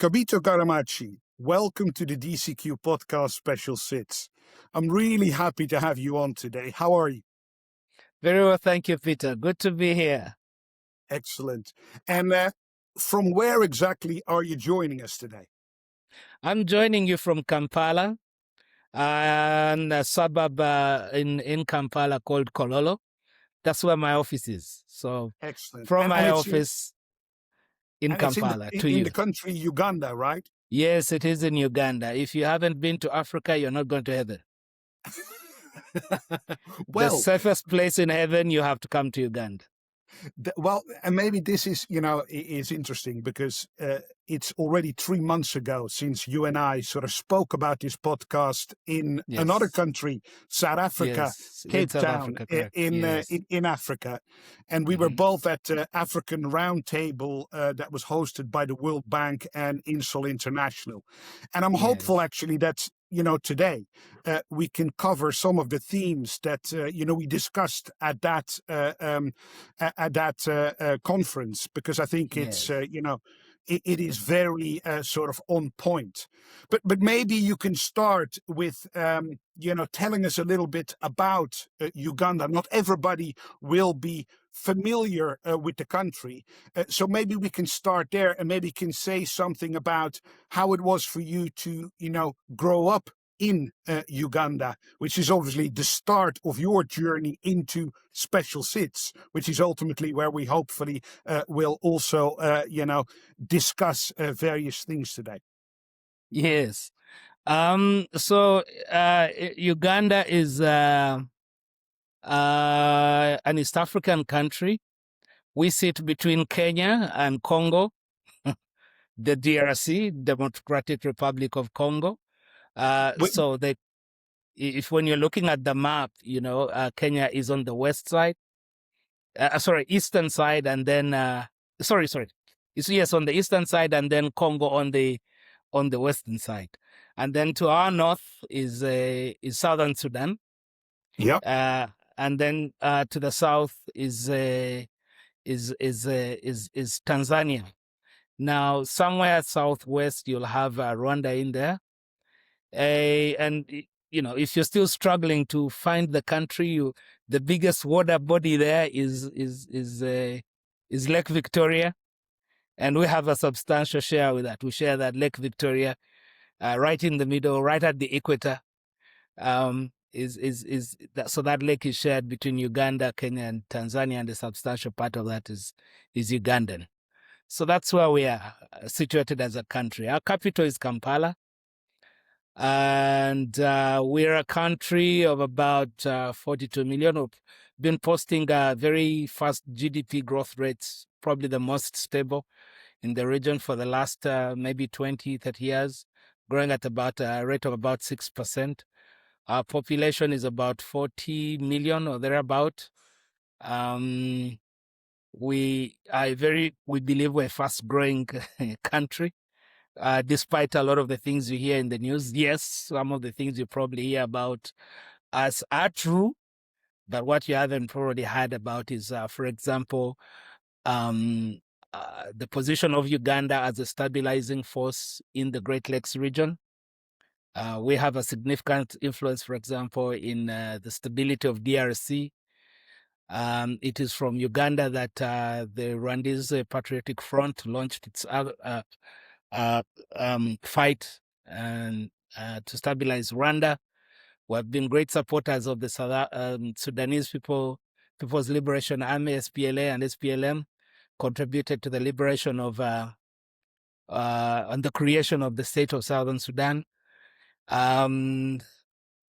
Kabiito Karamagi, welcome to the DCQ podcast special sits. I'm really happy to have you on today. How are you? Very well, thank you, Peter. Good to be here. Excellent. And from where exactly are you joining us today? I'm joining you from Kampala, and a suburb in Kampala called Kololo. That's where my office is. So Excellent. from my it's office in it's Kampala to in you. the country Uganda, right? Yes, it is in Uganda. If you haven't been to Africa, you're not going to heaven. The Well, safest place in heaven, you have to come to Uganda. and maybe this is interesting because it's already 3 months ago since you and I sort of spoke about this podcast in another country, South Africa, Yes, Cape South Town, Africa, in Africa. And we were both at the African Roundtable that was hosted by the World Bank and INSOL International. And I'm hopeful actually that today we can cover some of the themes that we discussed at that conference, because I think it's it is very sort of on point. But maybe you can start with telling us a little bit about Uganda. Not everybody will be familiar with the country, so maybe we can start there, and maybe can say something about how it was for you to grow up in Uganda, which is obviously the start of your journey into special sits, which is ultimately where we hopefully will also discuss various things today. Yes. So Uganda is an East African country. We sit between Kenya and Congo, the DRC, Democratic Republic of Congo. So if when you're looking at the map, Kenya is on the west side, eastern side, and then on the eastern side, and then Congo on the western side, and then to our north is southern Sudan. Yeah. And then to the south is Tanzania. Now, somewhere southwest, you'll have Rwanda in there. And if you're still struggling to find the country, the biggest water body there is Lake Victoria, and we have a substantial share with that. We share that Lake Victoria, right in the middle, right at the equator. So that lake is shared between Uganda, Kenya, and Tanzania, and a substantial part of that is Ugandan. So that's where we are situated as a country. Our capital is Kampala. And we're a country of about 42 million. We've been posting very fast GDP growth rates, probably the most stable in the region for the last maybe 20, 30 years, growing at about a rate of about 6%. Our population is about 40 million or thereabout. We believe we're a fast-growing country. Despite a lot of the things you hear in the news. Yes, some of the things you probably hear about us are true, but what you haven't probably heard about is, for example, the position of Uganda as a stabilizing force in the Great Lakes region. We have a significant influence, for example, in the stability of DRC. It is from Uganda that the Rwandese Patriotic Front launched its fight and to stabilize Rwanda. We have been great supporters of the Sudanese People's Liberation Army, SPLA, and SPLM, contributed to the liberation of and the creation of the state of Southern Sudan.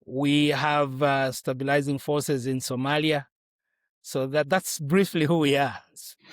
We have stabilizing forces in Somalia. So that's briefly who we are.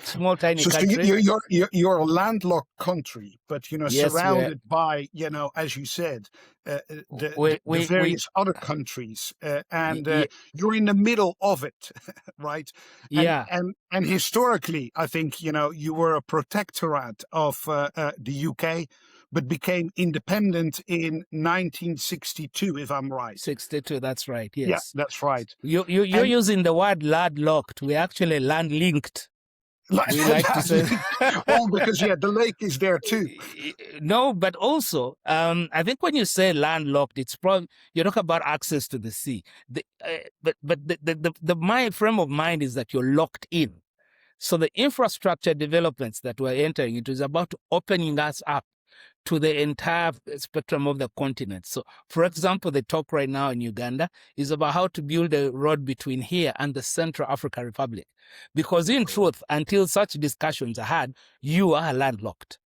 Small, tiny country. So you're a landlocked country, but Yes, surrounded by as you said, the various other countries, and you're in the middle of it, right? And historically, I think you were a protectorate of the UK, but became independent in 1962, if I'm right. 62, that's right. Yes. Yeah, that's right. You're using the word landlocked. We're actually land linked. We like to say. Well, because the lake is there too. No, but also, I think when you say landlocked, it's probably you talk about access to the sea. But my frame of mind is that you're locked in. So the infrastructure developments that we're entering into is about opening us up to the entire spectrum of the continent. So, for example, the talk right now in Uganda is about how to build a road between here and the Central African Republic. Because in truth, until such discussions are had, you are landlocked.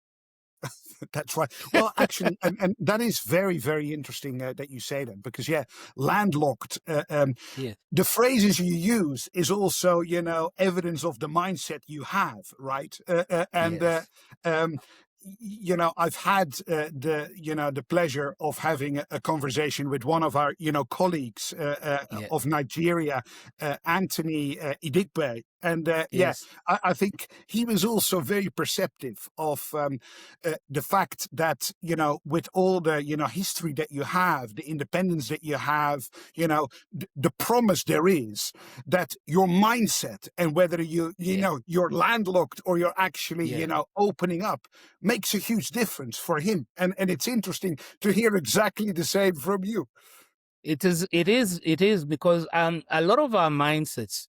That's right. Well, actually, and that is very, very interesting that you say that, because landlocked. The phrases you use is also, evidence of the mindset you have, right? I've had the pleasure of having a conversation with one of our colleagues of Nigeria, Anthony Idigbe. And I think he was also very perceptive of the fact that, with all the, history that you have, the independence that you have, the promise there is that your mindset and whether you're landlocked or you're actually, opening up makes a huge difference for him. And it's interesting to hear exactly the same from you. It is because a lot of our mindsets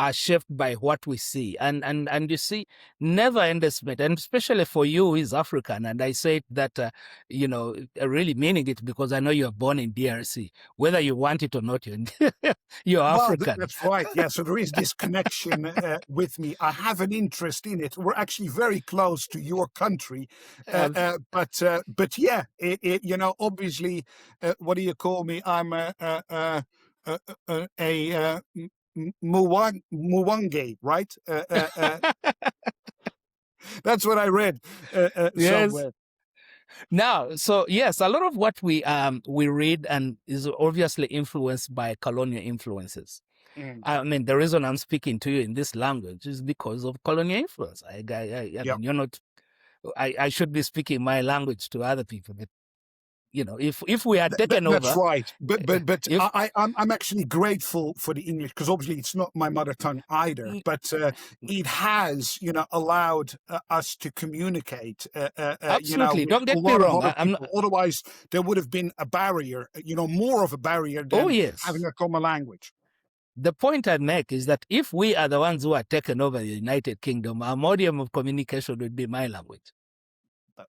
are shaped by what we see. And you see, never underestimate, and especially for you who is African, and I say that, really meaning it because I know you're born in DRC. Whether you want it or not, you're African. That's right. Yeah, so there is this connection with me. I have an interest in it. We're actually very close to your country. But yeah, obviously, what do you call me? I'm a Muwange, right? That's what I read somewhere. Now, so yes, a lot of what we read and is obviously influenced by colonial influences. I mean, the reason I'm speaking to you in this language is because of colonial influence. I mean, you're not. I should be speaking my language to other people, but if we had taken over, that's right. But I'm actually grateful for the English, because obviously it's not my mother tongue either. But it has, allowed us to communicate. Absolutely, don't get me wrong. Otherwise, there would have been a barrier. More of a barrier than having a common language. The point I make is that if we are the ones who are taken over the United Kingdom, our medium of communication would be my language.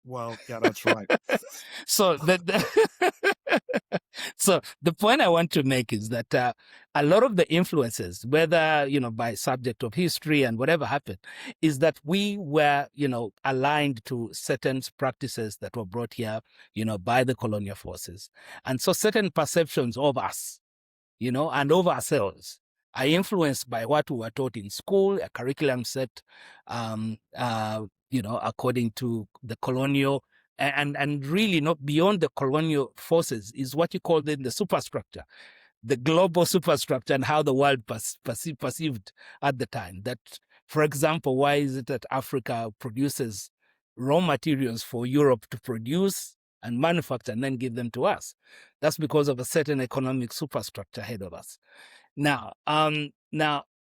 Well, yeah, that's right. So so the point I want to make is that a lot of the influences, whether by subject of history and whatever happened, is that we were aligned to certain practices that were brought here by the colonial forces, and so certain perceptions of us and of ourselves are influenced by what we were taught in school, a curriculum set according to the colonial, and really not beyond the colonial forces is what you call the superstructure, the global superstructure, and how the world perceived at the time. That, for example, why is it that Africa produces raw materials for Europe to produce and manufacture and then give them to us? That's because of a certain economic superstructure ahead of us. Now,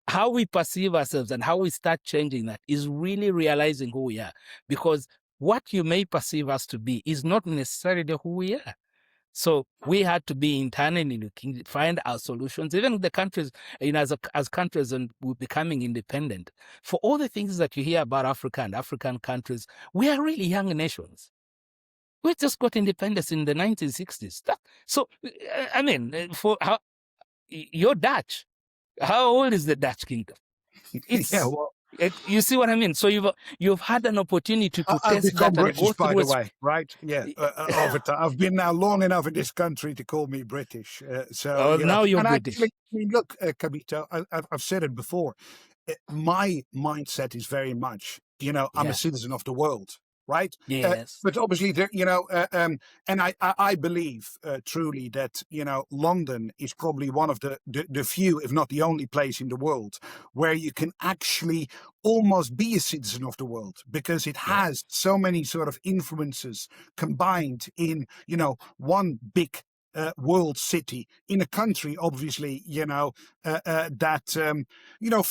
how we perceive ourselves and how we start changing that is really realizing who we are, because what you may perceive us to be is not necessarily who we are. So we had to be internally looking, find our solutions. Even the countries, as countries and we're becoming independent, for all the things that you hear about Africa and African countries, we are really young nations. We just got independence in the 1960s. So, I mean, you're Dutch. How old is the Dutch kingdom? You see what I mean? So you've had an opportunity to test that British, and go by the way, right? Yeah, over time. I've been now long enough in this country to call me British. Now you're British. Actually, look, Kabiito, I've said it before. My mindset is very much, I'm a citizen of the world. Right. Yes. But obviously, and I believe truly that London is probably one of the few, if not the only place in the world where you can actually almost be a citizen of the world, because it has so many sort of influences combined in one big world city in a country, obviously, that,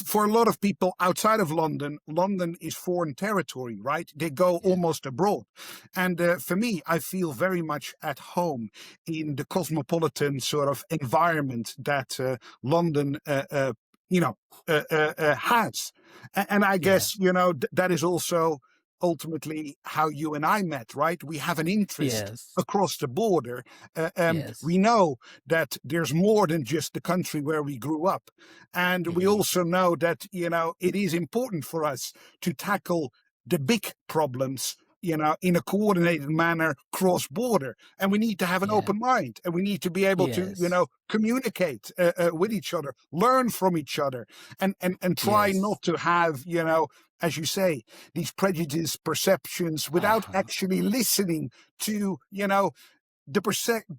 for a lot of people outside of London, London is foreign territory, right? They go almost abroad. And for me, I feel very much at home in the cosmopolitan sort of environment that London, has. And I guess, that is also ultimately how you and I met, right? We have an interest across the border. We know that there's more than just the country where we grew up. And we also know that, it is important for us to tackle the big problems, in a coordinated manner cross border. And we need to have an open mind, and we need to be able to, communicate with each other, learn from each other, and try not to have, as you say, these prejudiced perceptions without actually listening to, the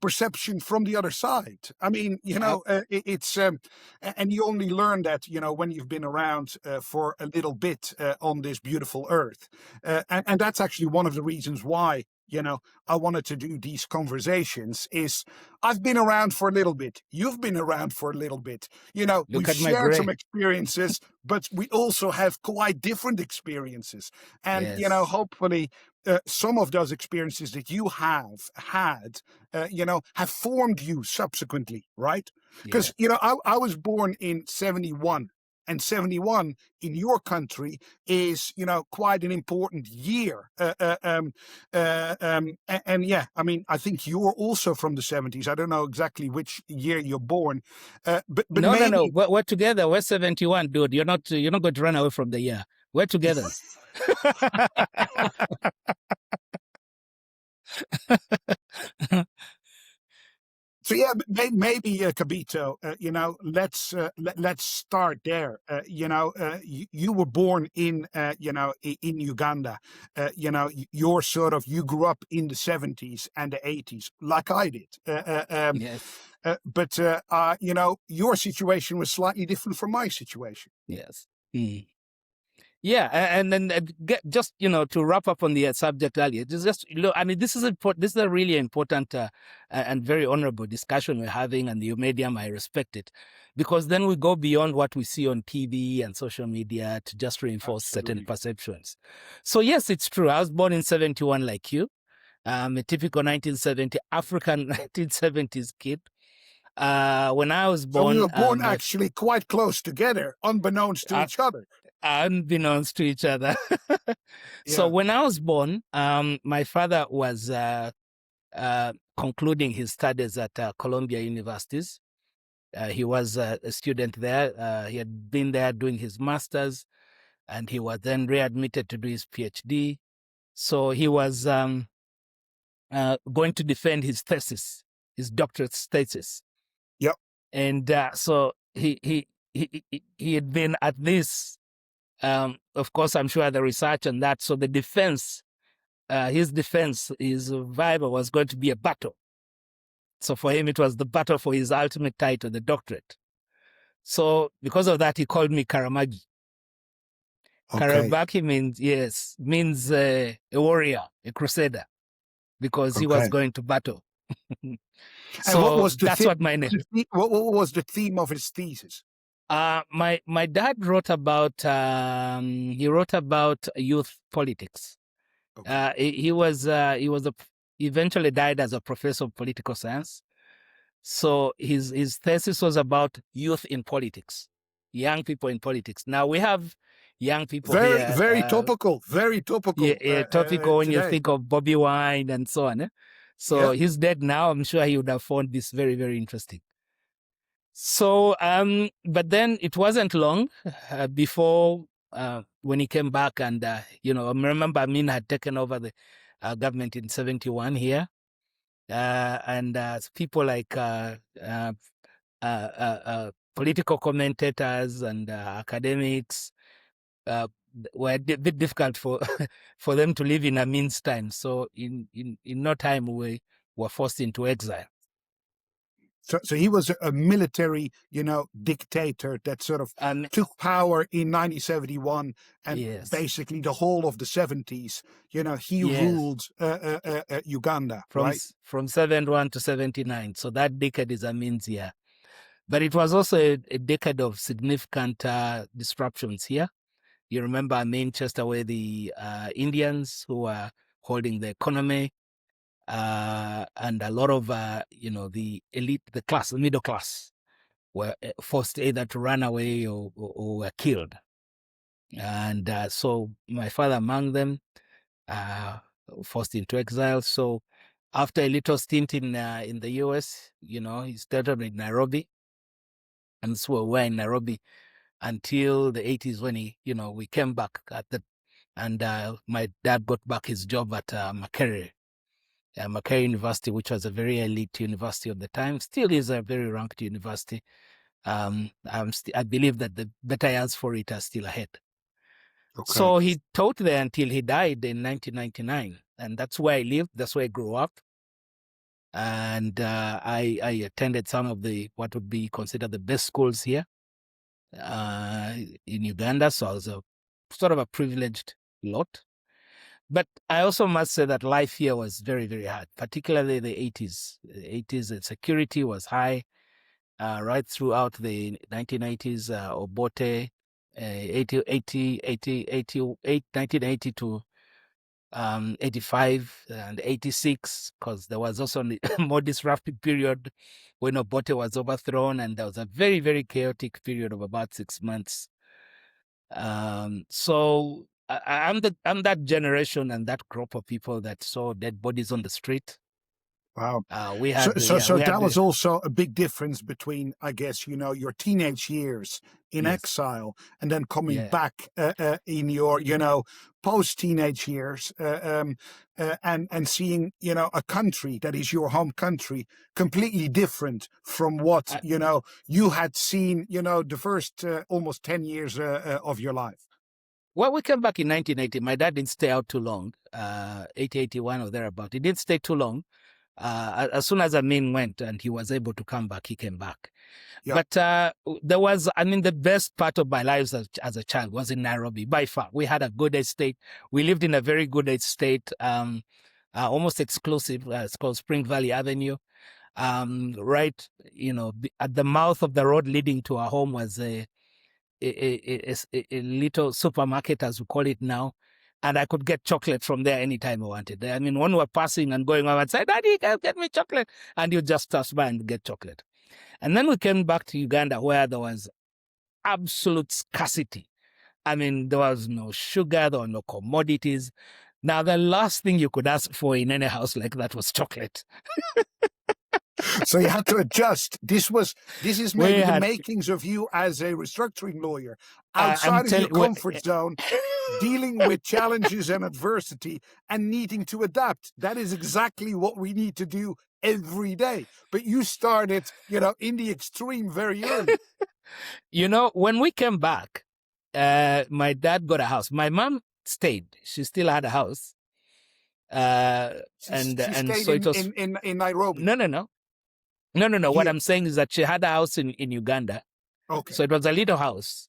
perception from the other side. I mean, it's and you only learn that, when you've been around for a little bit on this beautiful earth, and that's actually one of the reasons why, I wanted to do these conversations. Is I've been around for a little bit. You've been around for a little bit. We've shared some experiences, but we also have quite different experiences. And, hopefully some of those experiences that you have had, have formed you subsequently, right? Because, I was born in 71. And 71 in your country is, quite an important year. And yeah, I mean, I think you're also from the 70s. I don't know exactly which year you're born. But maybe... No. We're together. We're 71, dude. You're not going to run away from the year. We're together. So yeah, maybe Kabiito, let's start there. You were born in in Uganda. You grew up in the 70s and the 80s, like I did. But your situation was slightly different from my situation. Yes. Yeah, and then just to wrap up on the subject earlier, just I mean, this is important. This is a really important and very honorable discussion we're having, and the medium, I respect it, because then we go beyond what we see on TV and social media to just reinforce certain perceptions. So yes, it's true. I was born in 71, like you. A typical 1970 African 1970s kid. When I was born, so we were born actually quite close together, unbeknownst to each other. Unbeknownst to each other. So when I was born, my father was concluding his studies at Columbia Universities. He was a student there. He had been there doing his master's, and he was then readmitted to do his PhD. So he was going to defend his thesis, his doctorate thesis. Yep. And so he had been at this. Of course, I'm sure the research on that. So the defense, his survival was going to be a battle. So for him, it was the battle for his ultimate title, the doctorate. So because of that, he called me Karamagi. Okay. Karamagi means a warrior, a crusader, because he was going to battle. So what was that's what my name. What was the theme of his thesis? My dad wrote about youth politics. Okay. He eventually died as a professor of political science. So his thesis was about youth in politics, young people in politics. Now we have young people very topical, very topical. Topical when you think of Bobby Wine and so on. So he's dead now. I'm sure he would have found this very, very interesting. So, but then it wasn't long before when he came back, and I remember Amin had taken over the government in 71 here, and people like political commentators and academics were a bit difficult for for them to live in Amin's time. So in no time we were forced into exile. So he was a military, dictator that sort of took power in 1971, and basically the whole of the 70s, he ruled Uganda, right? From 71 to 79. So that decade is Amin's year. But it was also a decade of significant disruptions here. You remember Amin chased away the Indians who were holding the economy, and a lot of, the elite, the class, the middle class, were forced either to run away or were killed. And so my father among them, forced into exile. So after a little stint in the US, he started in Nairobi. And so we were in Nairobi until the 80s when we came back and my dad got back his job at Makerere University, which was a very elite university of the time, still is a very ranked university. I believe that the better years for it are still ahead. Okay. So he taught there until he died in 1999, and that's where I lived. That's where I grew up. And I attended some of what would be considered the best schools here in Uganda. So I was a sort of a privileged lot. But I also must say that life here was very, very hard, particularly the 80s. The 80s, the security was high right throughout the 1980s. Obote, 1980 to 85 and 86, because there was also a more disruptive period when Obote was overthrown, and there was a very, very chaotic period of about 6 months. So I'm that generation and that group of people that saw dead bodies on the street. Wow. That was also a big difference between, I guess, your teenage years in exile and then coming back in your, post-teenage years and seeing, a country that is your home country completely different from what, you had seen, the first almost 10 years of your life. Well, we came back in 1980. My dad didn't stay out too long, 80, 81 or thereabout. He didn't stay too long. As soon as Amin went and he was able to come back, he came back. Yep. But there was, the best part of my life as a child was in Nairobi, by far. We had a good estate. We lived in a very good estate, almost exclusive. It's called Spring Valley Avenue. Right, at the mouth of the road leading to our home was a little supermarket, as we call it now. And I could get chocolate from there anytime I wanted. When we were passing and going over, I'd say, "Daddy, get me chocolate." And you just pass by and get chocolate. And then we came back to Uganda, where there was absolute scarcity. There was no sugar, there were no commodities. Now, the last thing you could ask for in any house like that was chocolate. So you had to adjust. This is maybe the makings of you as a restructuring lawyer, outside of your comfort zone, dealing with challenges and adversity and needing to adapt. That is exactly what we need to do every day. But you started, in the extreme very early. When we came back, my dad got a house. My mom stayed. She still had a house. She stayed in Nairobi. No. What I'm saying is that she had a house in Uganda. Okay. So it was a little house.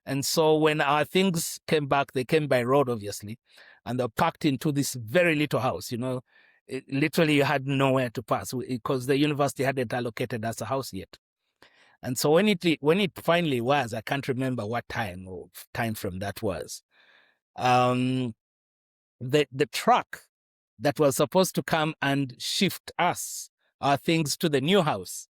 And so when our things came back, they came by road, obviously, and they packed into this very little house. Literally you had nowhere to pass because the university hadn't allocated us a house yet. And so when it finally was, I can't remember what time frame that was. The truck that was supposed to come and shift our things to the new house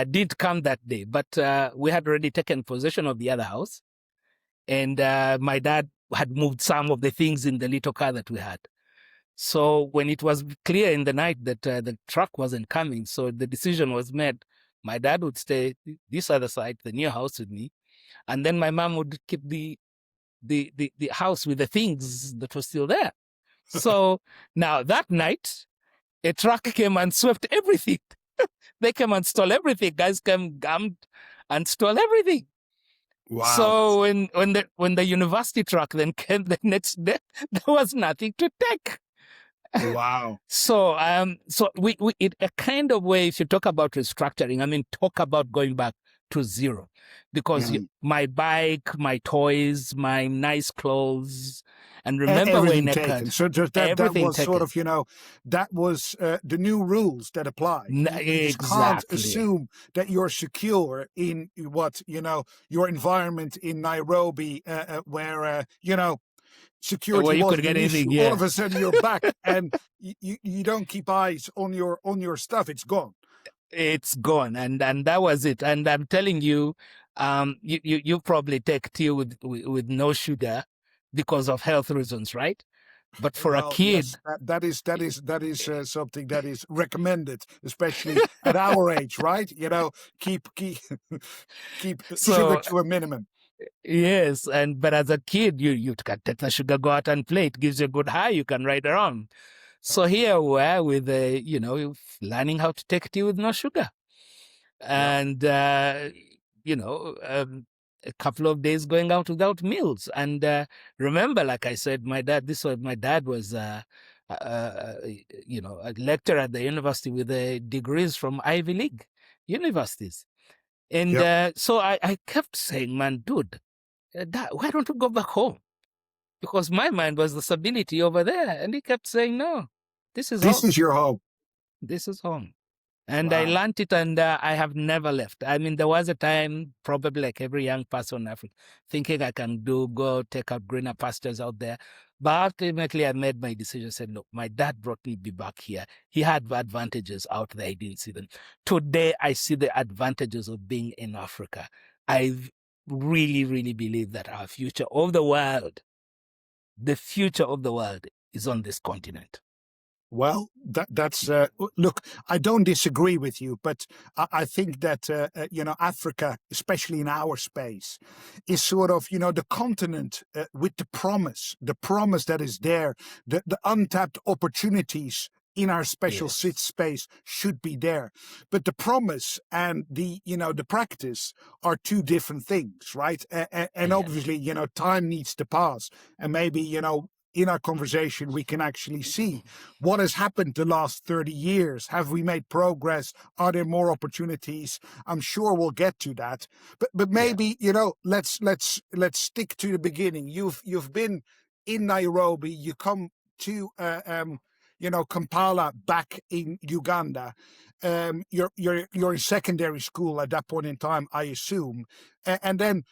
did come that day, but we had already taken possession of the other house, and my dad had moved some of the things in the little car that we had. So when it was clear in the night that the truck wasn't coming, so the decision was made. My dad would stay this other side, the new house, with me, and then my mom would keep the house with the things that were still there. So now that night, a truck came and swept everything. They came and stole everything. Guys came and stole everything. Wow. So when the university truck then came the next day, there was nothing to take. Wow. So we in a kind of way, if you talk about restructuring, I mean, talk about going back to zero, because my bike, my toys, my nice clothes, and remember we're in Everything a taken. country, So that everything was sort taken. of, that was the new rules that apply. You just can't Exactly. assume that you're secure in your environment in Nairobi, where security Well, you could wasn't get an issue. anything, All yeah. of a sudden you're back, and you don't keep eyes on your stuff. It's gone. It's gone, and that was it. And I'm telling you, you probably take tea with no sugar because of health reasons, right? But for a Well, kid, yes, that is something that is recommended, especially at our age, right? Keep keep sugar so to a minimum. yes, but as a kid, you can take the sugar, go out and play. It gives you a good high. You can ride around. So here we are with learning how to take tea with no sugar, Yeah. and a couple of days going out without meals. And remember, like I said, my dad was a lecturer at the university with degrees from Ivy League universities. And Yep. so I kept saying, man, dude, Dad, why don't you go back home? Because my mind was the stability over there. And he kept saying, no, this is This home. is your home. This is home. And I Wow. learned it, and I have never left. I mean, there was a time, probably like every young person in Africa, thinking I can go take out greener pastures out there. But ultimately, I made my decision, said, look, my dad brought me back here. He had advantages out there. I didn't see them. Today, I see the advantages of being in Africa. I really, really believe that our future of the world, the future of the world is on this continent. Well, that's look. I don't disagree with you, but I think that Africa, especially in our space, is sort of the continent with the promise that is there, the untapped opportunities in our special sit Yes. space should be there, but the promise and the practice are two different things, right? And Yes. obviously, time needs to pass, and maybe in our conversation, we can actually see what has happened the last 30 years. Have we made progress? Are there more opportunities? I'm sure we'll get to that. But Yeah. maybe, let's stick to the beginning. You've been in Nairobi, you come to Kampala back in Uganda. You're in secondary school at that point in time, I assume. And then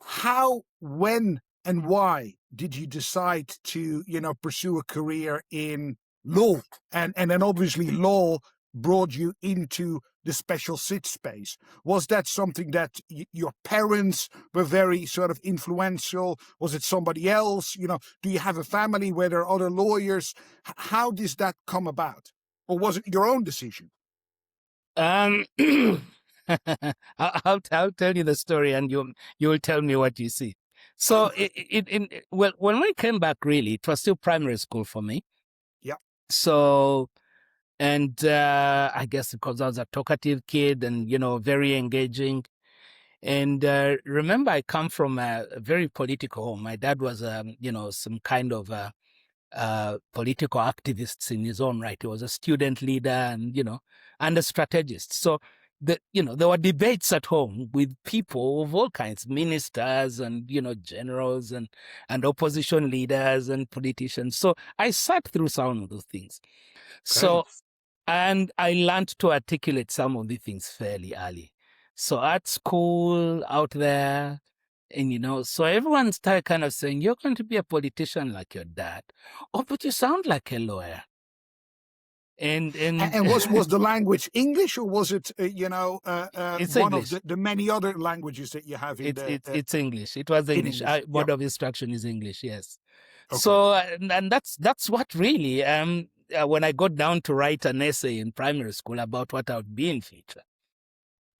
how, when, and why did you decide to, pursue a career in law? And then obviously law brought you into the special sit space. Was that something that your parents were very sort of influential? Was it somebody else? Do you have a family where there are other lawyers? How does that come about? Or was it your own decision? I'll tell you the story, and you'll tell me what you see. So well, when we came back, really, it was still primary school for me. Yeah. So, and I guess because I was a talkative kid and very engaging. And remember, I come from a very political home. My dad was some kind of political activist in his own right. He was a student leader and a strategist. So there were debates at home with people of all kinds, ministers and generals and opposition leaders and politicians. So I sat through some of those things. Okay. So and I learned to articulate some of the things fairly early. So at school, out there, and so everyone started kind of saying, you're going to be a politician like your dad. Oh, but you sound like a lawyer. And And was the language English, or was it it's one of English. the many other languages that you have in It's the it's it's English. It was in English. English? Board of instruction is English. Yes. Okay. So and that's what really when I got down to write an essay in primary school about what I would be in future,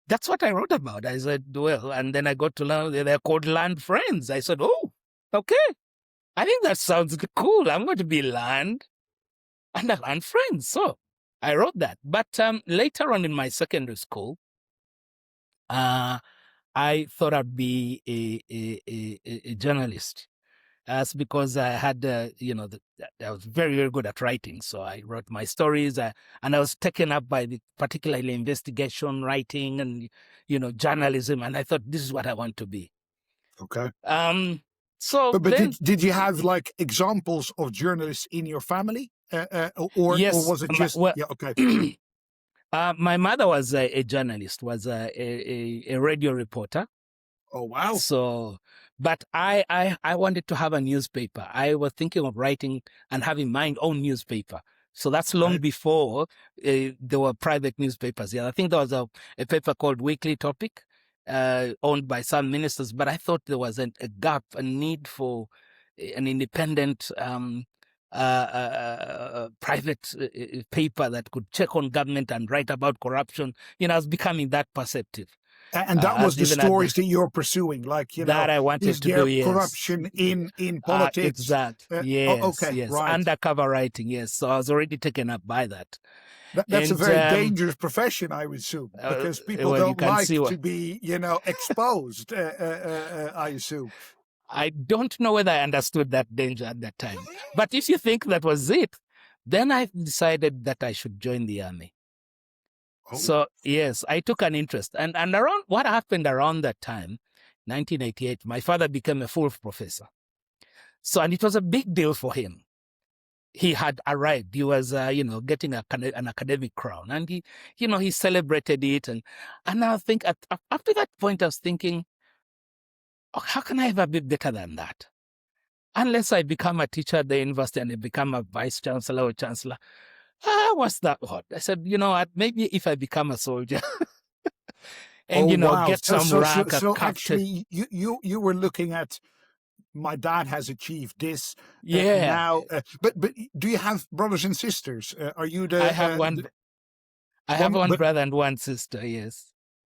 that's what I wrote about. I said, well, and then I got to learn they're called land friends. I said, oh, okay. I think that sounds cool. I'm going to be land and a land friend. So I wrote that. But later on in my secondary school, I thought I'd be a journalist. That's because I had, I was very, very good at writing. So I wrote my stories, and I was taken up by particularly investigation writing and, journalism. And I thought, this is what I want to be. Okay. So but then, did you have like examples of journalists in your family, or yes, was it just well, yeah? Okay. My mother was a journalist, was a radio reporter. Oh wow! So, but I wanted to have a newspaper. I was thinking of writing and having my own newspaper. So that's long Okay. before there were private newspapers. Yeah, I think there was a paper called Weekly Topic, owned by some ministers. But I thought there was a gap, a need for an independent private paper that could check on government and write about corruption. I was becoming that perceptive. And that was the stories that you're pursuing, like that I wanted is to there do. Yes, corruption in politics? Exact. Yes. Okay. Yes. Right. Undercover writing. Yes. So I was already taken up by that. That's a very dangerous profession, I would assume, because people don't like to be, exposed. I assume. I don't know whether I understood that danger at that time, but if you think that was it, then I decided that I should join the army. Oh. So yes, I took an interest, and around what happened around that time, 1988, my father became a full professor. So, and it was a big deal for him. He had arrived. He was, getting an academic crown, and he celebrated it. And I think up to that point, I was thinking, oh, how can I ever be better than that? Unless I become a teacher at the university and I become a vice chancellor or chancellor. What's that? What? I said, what? Maybe if I become a soldier. And wow. Get some rank. So actually, you were looking at, my dad has achieved this. Yeah. Now, but do you have brothers and sisters? Are you the? I have one. I have one brother and one sister. Yes.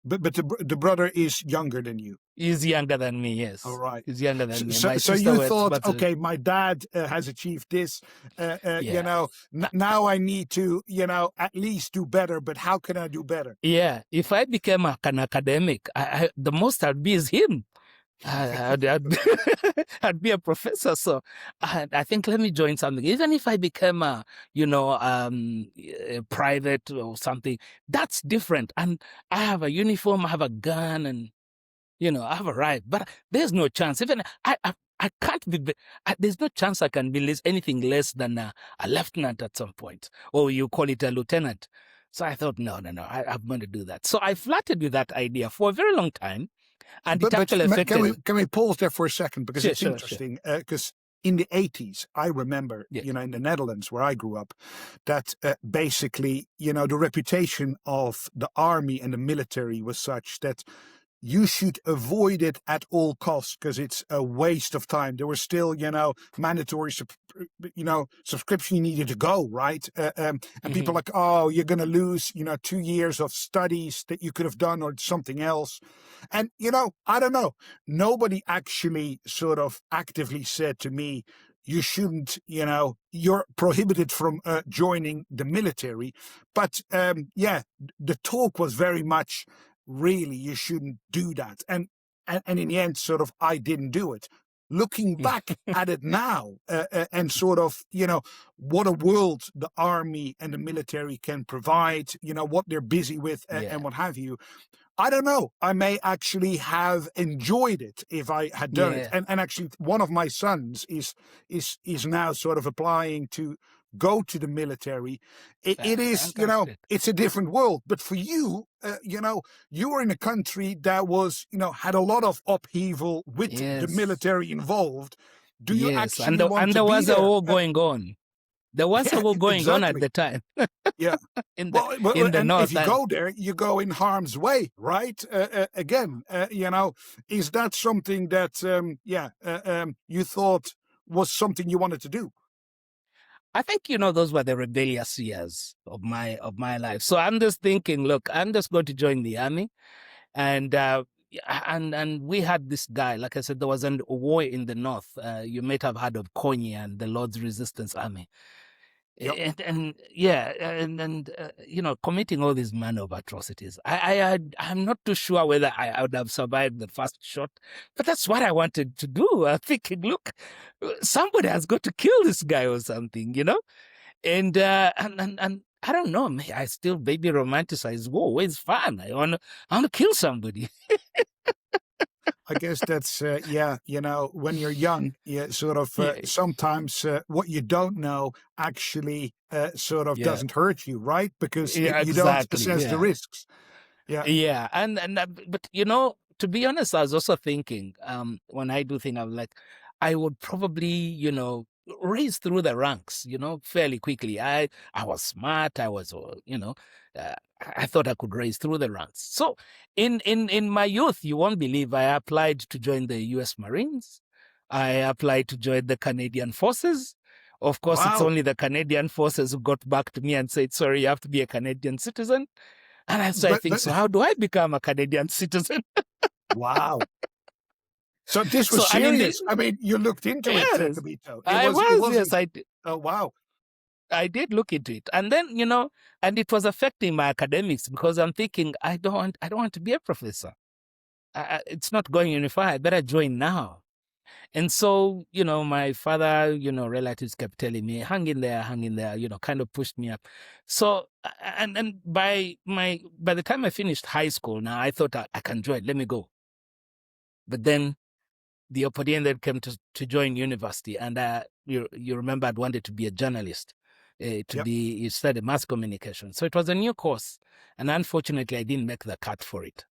But the brother is younger than you. He's younger than me. Yes. All right. He's younger than me. So you thought, okay, my dad has achieved this. Now I need to, at least do better. But how can I do better? Yeah. If I became an academic, the most I'd be is him. I'd be a professor. So I think, let me join something. Even if I became a private or something, that's different. And I have a uniform, I have a gun, and I have a right. But there's no chance. Even I can't be. There's no chance I can be anything less than a lieutenant at some point, or you call it a lieutenant. So I thought, no, I'm going to do that. So I flirted with that idea for a very long time. And it actually affected. Can we pause there for a second, because it's interesting. Because in the 80s, I remember, in the Netherlands where I grew up, that basically, the reputation of the army and the military was such that you should avoid it at all costs, because it's a waste of time. There was still, mandatory, subscription you needed to go, right? And people like, oh, you're going to lose, 2 years of studies that you could have done or something else. And, I don't know. Nobody actually sort of actively said to me, you shouldn't, you're prohibited from joining the military. But, the talk was very much, really, you shouldn't do that. And in the end, sort of, I didn't do it. Looking back at it now, and sort of, what a world the army and the military can provide, what they're busy with and what have you. I don't know. I may actually have enjoyed it if I had done it. And actually, one of my sons is now sort of applying to go to the military. It is, it's a different world. But for you, you were in a country that was, had a lot of upheaval with the military involved. Do you actually want to be there? And there was a war going on. There was a war going on at the time. Yeah. in the north. If you go there, you go in harm's way, right? Again, is that something that, you thought was something you wanted to do? I think, those were the rebellious years of my life. So I'm just thinking, look, I'm just going to join the army. And we had this guy, like I said, there was a war in the north. You might have heard of Konya and the Lord's Resistance Army. And yeah, and committing all these manner of atrocities. I'm not too sure whether I would have survived the first shot, but that's what I wanted to do. I'm thinking, look, somebody has got to kill this guy or something, and I don't know, I still baby romanticize war. It's fun. I want to kill somebody. I guess that's when you're young, sort of Yeah. sometimes what you don't know actually sort of Yeah. doesn't hurt you, right? Because Yeah, you don't exactly. assess the Yeah. risks. Yeah. Yeah, and but to be honest, I was also thinking, when I do think, I'm like, I would probably, raise through the ranks, fairly quickly. I was smart. I was, I thought I could raise through the ranks. So in my youth, you won't believe, I applied to join the U.S. Marines. I applied to join the Canadian Forces. Of course, it's Wow. only the Canadian Forces who got back to me and said, sorry, you have to be a Canadian citizen. And I started thinking, so how do I become a Canadian citizen? Wow. So this was So, serious. I mean, you looked into it, yes, Kabiito. I It was, wasn't. yes, I did. Oh, wow. I did look into it. And then, and it was affecting my academics because I'm thinking, I don't want to be a professor. It's not going unified. I better join now. And so, my father, relatives kept telling me, hang in there, kind of pushed me up. So, and by the time I finished high school, now I thought I can join, let me go. But then the opportunity that came to join university, and you remember I'd wanted to be a journalist, you study mass communication. So it was a new course, and unfortunately I didn't make the cut for it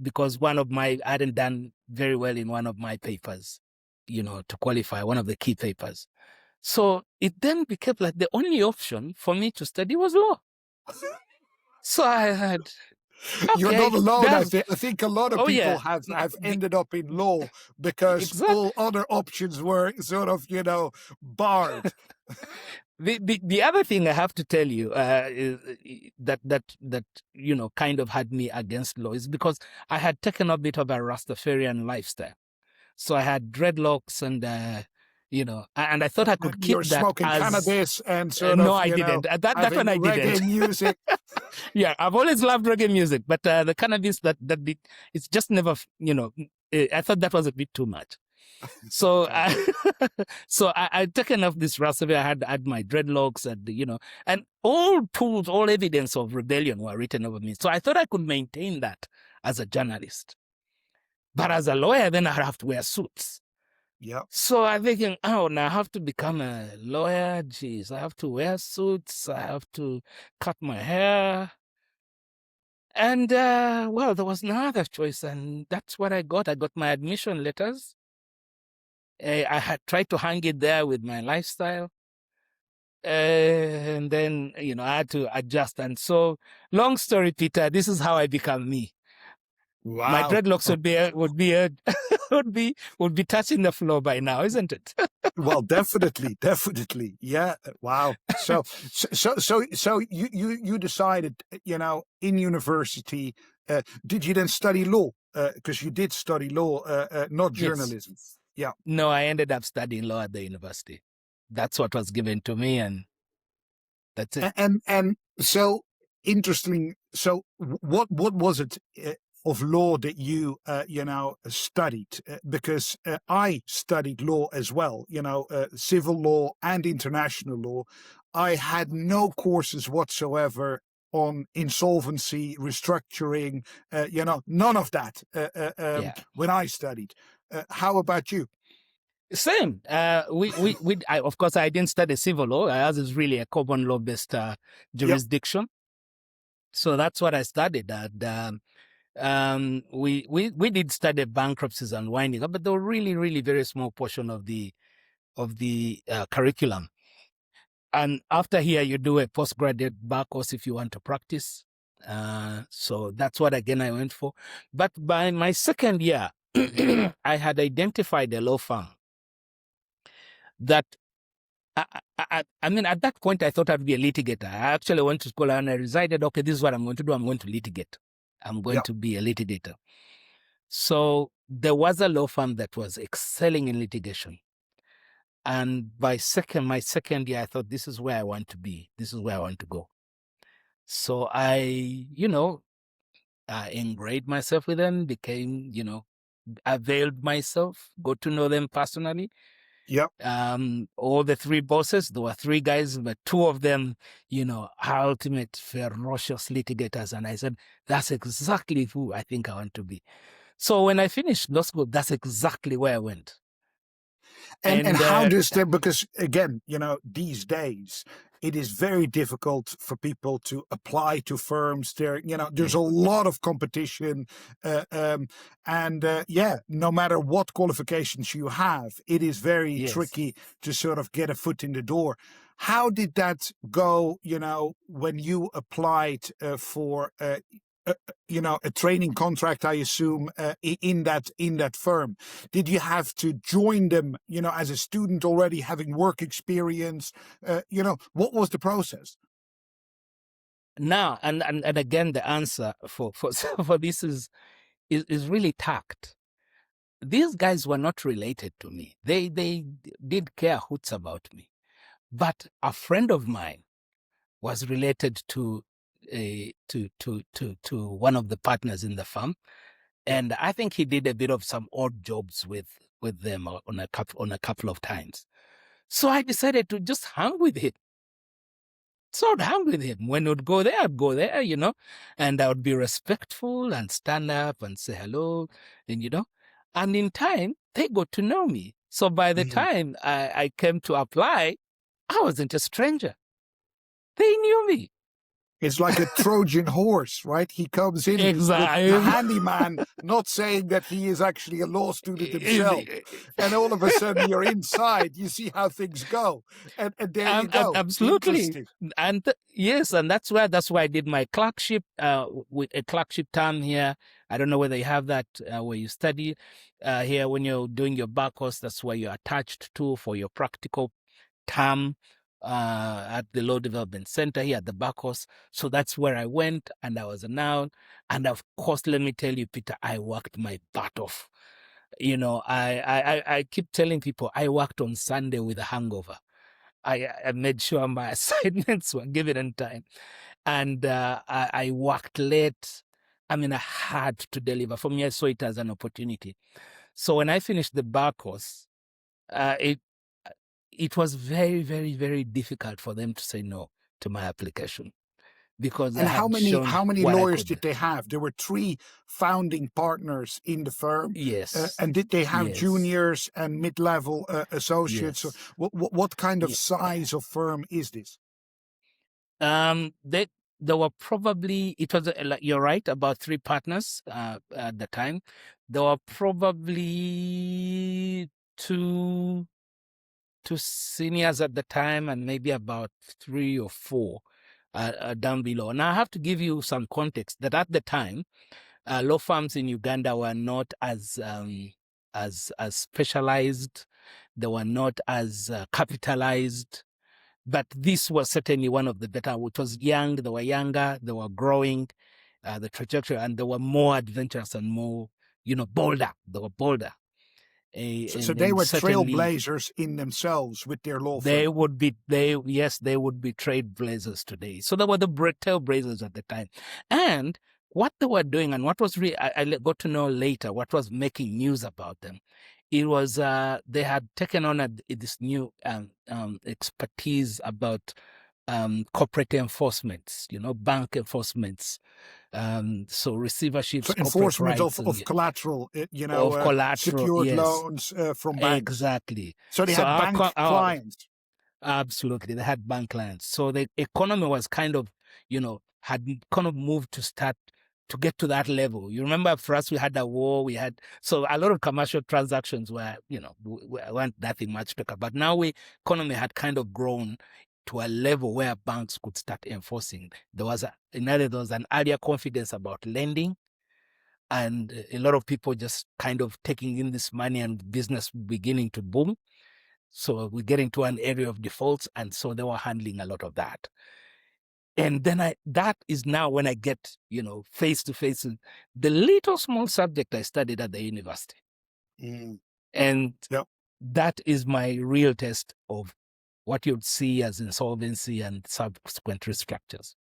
because I hadn't done very well in one of my papers, to qualify, one of the key papers. So it then became like the only option for me to study was law. So I had. Okay, you're not alone. I think a lot of people have ended up in law because all other options were sort of, barred. The other thing I have to tell you is that kind of had me against law is because I had taken a bit of a Rastafarian lifestyle. So I had dreadlocks and and I thought I could keep You're that smoking as cannabis and sort no, of, I didn't. That one I reggae didn't. music. Yeah, I've always loved reggae music, but the cannabis it's just never, I thought that was a bit too much. So, I'd taken off this Rastafari. I had my dreadlocks, and all tools, all evidence of rebellion were written over me. So I thought I could maintain that as a journalist, but as a lawyer, then I'd have to wear suits. Yeah. So I'm thinking, now I have to become a lawyer. Geez, I have to wear suits. I have to cut my hair. And there was no other choice, and that's what I got. I got my admission letters. I had tried to hang it there with my lifestyle. And then, I had to adjust. And so, long story, Peter, this is how I become me. Wow. My dreadlocks would be touching the floor by now, isn't it? Well, definitely. Yeah. Wow. So you decided, in university, did you then study law? Because you did study law, not journalism. Yes. Yeah. No, I ended up studying law at the university. That's what was given to me, and that's it. And so interesting. So what was it of law that you studied? Because I studied law as well. Civil law and international law. I had no courses whatsoever on insolvency, restructuring. None of that when I studied. How about you? Same. Of course, I didn't study civil law. Ours is really a common law based jurisdiction. Yep. So that's what I studied. And we did study bankruptcies and winding up, but they were really, really very small portion of the curriculum. And after here, you do a postgraduate bar course if you want to practice. So that's what again I went for. But by my second year, I had identified a law firm that I mean, at that point, I thought I'd be a litigator. I actually went to school and I decided, okay, this is what I'm going to do. I'm going to litigate. I'm going to be a litigator. So there was a law firm that was excelling in litigation. And by my second year, I thought, this is where I want to be. This is where I want to go. So I, ingrained myself with them, became, availed myself, got to know them personally. Yep. All the three bosses, there were three guys, but two of them, are ultimate ferocious litigators. And I said, that's exactly who I think I want to be. So when I finished law school, that's exactly where I went. And how does that, because again, these days, it is very difficult for people to apply to firms. There's a lot of competition. No matter what qualifications you have, it is very tricky to sort of get a foot in the door. How did that go, when you applied for a training contract, I assume, in that firm? Did you have to join them, as a student already having work experience? What was the process? Now, and again, the answer for this is really tact. These guys were not related to me. They did care hoots about me, but a friend of mine was related to one of the partners in the firm, and I think he did a bit of some odd jobs with them on a couple of times. So I decided to just hang with him. So I'd hang with him. When he'd go there, I'd go there, and I would be respectful and stand up and say hello, and and in time they got to know me. So by the time I came to apply, I wasn't a stranger. They knew me. It's like a Trojan horse, right? He comes in with the handyman, not saying that he is actually a law student himself. And all of a sudden you're inside, you see how things go. And there you go. Absolutely. And yes, and that's why I did my clerkship, with a clerkship term here. I don't know whether you have that where you study here when you're doing your back course. That's where you're attached to for your practical term. At the Law Development Center here at the back course. So that's where I went, and I was announced. And of course, let me tell you, Peter, I worked my butt off. I keep telling people I worked on Sunday with a hangover. I made sure my assignments were given in time. And I worked late. I mean, I had to deliver. For me, I saw it as an opportunity. So when I finished the bar course, it was very, very, very difficult for them to say no to my application, because and how many lawyers did they have? There were 3 founding partners in the firm. Yes. And did they have juniors and mid-level associates? Yes. So what kind of size of firm is this? There were probably, it was, you're right, about 3 partners at the time. There were probably two seniors at the time, and maybe about 3 or 4 down below. Now, I have to give you some context that at the time, law firms in Uganda were not as specialized. They were not as capitalized. But this was certainly one of the better. It was young. They were younger. They were growing, the trajectory, and they were more adventurous and more, bolder. They were bolder. So they were trailblazers in themselves with their law firm. They would be trailblazers today. So they were the trailblazers at the time. And what they were doing, and what was really, I got to know later, what was making news about them, it was they had taken on this new expertise about corporate enforcements, bank enforcements. So receiverships, so enforcement of collateral, of collateral, secured loans from banks. Exactly. So they had bank clients. Absolutely, they had bank clients. So the economy was kind of, had kind of moved to get to that level. You remember, for us, we had a war. So a lot of commercial transactions were, weren't nothing much to talk about. Now economy had kind of grown to a level where banks could start enforcing. There was an earlier confidence about lending, and a lot of people just kind of taking in this money and business beginning to boom. So we're getting to an area of defaults, and so they were handling a lot of that. And then that is now when I get, face to face with the little small subject I studied at the university. And that is my real test of what you'd see as insolvency and subsequent restructures.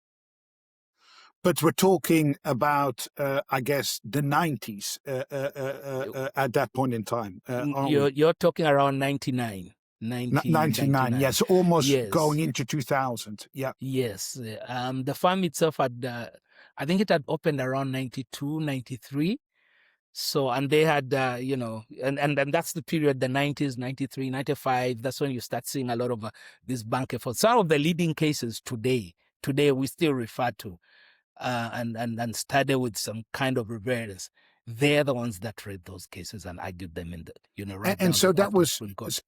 But we're talking about, I guess, the 90s at that point in time. You're talking around 99. 99, yes, almost yes. going into 2000. Yeah. Yes. The firm itself had, I think it had opened around 92, 93. So, and they had, and that's the period, the 90s, 93, 95. That's when you start seeing a lot of these bank efforts. Some of the leading cases today we still refer to and study with some kind of reverence. They're the ones that read those cases and argued them in the, right. And so that was,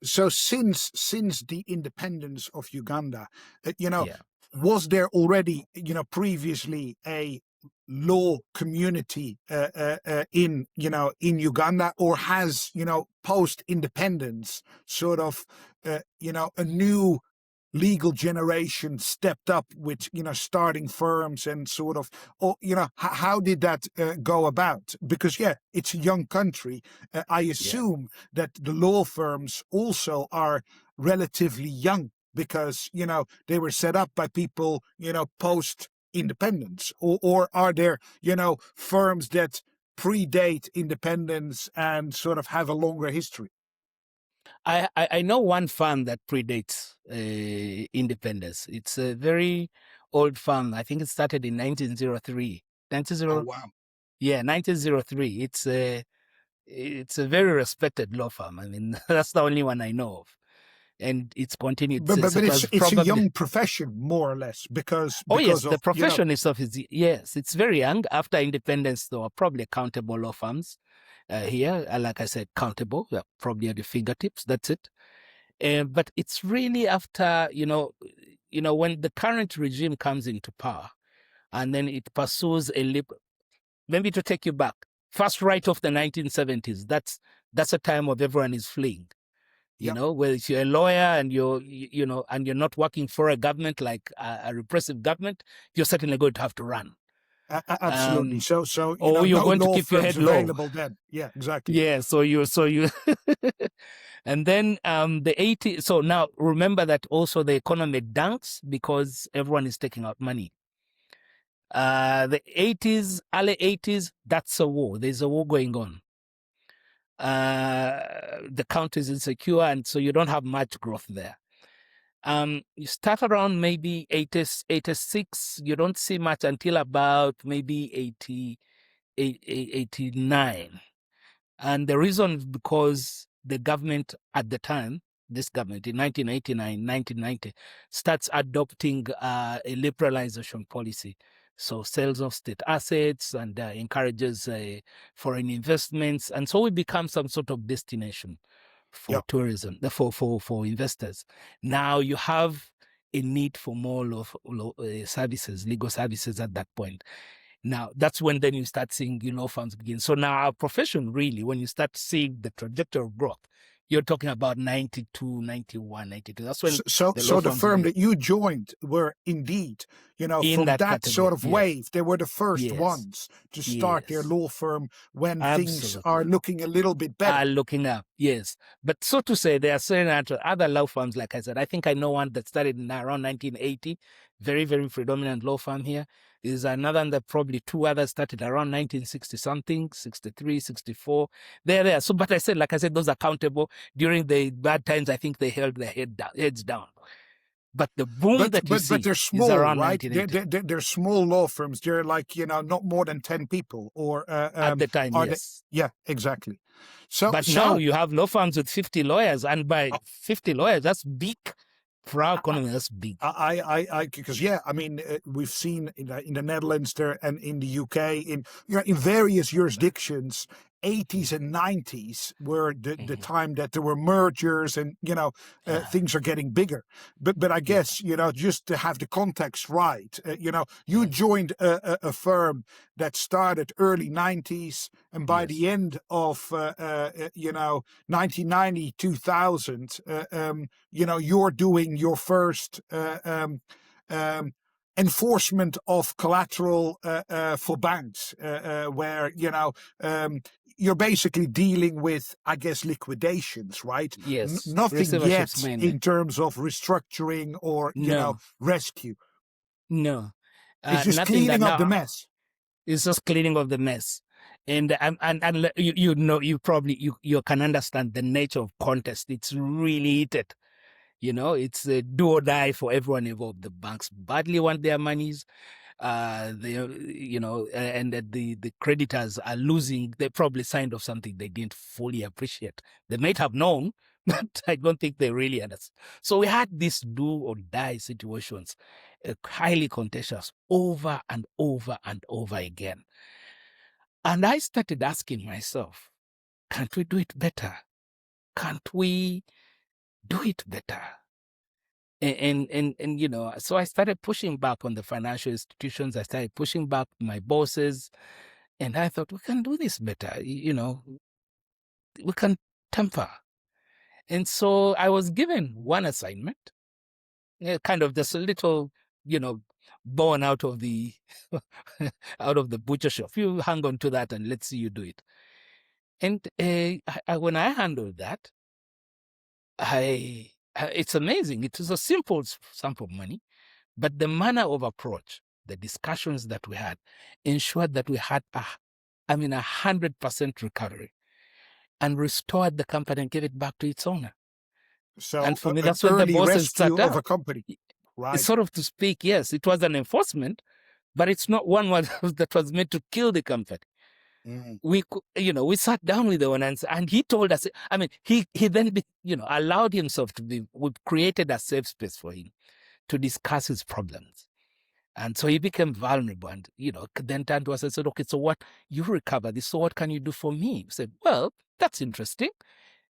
so since the independence of Uganda, was there already, previously a law community in Uganda, or has post independence sort of a new legal generation stepped up with starting firms and sort of, how did that go about? Because it's a young country. I assume that the law firms also are relatively young, because they were set up by people post independence, or are there firms that predate independence and sort of have a longer history? I know one firm that predates independence. It's a very old firm. I think it started in 1903. Oh, wow. Yeah, 1903. It's a very respected law firm. I mean, that's the only one I know of. And it's continued. But it's a young profession, more or less, because yes, of, the profession itself is, yes, it's very young. After independence, there were probably accountable law firms here. Like I said, countable, probably at the fingertips. That's it. But it's really after, when the current regime comes into power, and then it pursues maybe to take you back, first right of the 1970s, that's a time of everyone is fleeing. Where if you're a lawyer and and you're not working for a government like a repressive government, you're certainly going to have to run. Absolutely. So or you're no going to law keep your firms head low. available then. Yeah, exactly. Yeah. So you. And then the 80s. So now remember that also the economy dunks because everyone is taking out money. The 80s, early 80s, that's a war. There's a war going on. The country is insecure, and so you don't have much growth there. You start around maybe 86. You don't see much until about maybe 89. And the reason is because the government at the time, this government in 1989, 1990, starts adopting a liberalization policy. So sales of state assets and encourages foreign investments. And so it becomes some sort of destination for tourism, for investors. Now you have a need for more services, legal services at that point. Now, that's when then you start seeing, law firms begin. So now our profession really, when you start seeing the trajectory of growth, you're talking about 92, 91, 92. That's when so the firm that you joined were indeed, from that sort of wave, they were the first ones to start their law firm when things are looking a little bit better. Are looking up, yes. But so to say, there are certain other law firms, like I said. I think I know one that started in around 1980, very, very predominant law firm here. Is another, and probably two others started around 1960 something, 63, 64. They're there. So, but like I said, those are countable. During the bad times, I think they held their heads down. But the boom that you see they're small, is around right? They're small law firms. They're like, not more than 10 people. Or at the time, yes. Yeah, exactly. But now you have law firms with 50 lawyers, and by 50 lawyers, that's big. For our economy, that's big. Because I mean, we've seen in the Netherlands there and in the UK, in various jurisdictions, 80s and 90s were the time that there were mergers and things are getting bigger. But I guess just to have the context right, you joined a firm that started early 90s, and by the end of 1990, 2000, you're doing your first enforcement of collateral for banks, where you're basically dealing with, I guess, liquidations, right? Yes, Nothing receiverships yet mainly. in terms of restructuring or, No, rescue. no, It's just nothing that cleaning up the now. mess. It's just cleaning of the mess. And you can understand the nature of contest. It's really heated. It's a do or die for everyone involved. The banks badly want their monies. And that the creditors are losing. They probably signed off something they didn't fully appreciate. They might have known, but I don't think they really understand. So we had these do or die situations, highly contentious, over and over and over again. And I started asking myself, can't we do it better? Can't we do it better? And so I started pushing back on the financial institutions. I started pushing back my bosses, and I thought we can do this better. We can tamper. And so I was given one assignment, kind of just a little, born out of the out of the butcher shop. You hang on to that and let's see you do it. And when I handled that, it's amazing. It was a simple sum of money, but the manner of approach, the discussions that we had, ensured that we had 100% recovery, and restored the company and gave it back to its owner. So, and for me, an that's when the early bosses sat rescue of down. a company, right? Sort of to speak, yes, it was an enforcement, but it's not one that was meant to kill the company. We sat down with the owner and he told us, he then, allowed himself to be, we created a safe space for him to discuss his problems. And so he became vulnerable and, then turned to us and said, okay, so what, you recover this, so what can you do for me? We said, well, that's interesting.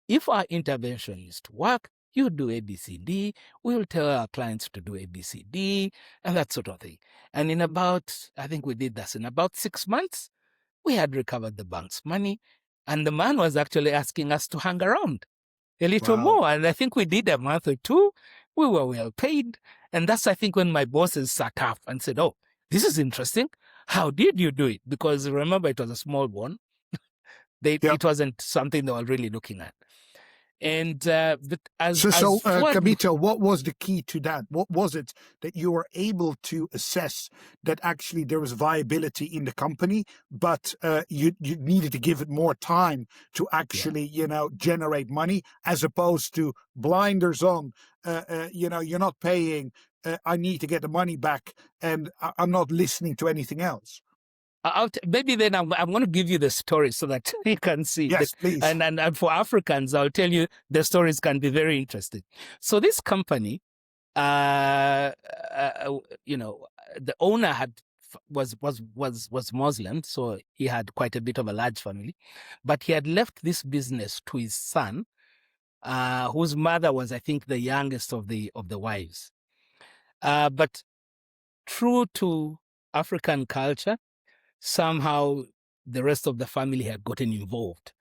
If our intervention is to work, you do ABCD, we will tell our clients to do ABCD, and that sort of thing. And I think we did this in about 6 months, we had recovered the bank's money, and the man was actually asking us to hang around a little more. And I think we did a month or two. We were well paid. And that's, I think, when my bosses sat up and said, oh, this is interesting. How did you do it? Because remember, it was a small one. It wasn't something they were really looking at. And but Kabiito, what was the key to that? What was it that you were able to assess that actually there was viability in the company, but you needed to give it more time to actually, generate money, as opposed to blinders on, you're not paying, I need to get the money back, and I'm not listening to anything else. Maybe then I'm going to give you the story so that you can see. Yes, please. And for Africans, I'll tell you the stories can be very interesting. So this company, the owner was Muslim, so he had quite a bit of a large family, but he had left this business to his son, whose mother was, I think, the youngest of the wives. But true to African culture, somehow the rest of the family had gotten involved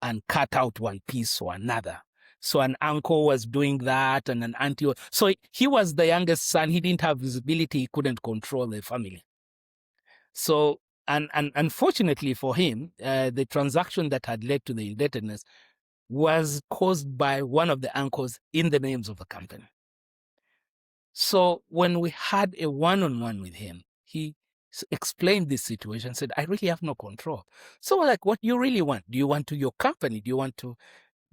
and cut out one piece or another. So an uncle was doing that and an auntie. So he was the youngest son. He didn't have visibility. He couldn't control the family. So, and unfortunately for him, the transaction that had led to the indebtedness was caused by one of the uncles in the names of the company. So when we had a one-on-one with him, he explained this situation, said, I really have no control. So we're like, what do you really want? Do you want your company? Do you want to,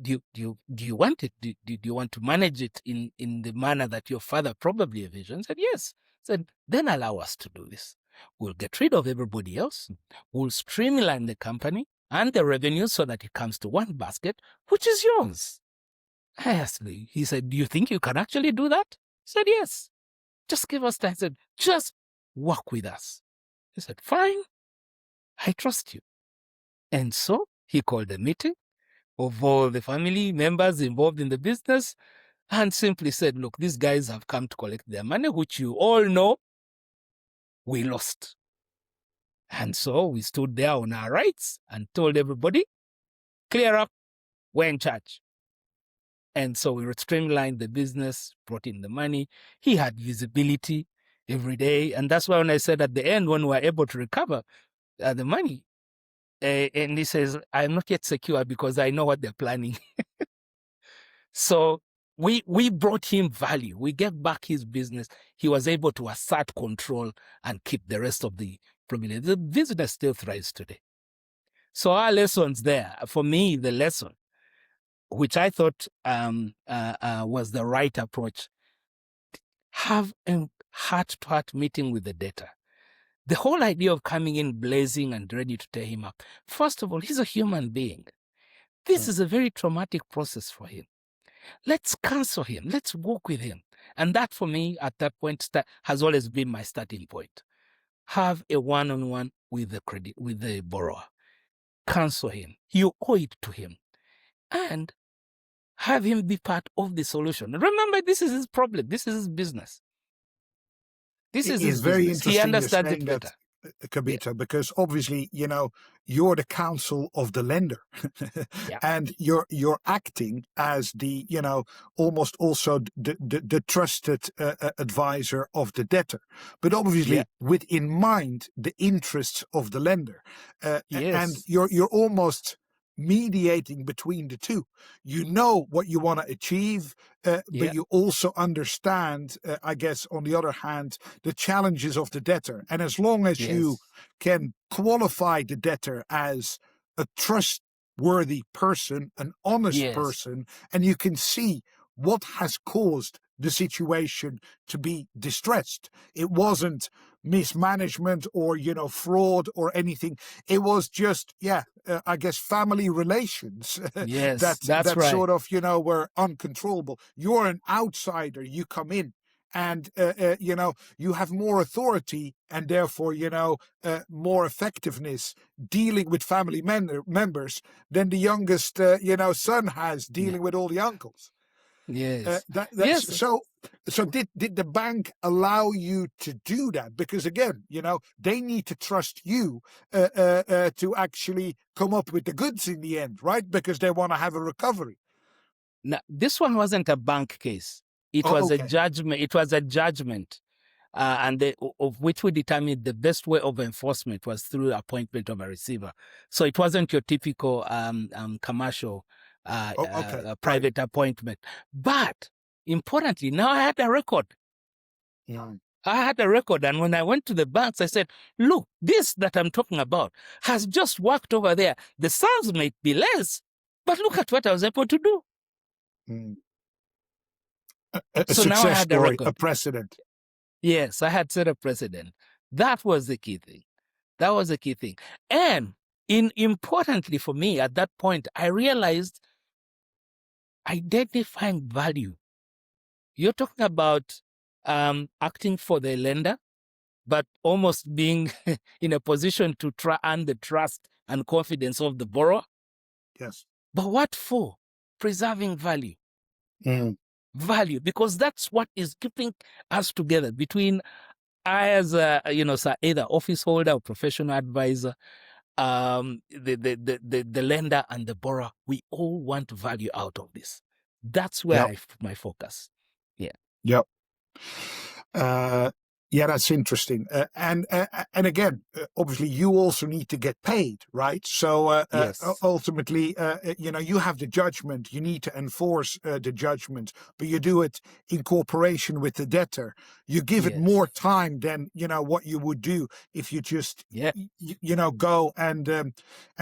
do you want it? Do you want to manage it in the manner that your father probably envisioned? Said, yes. Said, then allow us to do this. We'll get rid of everybody else. We'll streamline the company and the revenue so that it comes to one basket, which is yours. I asked him, he said, do you think you can actually do that? I said, yes. Just give us time. I said, just work with us. He said, fine, I trust you. And so he called a meeting of all the family members involved in the business and simply said, look, these guys have come to collect their money, which you all know we lost. And so we stood there on our rights and told everybody, clear up, we're in charge. And so we streamlined the business, brought in the money. He had visibility every day. And that's why when I said at the end, when we were able to recover the money, And he says, I'm not yet secure because I know what they're planning. So we brought him value. We gave back his business. He was able to assert control and keep the rest of the privilege. The business still thrives today. So our lessons there, for me, the lesson, which I thought was the right approach, have a heart-to-heart meeting with the debtor. The whole idea of coming in blazing and ready to tear him up. First of all, he's a human being. This is a very traumatic process for him. Let's counsel him. Let's work with him. And that, for me, at that point, has always been my starting point. Have a one-on-one with the borrower. Counsel him. You owe it to him. And have him be part of the solution. Remember, this is his problem. This is his business. This is his very business. He understands it better. Kabiito, because obviously, you're the counsel of the lender, and you're acting as the, almost also the trusted advisor of the debtor, but obviously with in mind the interests of the lender, and you're almost mediating between the two. You know what you want to achieve, but you also understand, I guess, on the other hand, the challenges of the debtor. And as long as you can qualify the debtor as a trustworthy person, an honest person, and you can see what has caused the situation to be distressed. It wasn't mismanagement or, fraud or anything. It was just, I guess, family relations that right. sort of, were uncontrollable. You're an outsider. You come in and, you have more authority and therefore, more effectiveness dealing with family members than the youngest, son has dealing with all the uncles. Yes. So did the bank allow you to do that? Because again, they need to trust you to actually come up with the goods in the end, right? Because they want to have a recovery. Now, this one wasn't a bank case. It was a judgment. It was a judgment, of which we determined the best way of enforcement was through appointment of a receiver. So it wasn't your typical commercial private appointment. But importantly, now I had a record. I had a record, and when I went to the banks, I said, look, this that I'm talking about has just worked over there. The sums may be less, but look at what I was able to do. A so success now I had story, a record. A precedent. Yes, I had set a precedent. That was the key thing. That was the key thing. And importantly for me, at that point, I realized identifying value. You're talking about acting for the lender, but almost being in a position to earn the trust and confidence of the borrower. Yes. But what for? Preserving value. Value, because that's what is keeping us together between I as either office holder or professional advisor, the lender and the borrower. We all want value out of this. That's where I put my focus. Yep. That's interesting. And again, obviously, you also need to get paid, right? So ultimately, you have the judgment. You need to enforce the judgment, but you do it in cooperation with the debtor. You give it more time than what you would do if you just go and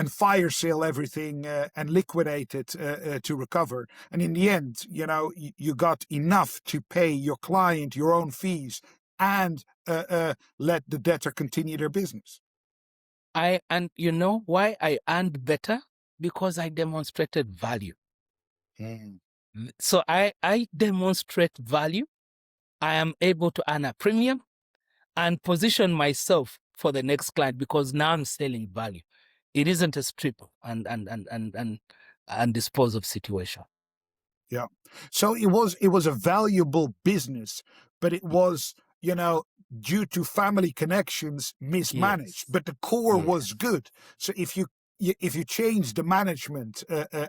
fire sale everything and liquidate it to recover. And in the end, you got enough to pay your client your own fees and let the debtor continue their business. And you know why I earned better? Because I demonstrated value. So I demonstrate value. I am able to earn a premium and position myself for the next client because now I'm selling value. It isn't a strip and dispose of situation. Yeah. So it was a valuable business, but it was, due to family connections, mismanaged. But the core was good. So if you change the management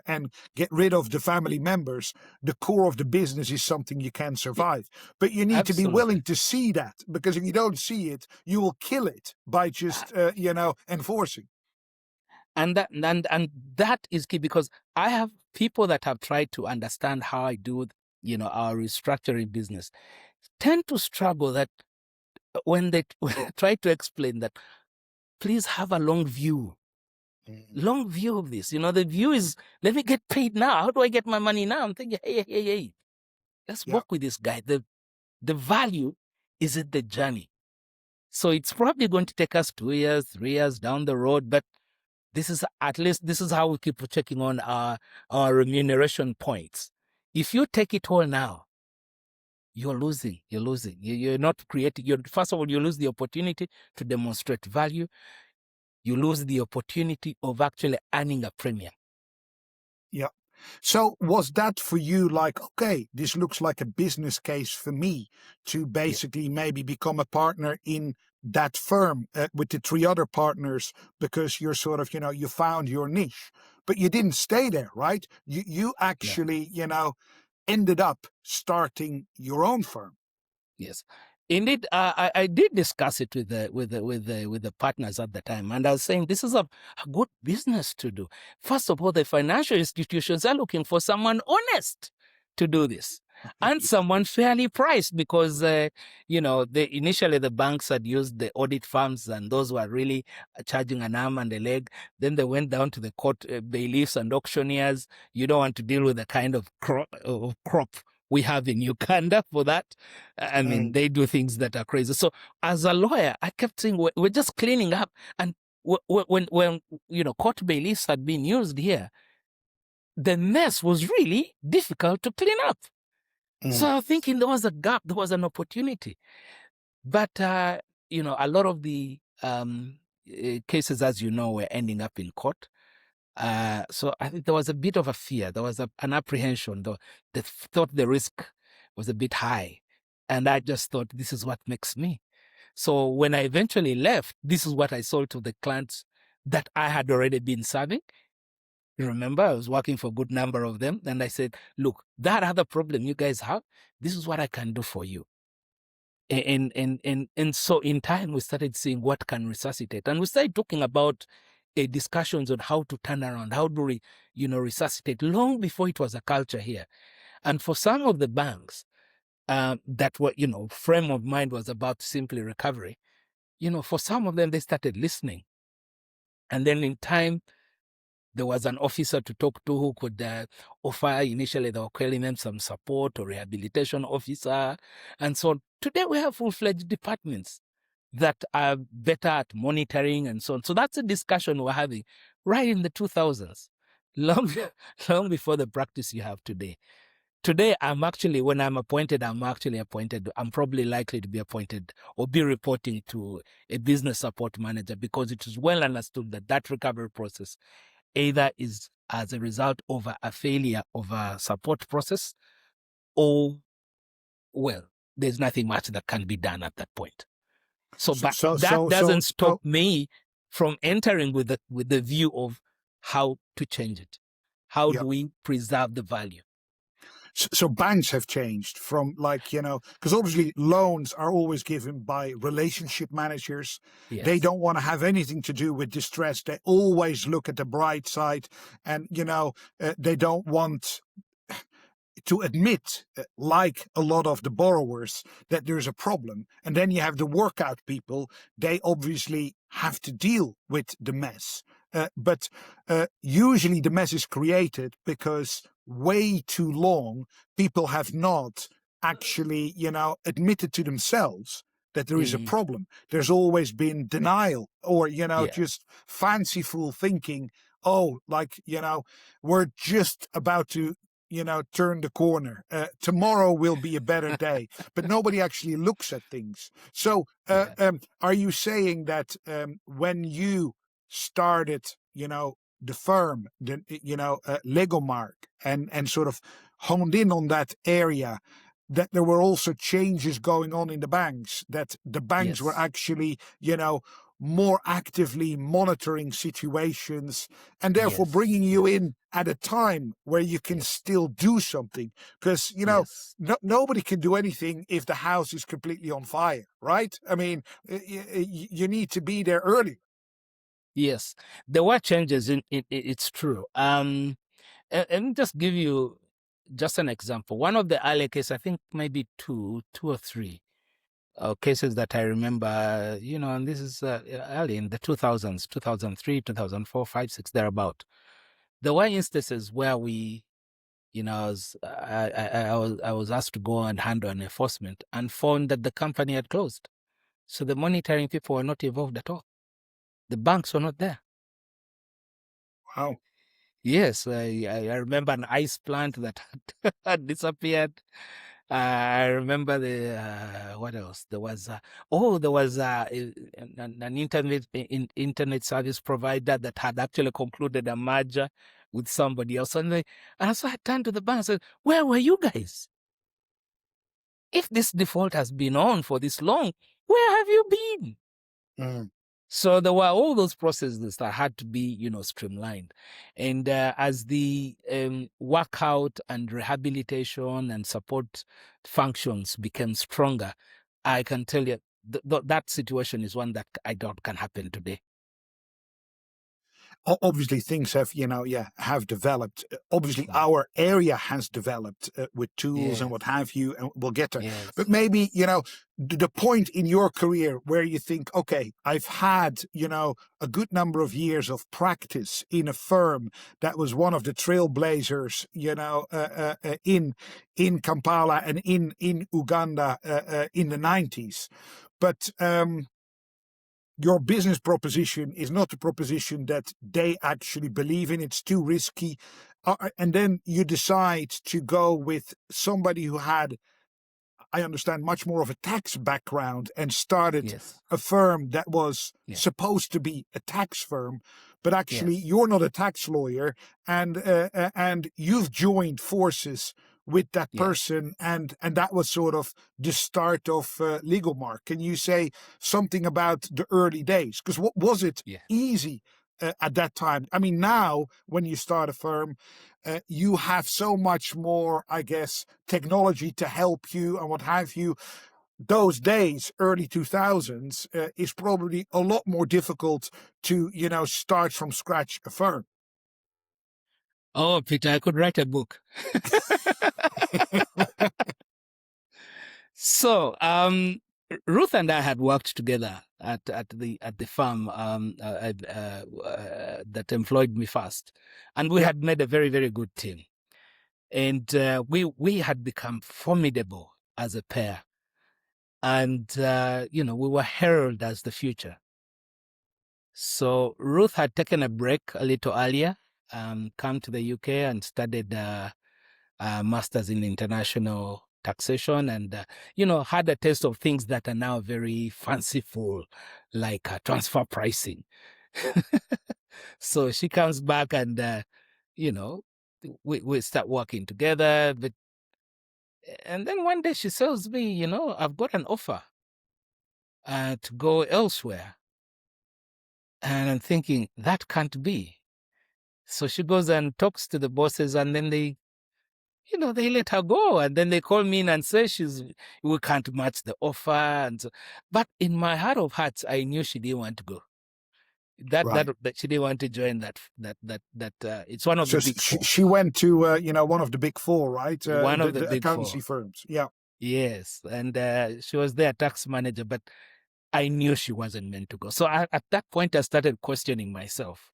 and get rid of the family members, the core of the business is something you can survive. But you need to be willing to see that, because if you don't see it, you will kill it by just enforcing. And that is key, because I have people that have tried to understand how I do, our restructuring business, tend to struggle that when they try to explain that, please have a long view of this. The view is, let me get paid now. How do I get my money now? I'm thinking, hey, let's work with this guy. The value is in the journey. So it's probably going to take us 2 years, 3 years down the road, but this is how we keep checking on our remuneration points. If you take it all now, you're losing. You're not creating. First of all, you lose the opportunity to demonstrate value. You lose the opportunity of actually earning a premium. Yeah. So was that for you like, okay, this looks like a business case for me to basically maybe become a partner in that firm with the 3 other partners, because you're sort of, you found your niche, but you didn't stay there, right? You actually, ended up starting your own firm. Yes, indeed. I did discuss it with the partners at the time, and I was saying this is a good business to do. First of all, the financial institutions are looking for someone honest to do this, and someone fairly priced, because initially the banks had used the audit firms, and those were really charging an arm and a leg. Then they went down to the court bailiffs and auctioneers. You don't want to deal with the kind of crop we have in Uganda for that. I mean, they do things that are crazy. So as a lawyer, I kept saying, we're just cleaning up. And when court bailiffs had been used here, the mess was really difficult to clean up. So I was thinking there was a gap, there was an opportunity. But, a lot of the cases, as you know, were ending up in court. So I think there was a bit of a fear. There was an apprehension. They thought the risk was a bit high. And I just thought, this is what makes me. So when I eventually left, this is what I sold to the clients that I had already been serving. You remember, I was working for a good number of them. And I said, look, that other problem you guys have, this is what I can do for you. And so in time, we started seeing what can resuscitate. And we started talking about discussions on how to turn around, how do we, resuscitate, long before it was a culture here. And for some of the banks that were, frame of mind was about simply recovery, for some of them, they started listening. And then in time, there was an officer to talk to who could offer. Initially, they were calling them some support or rehabilitation officer and so on. Today, we have full-fledged departments that are better at monitoring and so on. So that's a discussion we're having right in the 2000s, long before the practice you have today. Today, when I'm appointed, I'm probably likely to be appointed or be reporting to a business support manager, because it is well understood that recovery process either is as a result of a failure of a support process, or, well, there's nothing much that can be done at that point. So, but that doesn't stop me from entering with the view of how to change it. How do we preserve the value? So banks have changed from, like, because obviously loans are always given by relationship managers. Yes. They don't want to have anything to do with distress. They always look at the bright side, and, they don't want to admit, like a lot of the borrowers, that there's a problem. And then you have the workout people. They obviously have to deal with the mess. But usually the mess is created because way too long people have not actually, admitted to themselves that there is a problem. There's always been denial, or, just fanciful thinking. Oh, like, we're just about to, turn the corner. Tomorrow will be a better day. But nobody actually looks at things. So are you saying that when you started, the firm, Ligomarc, and sort of honed in on that area, that there were also changes going on in the banks, that the banks were actually, more actively monitoring situations, and therefore bringing you in at a time where you can still do something? Because, nobody can do anything if the house is completely on fire, right? I mean, you need to be there early. Yes, there were changes. It's true. And just give you just an example. One of the early cases, I think maybe two or three cases that I remember, and this is early in the 2000s, 2003, 2004, 5, 6, thereabout. There were instances where we, I was asked to go and handle an enforcement and found that the company had closed. So the monitoring people were not involved at all. The banks were not there. Wow. Yes, I remember an ice plant that had disappeared. I remember what else? There was an internet service provider that had actually concluded a merger with somebody else. And so I turned to the bank and said, "Where were you guys? If this default has been on for this long, where have you been?" Mm. So there were all those processes that had to be, streamlined. And as the workout and rehabilitation and support functions became stronger, I can tell you that situation is one that I doubt can happen today. Obviously things have have developed. Obviously our area has developed with tools and what have you, and we'll get there. Yes. But maybe the point in your career where you think, okay, I've had a good number of years of practice in a firm that was one of the trailblazers in Kampala and in Uganda in the 90s, but your business proposition is not the proposition that they actually believe in. It's too risky. And then you decide to go with somebody who had, I understand, much more of a tax background and started a firm that was supposed to be a tax firm. But actually, you're not a tax lawyer, and you've joined forces with that person, and that was sort of the start of Ligomarc. Can you say something about the early days? Because what was it easy at that time? I mean, now when you start a firm, you have so much more, I guess, technology to help you and what have you. Those days, early 2000s, is probably a lot more difficult to start from scratch a firm. Oh, Peter, I could write a book. So, Ruth and I had worked together at the firm that employed me first, and we had made a very, very good team, and we had become formidable as a pair, and we were heralded as the future. So Ruth had taken a break a little earlier, come to the UK and studied masters in international taxation, and had a taste of things that are now very fanciful, like transfer pricing. So she comes back, and we start working together. And then one day she tells me, I've got an offer to go elsewhere, and I'm thinking that can't be. So she goes and talks to the bosses, and then they let her go, and then they call me in and say we can't match the offer, and so. But in my heart of hearts, I knew she didn't want to go. That she didn't want to join that. It's one of the big four. She went to one of the big four, right? One of the big accountancy firms. Yeah. Yes, and she was their tax manager, but I knew she wasn't meant to go. So at that point, I started questioning myself,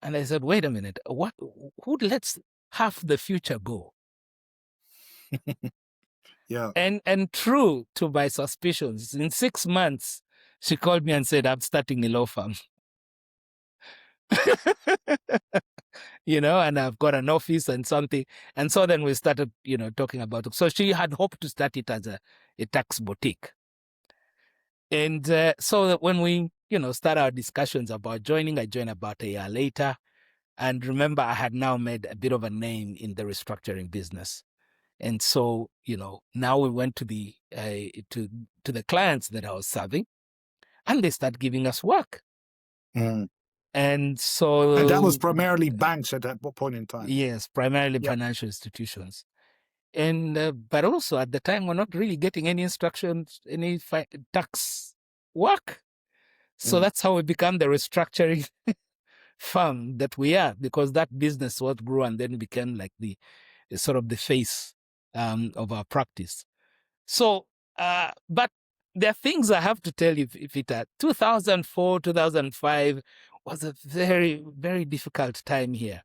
and I said, "Wait a minute, who lets half the future go?" Yeah. And true to my suspicions, in 6 months, she called me and said, "I'm starting a law firm." And I've got an office and something. And so then we started, talking about it. So she had hoped to start it as a tax boutique. And so when we, start our discussions about joining, I joined about a year later. And remember, I had now made a bit of a name in the restructuring business. And so, now we went to the to the clients that I was serving, and they start giving us work. Mm. And that was primarily banks at that point in time. Yes, primarily financial institutions. And but also at the time, we're not really getting any instructions, any tax work. So that's how we become the restructuring firm that we are, because that business what grew and then became like the sort of the face of our practice. So, but there are things I have to tell you, Peter. 2004, 2005 was a very, very difficult time here.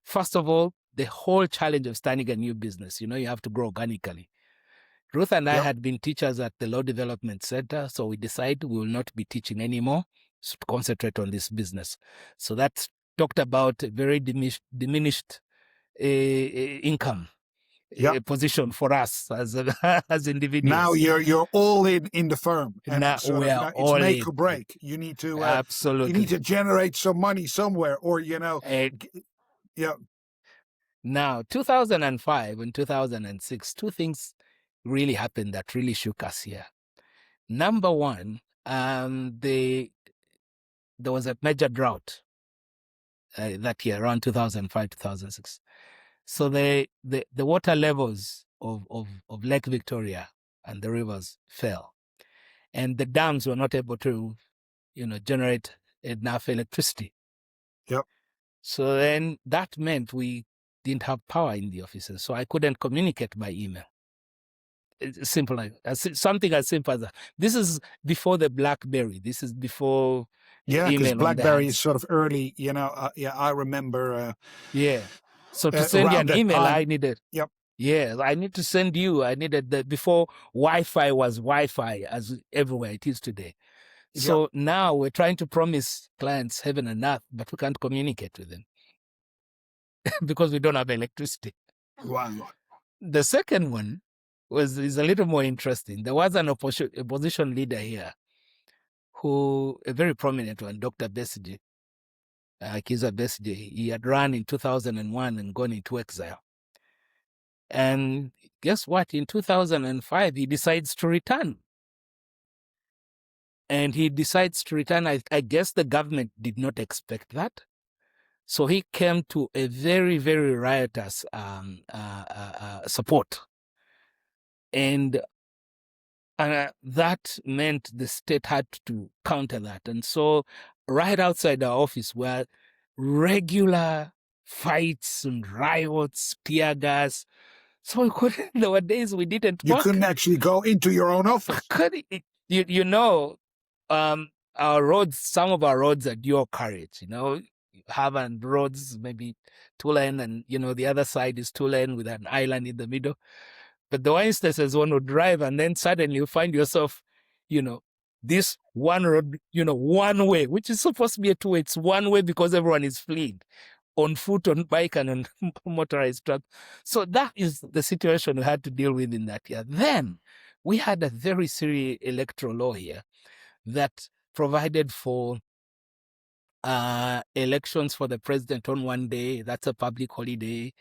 First of all, the whole challenge of starting a new business, you have to grow organically. Ruth and I had been teachers at the Law Development Center, so we decided we will not be teaching anymore, so to concentrate on this business. So that's talked about a very diminished income position for us as as individuals. Now you're all in the firm, and now we are all it's make in. or break. You need to absolutely. You need to generate some money somewhere, or Now, 2005 and 2006, two things really happened that really shook us here. Number one, there was a major drought that year, around 2005, 2006. So the water levels of Lake Victoria and the rivers fell, and the dams were not able to, generate enough electricity. Yep. So then that meant we didn't have power in the offices, so I couldn't communicate by email. It's simple, something as simple as that. This is before the BlackBerry. This is before because BlackBerry is sort of early. I remember. So to send you an email, I needed. Yep. Yeah, I need to send you. I needed before Wi-Fi was Wi-Fi as everywhere it is today. So now we're trying to promise clients heaven and earth, but we can't communicate with them because we don't have electricity. Wow. The second one is a little more interesting. There was an opposition leader here, a very prominent one, Dr. Besigye, Kizza Besigye. He had run in 2001 and gone into exile. And guess what? In 2005, he decides to return. And he decides to return. I guess the government did not expect that. So he came to a very, very riotous support. And that meant the state had to counter that. And so right outside our office were regular fights and riots, tear gas. So there were days we didn't work. You couldn't actually go into your own office. Our roads, some of our roads are dual carriage, Having roads, maybe 2-lane, and, the other side is 2-lane with an island in the middle. But the one instances one would drive and then suddenly you find yourself, this one road, one way, which is supposed to be a two-way. It's one way because everyone is fleeing on foot, on bike, and on motorized truck. So that is the situation we had to deal with in that year. Then we had a very serious electoral law here that provided for elections for the president on one day, that's a public holiday.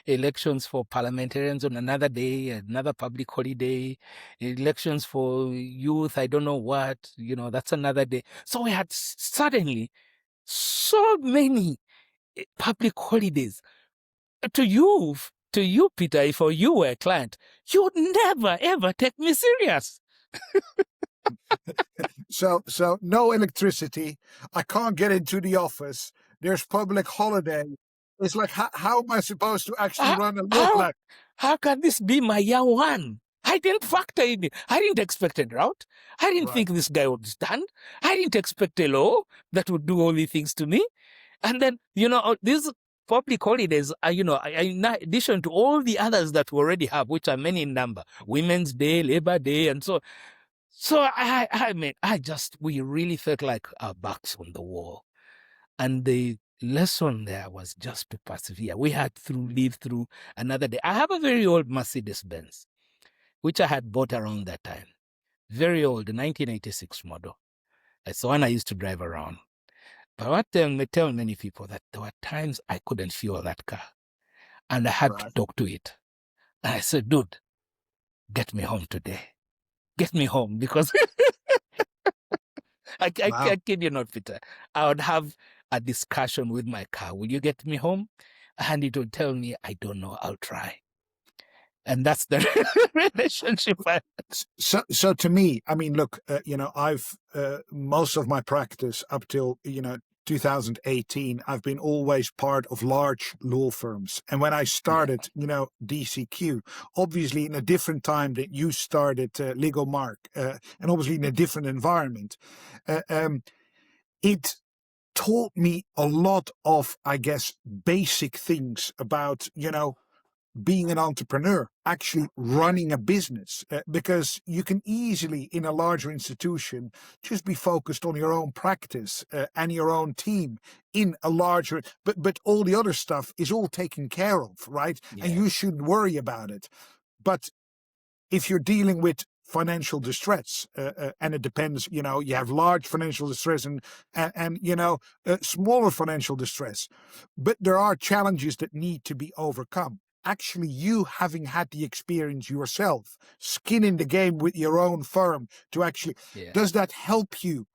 Elections for parliamentarians on another day, another public holiday. Elections for youth, I don't know what, that's another day. So we had suddenly so many public holidays. To you, Peter, if you were a client, you'd never, ever take me serious. So no electricity. I can't get into the office. There's public holiday. It's like, how am I supposed to actually run a look? How can this be my year one? I didn't factor in it. I didn't expect a drought. I didn't think this guy would stand. I didn't expect a law that would do all these things to me. And then, these public holidays are, in addition to all the others that we already have, which are many in number, Women's Day, Labor Day, and so on. So we really felt like our backs on the wall. And the lesson there was just to persevere. We had to live through another day. I have a very old Mercedes-Benz, which I had bought around that time. Very old, 1986 model. It's the one I used to drive around. But what I tell many people that there were times I couldn't fuel that car. And I had to talk to it. And I said, dude, get me home today. Get me home, because I kid you not, Peter. I would have a discussion with my car. Will you get me home? And it would tell me, I don't know, I'll try. And that's the relationship. So to me, I mean, look, I've most of my practice up till 2018, I've been always part of large law firms. And when I started, DCQ, obviously in a different time that you started Ligomarc, and obviously in a different environment, it taught me a lot of, I guess, basic things about, being an entrepreneur, actually running a business, because you can easily, in a larger institution, just be focused on your own practice and your own team in a larger, but all the other stuff is all taken care of, right? Yeah. And you shouldn't worry about it. But if you're dealing with financial distress, and it depends, you have large financial distress and smaller financial distress, but there are challenges that need to be overcome. Actually, you having had the experience yourself, skin in the game with your own firm to actually, does that help you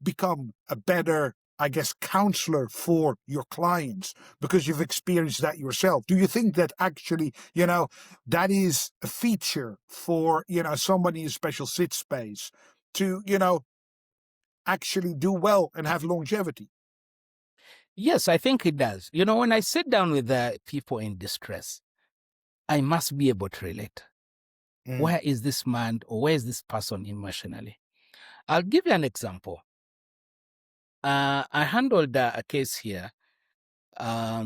become a better, I guess, counselor for your clients because you've experienced that yourself? Do you think that actually, that is a feature for, somebody in special sit space to, actually do well and have longevity? Yes, I think it does. When I sit down with people in distress, I must be able to relate. Where is this man or where is this person emotionally? I'll give you an example. I handled a case here, a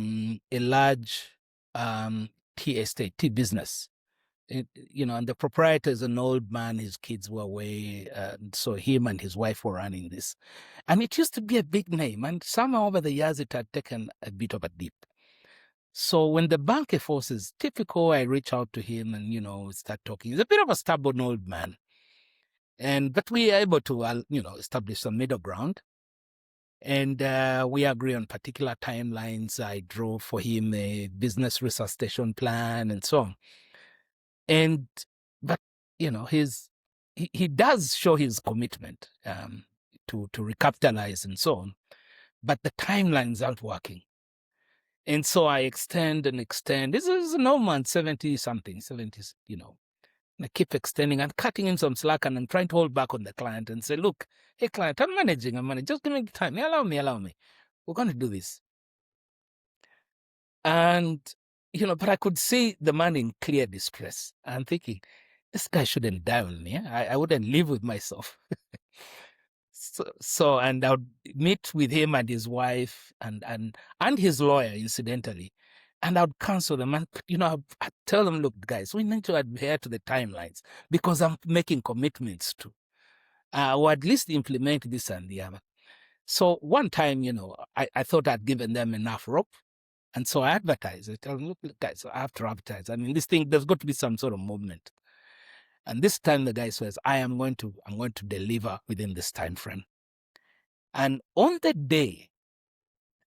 large tea estate, tea business. And the proprietor is an old man, his kids were away, so him and his wife were running this. And it used to be a big name, and somehow over the years it had taken a bit of a dip. So when the banker forces typical, I reach out to him and, start talking. He's a bit of a stubborn old man. But we are able to, establish some middle ground. And we agree on particular timelines. I draw for him a business resuscitation plan and so on. But he does show his commitment to recapitalize and so on. But the timelines aren't working. And so I extend and extend. This is no man, 70-something, 70s, And I keep extending and cutting in some slack, and I'm trying to hold back on the client and say, look, hey, client, I'm managing. Just give me time. Allow me. We're going to do this. And, but I could see the man in clear distress. I'm thinking, this guy shouldn't die on me. I wouldn't live with myself. So and I would meet with him and his wife and his lawyer, incidentally, and I would counsel them. And I'd tell them, look, guys, we need to adhere to the timelines because I'm making commitments to, or at least implement this and the other. So one time, I thought I'd given them enough rope, and so I advertised. I tell them, look, guys, I have to advertise. This thing, there's got to be some sort of movement. And this time the guy says, I'm going to deliver within this time frame. And on the day,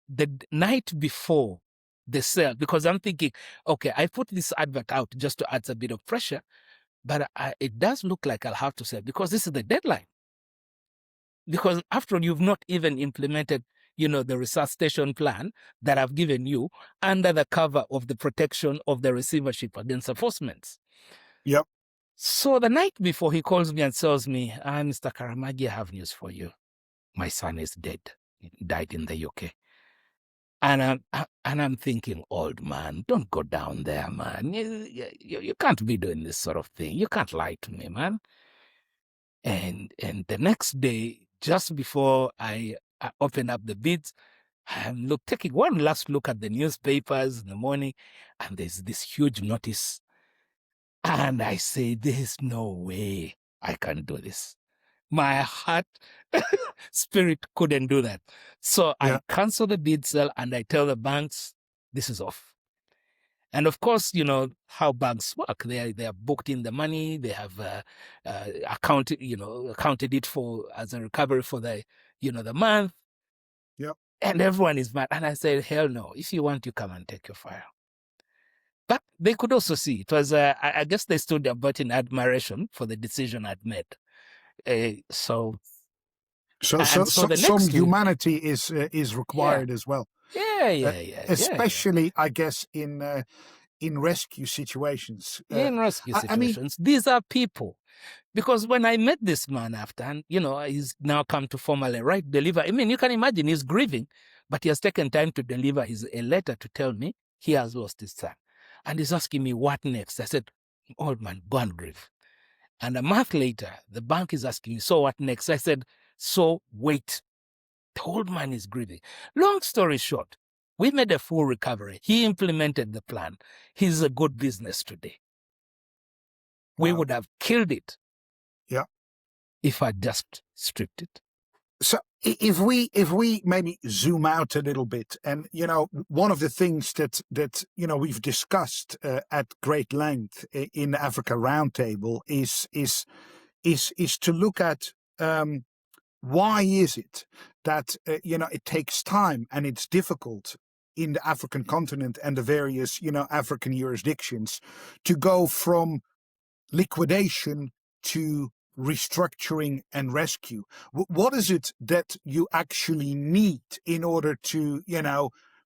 the night before the sale, because I'm thinking, okay, I put this advert out just to add a bit of pressure, but it does look like I'll have to sell because this is the deadline. Because after all, you've not even implemented, the resuscitation plan that I've given you under the cover of the protection of the receivership against enforcements. Yep. So the night before, he calls me and tells me, Mr. Karamagi, I have news for you. My son is dead. He died in the UK. And I'm thinking, old man, don't go down there, man. You can't be doing this sort of thing. You can't lie to me, man. And the next day, just before I open up the bids, I'm taking one last look at the newspapers in the morning, and there's this huge notice. And I say, there's no way I can do this. My heart, spirit couldn't do that. So I cancel the bid sale and I tell the banks, this is off. And of course, how banks work. They are booked in the money. They have accounted it for as a recovery for the month. Yep. And everyone is mad. And I said, hell no. If you want, you come and take your file. But they could also see it was. I guess they stood about in admiration for the decision I'd made. So some humanity is required as well. Yeah. Especially, I guess, in in rescue situations? In rescue I mean, situations, these are people. Because when I met this man after, and he's now come to formally deliver. I mean, you can imagine he's grieving, but he has taken time to deliver a letter to tell me he has lost his son. And he's asking me, what next? I said, old man, go and grieve. And a month later, the bank is asking me, so what next? I said, so wait. The old man is grieving. Long story short, we made a full recovery. He implemented the plan. He's a good business today. We would have killed it. Yeah. If I just stripped it. So if we maybe zoom out a little bit, and one of the things that we've discussed at great length in the Africa Roundtable is to look at why is it that it takes time and it's difficult in the African continent and the various African jurisdictions to go from liquidation to restructuring and rescue. What is it that you actually need in order to,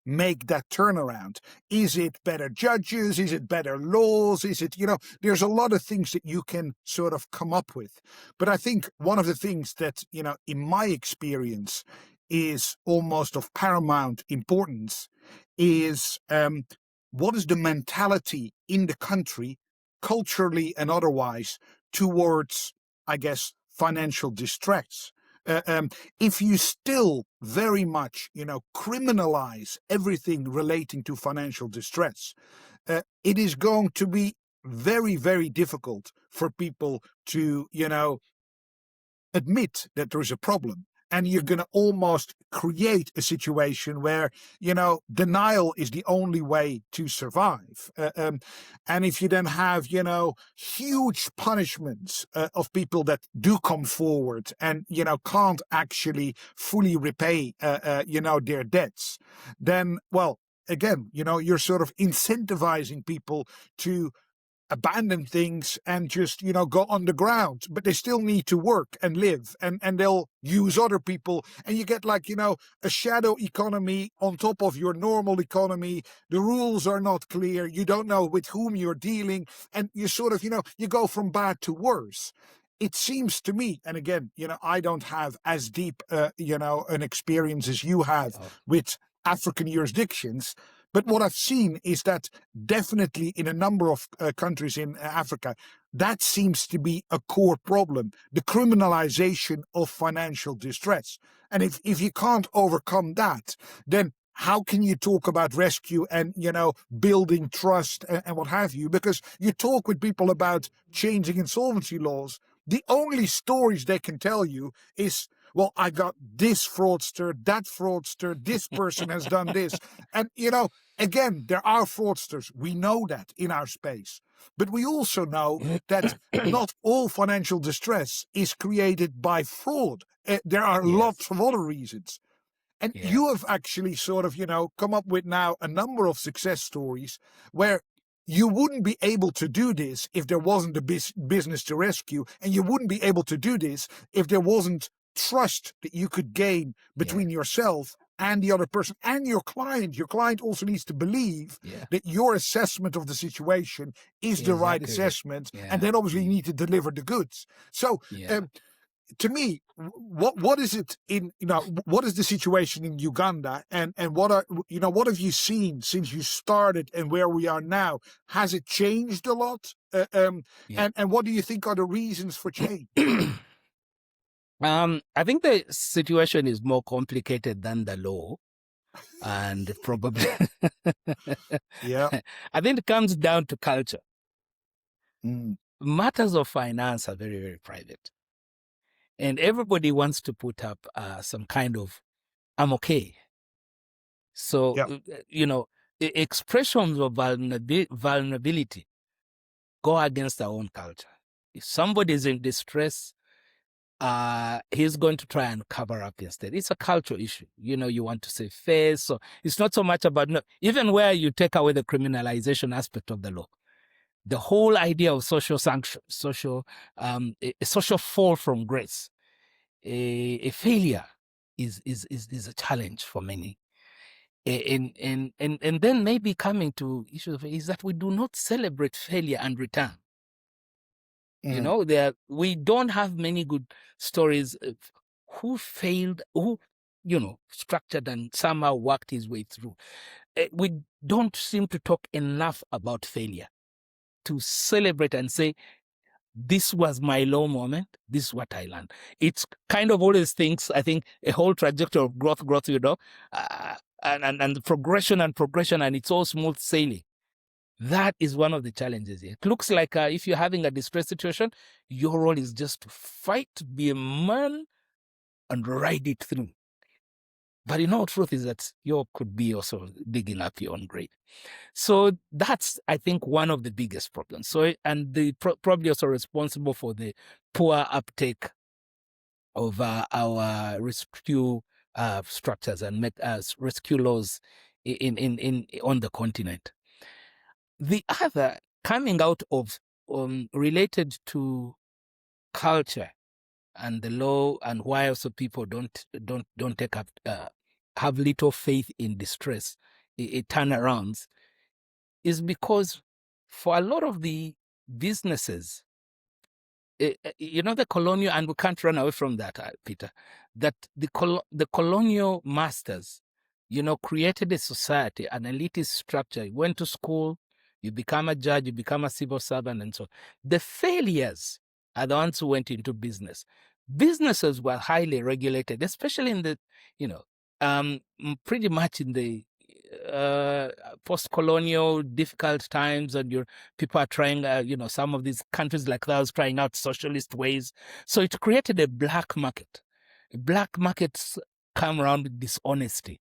make that turnaround? Is it better judges? Is it better laws? Is it, there's a lot of things that you can sort of come up with. But I think one of the things that, in my experience is almost of paramount importance is what is the mentality in the country, culturally and otherwise, towards, I guess, financial distress. If you still very much, criminalize everything relating to financial distress, it is going to be very, very difficult for people to, admit that there is a problem. And you're going to almost create a situation where, denial is the only way to survive. And if you then have, huge punishments of people that do come forward and, can't actually fully repay, their debts, then, well, again, you're sort of incentivizing people to abandon things and just, go underground, but they still need to work and live, and they'll use other people. And you get like, a shadow economy on top of your normal economy. The rules are not clear. You don't know with whom you're dealing. And you sort of, you go from bad to worse. It seems to me, and again, I don't have as deep, an experience as you have with African jurisdictions. But what I've seen is that definitely in a number of countries in Africa, that seems to be a core problem, the criminalization of financial distress. And if you can't overcome that, then how can you talk about rescue and, building trust and what have you? Because you talk with people about changing insolvency laws, the only stories they can tell you is, well, I got this fraudster, that fraudster, this person has done this. And, again, there are fraudsters. We know that in our space. But we also know that not all financial distress is created by fraud. There are lots of other reasons. And you have actually sort of, come up with now a number of success stories where you wouldn't be able to do this if there wasn't a business to rescue. And you wouldn't be able to do this if there wasn't trust that you could gain between yourself and the other person and your client. Your client also needs to believe that your assessment of the situation is the right assessment. And then obviously you need to deliver the goods. So to me, what is it in, what is the situation in Uganda, and what are, what have you seen since you started and where we are now? Has it changed a lot? And what do you think are the reasons for change? I think the situation is more complicated than the law, and probably, I think it comes down to culture. Matters of finance are very, very private, and everybody wants to put up some kind of "I'm okay." So, expressions of vulnerability go against our own culture. If somebody is in distress, he's going to try and cover up instead. It's a cultural issue. You want to save face. So it's not so much about, even where you take away the criminalization aspect of the law, the whole idea of social sanction, a social fall from grace, a failure is a challenge for many. And then maybe coming to issues of is that we do not celebrate failure and return. You know, we don't have many good stories of who failed, who, you know, structured and somehow worked his way through. We don't seem to talk enough about failure to celebrate and say, this was my low moment. This is what I learned. It's kind of always things, I think, a whole trajectory of growth, you know, and progression, and it's all smooth sailing. That is one of the challenges here. It looks like if you're having a distressed situation, your role is just to fight, be a man, and ride it through. But you know, truth is that you could be also digging up your own grave. So that's, I think, one of the biggest problems. So, and the probably also responsible for the poor uptake of our rescue structures and rescue laws in on the continent. The other coming out of related to culture and the law, and why also people don't take up have little faith in distress, turnarounds, is because for a lot of the businesses, you know, the colonial, and we can't run away from that, Peter, that the colonial masters, you know, created a society, an elitist structure. You went to school, you become a judge, you become a civil servant, and so on. The failures are the ones who went into business. Businesses were highly regulated, especially in the, you know, pretty much in the post-colonial difficult times, and your people are trying, you know, some of these countries like those trying out socialist ways. So it created a black market. Black markets come around with dishonesty.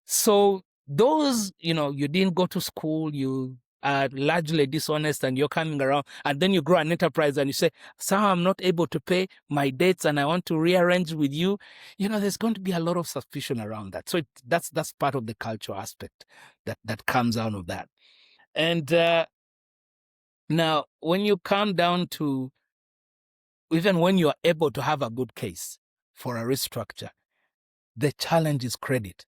So those, you know, you didn't go to school, you are largely dishonest, and you're coming around, and then you grow an enterprise and you say, somehow I'm not able to pay my debts and I want to rearrange with you. You know, there's going to be a lot of suspicion around that. So that's part of the cultural aspect that comes out of that. And now, when you come down to, even when you are able to have a good case for a restructure, the challenge is credit.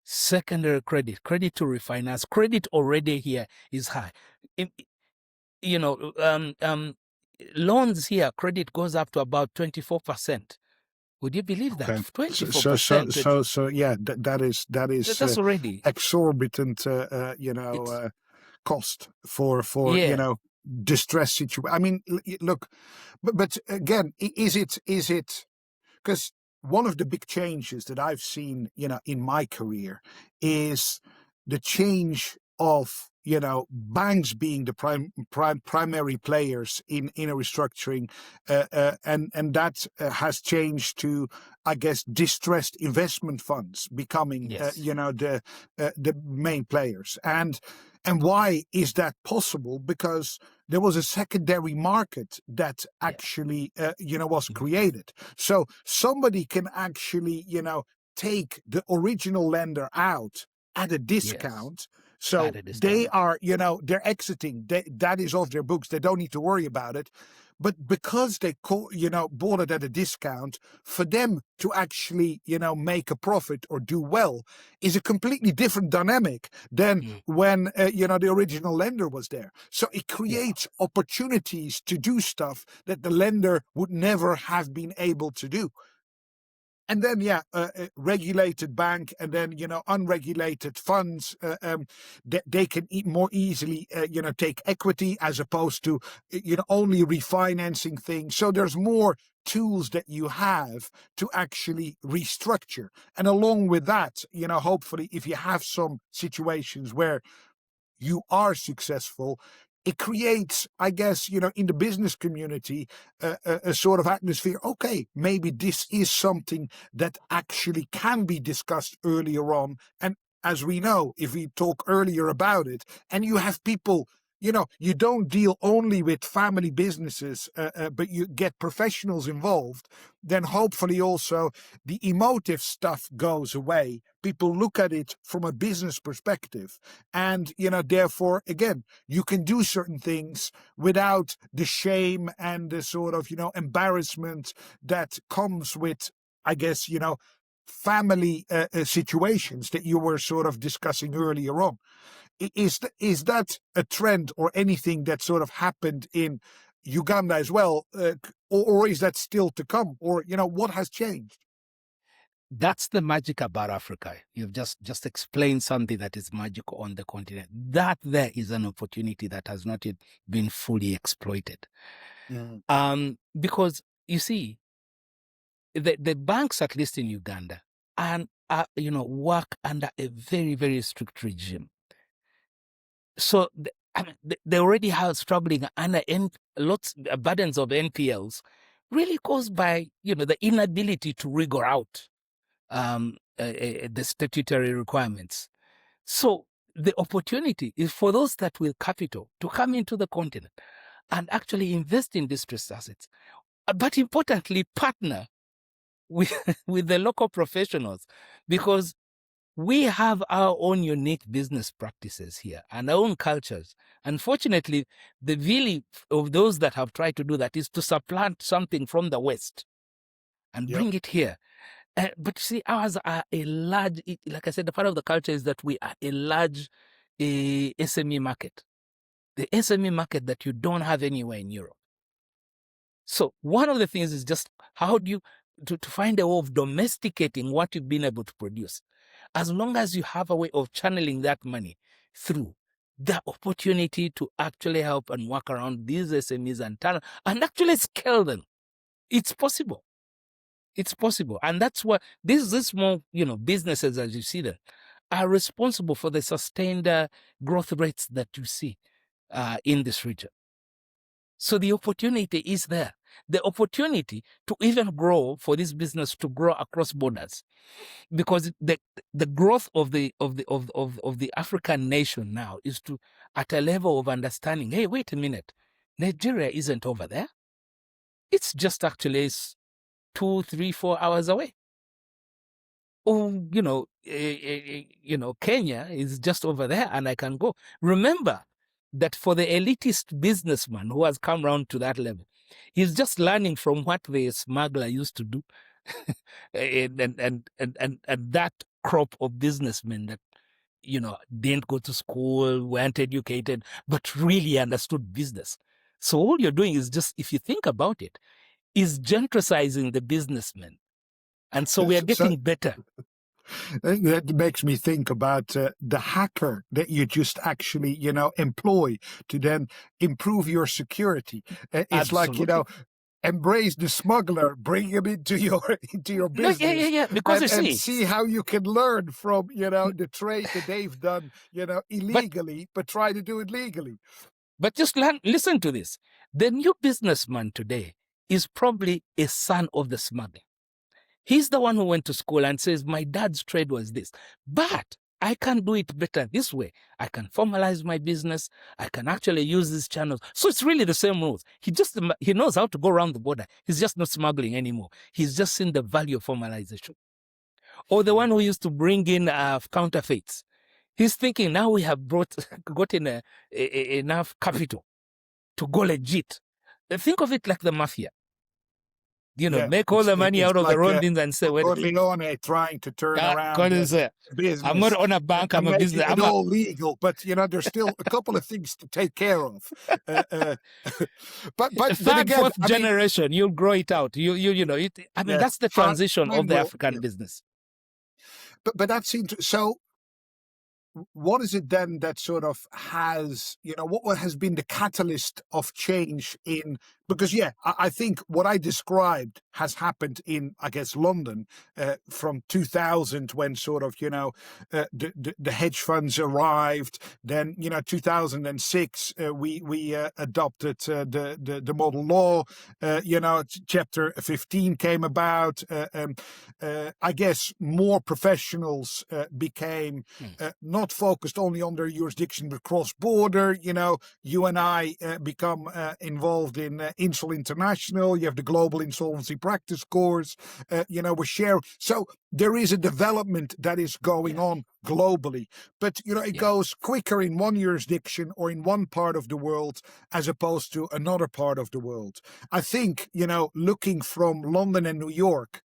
Secondary credit to refinance. Credit already here is high. You know, loans here, credit goes up to about 24%. Would you believe that? Okay. 24%. So yeah, that is That's already exorbitant, you know, cost for yeah. you know, distress situation. I mean, look, but again, is it because one of the big changes that I've seen, you know, in my career is the change of, you know, banks being the primary players in a restructuring, and that has changed to, I guess, distressed investment funds becoming, Yes. you know, the main players. And why is that possible? Because there was a secondary market that actually, you know, was created. So somebody can actually, you know, take the original lender out at a discount. Yes. So they are, you know, they're exiting. That is off their books. They don't need to worry about it. But because they, you know, bought it at a discount, for them to actually, you know, make a profit or do well is a completely different dynamic than when, you know, the original lender was there. So it creates opportunities to do stuff that the lender would never have been able to do. And then, a regulated bank, and then, you know, unregulated funds, they can more easily, you know, take equity as opposed to, you know, only refinancing things. So there's more tools that you have to actually restructure. And along with that, you know, hopefully, if you have some situations where you are successful, it creates, I guess, you know, in the business community, a sort of atmosphere. Okay, maybe this is something that actually can be discussed earlier on. And as we know, if we talk earlier about it, and you have people, you know, you don't deal only with family businesses, but you get professionals involved, then hopefully also the emotive stuff goes away. People look at it from a business perspective. And, you know, therefore, again, you can do certain things without the shame and the sort of, you know, embarrassment that comes with, I guess, you know, family situations that you were sort of discussing earlier on. Is that a trend or anything that sort of happened in Uganda as well, or is that still to come? Or, you know, what has changed? That's the magic about Africa. You've just explained something that is magical on the continent. That there is an opportunity that has not yet been fully exploited. Because you see, the banks, at least in Uganda, and work under a very, very strict regime. So they already have struggling under burdens of NPLs, really caused by the inability to rigor out the statutory requirements. So the opportunity is for those that will capital to come into the continent and actually invest in distressed assets, but importantly, partner with the local professionals, because we have our own unique business practices here and our own cultures. Unfortunately, the view of those that have tried to do that is to supplant something from the West and bring it here. But see, ours are a large, like I said, the part of the culture is that we are a large SME market. The SME market that you don't have anywhere in Europe. So one of the things is just how do you, to find a way of domesticating what you've been able to produce. As long as you have a way of channeling that money through the opportunity to actually help and work around these SMEs and actually scale them, it's possible. It's possible. And that's what these small, businesses, as you see them, are responsible for the sustained growth rates that you see in this region. So the opportunity is there. The opportunity to even grow, for this business to grow across borders, because the growth of the African nation now is to at a level of understanding. Hey, wait a minute, Nigeria isn't over there. It's just actually 2, 3, 4 hours away. Or Kenya is just over there, and I can go. Remember that for the elitist businessman who has come round to that level, he's just learning from what the smuggler used to do, and that crop of businessmen that didn't go to school, weren't educated, but really understood business. So all you're doing is just, if you think about it, is gentricizing the businessmen, and so we are getting better. That makes me think about the hacker that you just actually, employ to then improve your security. It's Absolutely. like, embrace the smuggler, bring him into your business. Yeah. Because and see how you can learn from, the trade that they've done, illegally, but try to do it legally. But just listen to this. The new businessman today is probably a son of the smuggler. He's the one who went to school and says, my dad's trade was this, but I can do it better this way. I can formalize my business. I can actually use these channels. So it's really the same rules. He knows how to go around the border. He's just not smuggling anymore. He's just seen the value of formalization. Or the one who used to bring in counterfeits. He's thinking, now we have gotten enough capital to go legit. Think of it like the mafia. Make all the money out of the rondins and say, well, Corleone trying to turn around business. I'm not on a bank, I'm a business. I'm all legal, but there's still a couple of things to take care of. But third, fourth generation, you'll grow it out. That's the transition of the African business. But that seems so. What is it then that sort of has, what has been the catalyst of change in, because, I think what I described has happened in, I guess, London from 2000, when sort of, the hedge funds arrived. Then, 2006, we adopted the model law, Chapter 15 came about. I guess more professionals became not focused only on their jurisdiction, but cross-border. You and I become involved in INSOL International. You have the Global Insolvency Practice course. We share. So there is a development that is going on globally, but it goes quicker in one jurisdiction or in one part of the world as opposed to another part of the world. I think looking from London and New York,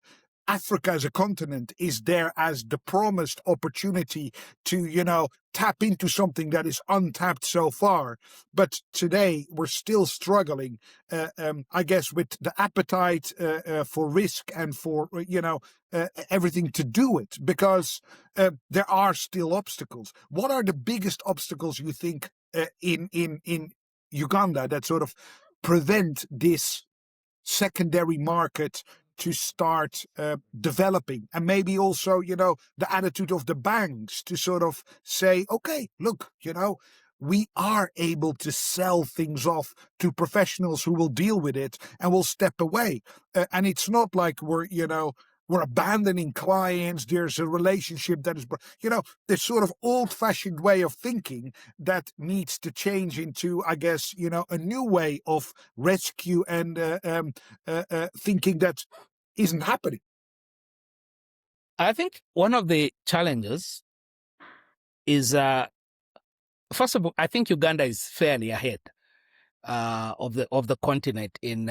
Africa as a continent is there as the promised opportunity to, tap into something that is untapped so far. But today we're still struggling, I guess, with the appetite for risk and for, everything to do it, because there are still obstacles. What are the biggest obstacles you think in Uganda that sort of prevent this secondary market to start developing? And maybe also, the attitude of the banks to sort of say, okay, look, we are able to sell things off to professionals who will deal with it and will step away. And it's not like we're abandoning clients. There's a relationship that is, this sort of old-fashioned way of thinking that needs to change into, I guess, a new way of rescue and thinking that isn't happening. I think one of the challenges is, first of all, I think Uganda is fairly ahead of the continent in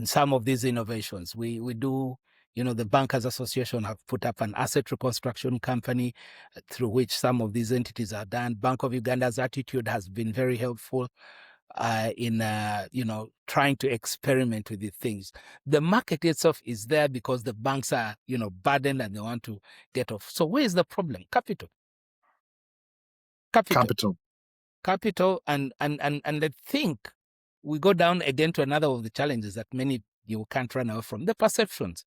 some of these innovations. We do, the Bankers Association have put up an asset reconstruction company through which some of these entities are done. Bank of Uganda's attitude has been very helpful in trying to experiment with these things. The market itself is there because the banks are burdened and they want to get off. So where is the problem? Capital. And I think we go down again to another of the challenges that many you can't run away from: the perceptions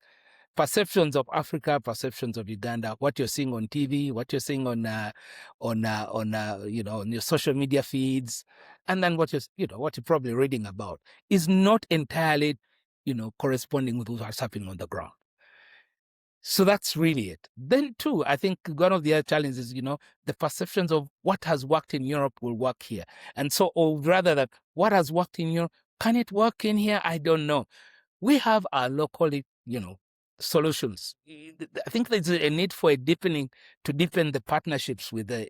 of Africa, perceptions of Uganda, what you're seeing on TV, what you're seeing on your social media feeds, and then what you're probably reading about is not entirely corresponding with what's happening on the ground. So that's really it. Then too, I think one of the other challenges is, the perceptions of what has worked in Europe will work here. And so, or rather that what has worked in Europe, can it work in here? I don't know. We have our local, solutions. I think there's a need for deepen the partnerships with the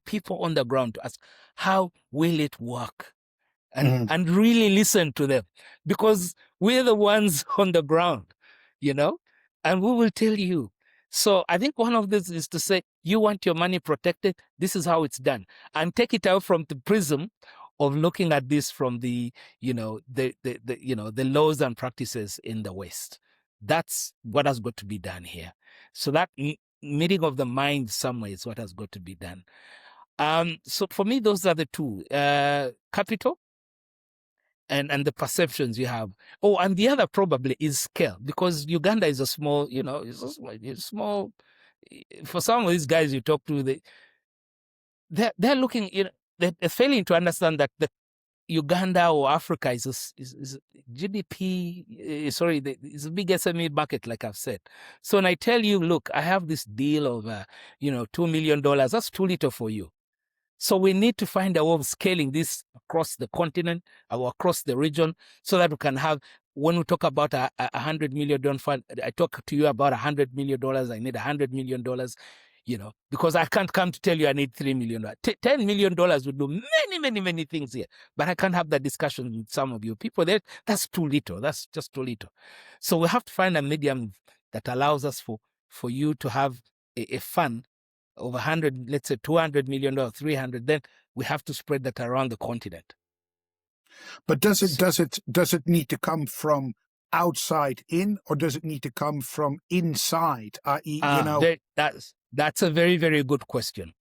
people on the ground to ask, how will it work? And really listen to them, because we're the ones on the ground, and we will tell you. So I think one of this is to say, you want your money protected, this is how it's done, and take it out from the prism of looking at this from the the laws and practices in the West. That's what has got to be done here. So that meeting of the mind somewhere is what has got to be done. So for me, those are the two: capital and the perceptions you have. Oh, and the other probably is scale, because Uganda is a small, it's small. For some of these guys you talk to, they're looking, they're failing to understand that the Uganda or Africa is GDP. Sorry, it's a big SME market, like I've said. So when I tell you, look, I have this deal of $2 million, that's too little for you. So we need to find a way of scaling this across the continent or across the region, so that we can have, when we talk about a $100 million fund, I talk to you about $100 million, I need $100 million, because I can't come to tell you I need $3 million. $10 million would do many, many, many things here, but I can't have that discussion with some of you people there. That's too little. That's just too little. So we have to find a medium that allows us for you to have a fund of 100, let's say $200 million, 300, then we have to spread that around the continent. But does it need to come from outside in, or does it need to come from inside? I.e., that's a very, very good question.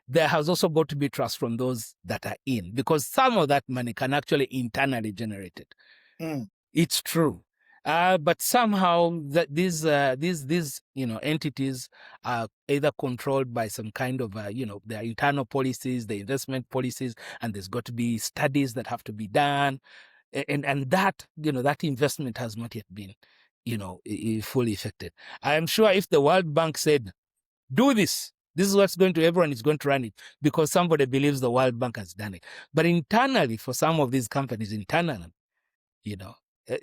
There has also got to be trust from those that are in, because some of that money can actually internally generate it. It's true. But somehow these entities are either controlled by some kind of their internal policies, the investment policies, and there's got to be studies that have to be done, and that that investment has not yet been fully effected. I am sure if the World Bank said, do this is what's going to, everyone is going to run it, because somebody believes the World Bank has done it. But internally, for some of these companies,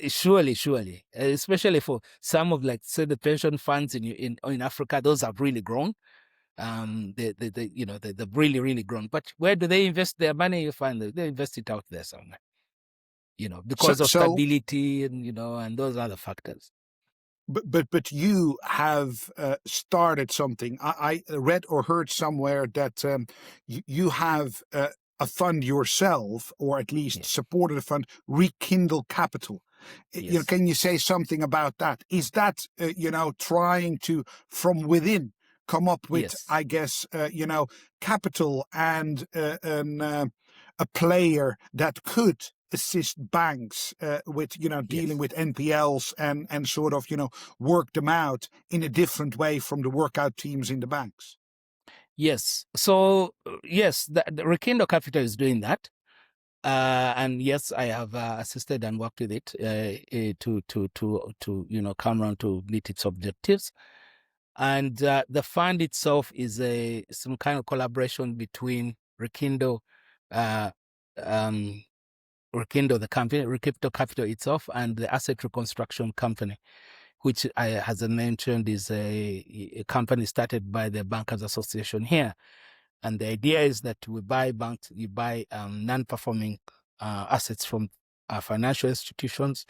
surely, especially for some of, like, say, the pension funds in Africa, those have really grown. They've really, really grown. But where do they invest their money? You find that they invest it out there somewhere, because of stability and and those other factors. But you have started something. I read or heard somewhere that you have a fund yourself, or at least Yes. supported a fund, Rekindle Capital. Yes. Can you say something about that? Is that trying to from within come up with, Yes. I guess, capital and a player that could assist banks with dealing Yes. with NPLs and sort of work them out in a different way from the workout teams in the banks? Yes. So yes, the Rekindle Capital is doing that. And yes, I have assisted and worked with it to come around to meet its objectives. And the fund itself is some kind of collaboration between Rekindle, Rekindle the company, Rekindle Capital itself, and the Asset Reconstruction Company, which as I mentioned is a company started by the Bankers Association here. And the idea is that you buy non-performing assets from financial institutions,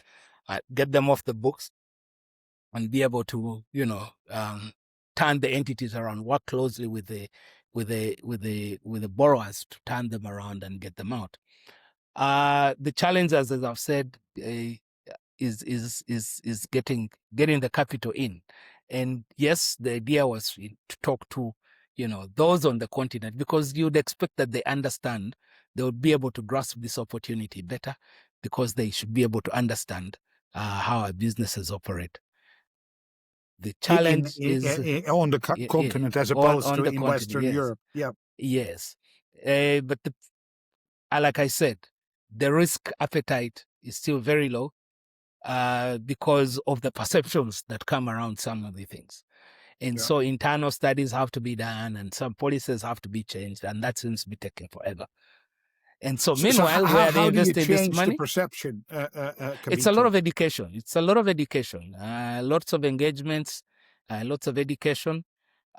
get them off the books, and be able to, turn the entities around, work closely with the borrowers to turn them around and get them out. The challenge, as I've said, is getting the capital in. And yes, the idea was to talk to those on the continent, because you'd expect that they understand, they would be able to grasp this opportunity better, because they should be able to understand how our businesses operate. The challenge is On the continent as opposed to on the in continent. Western Yes, Europe. Yeah. yes, but like I said, the risk appetite is still very low. Because of the perceptions that come around some of the things. And so internal studies have to be done, and some policies have to be changed, and that seems to be taking forever. And so meanwhile, where they how do you invested this change the money, perception, it's a lot Kabiito? of education. It's a lot of education, lots of engagements, lots of education.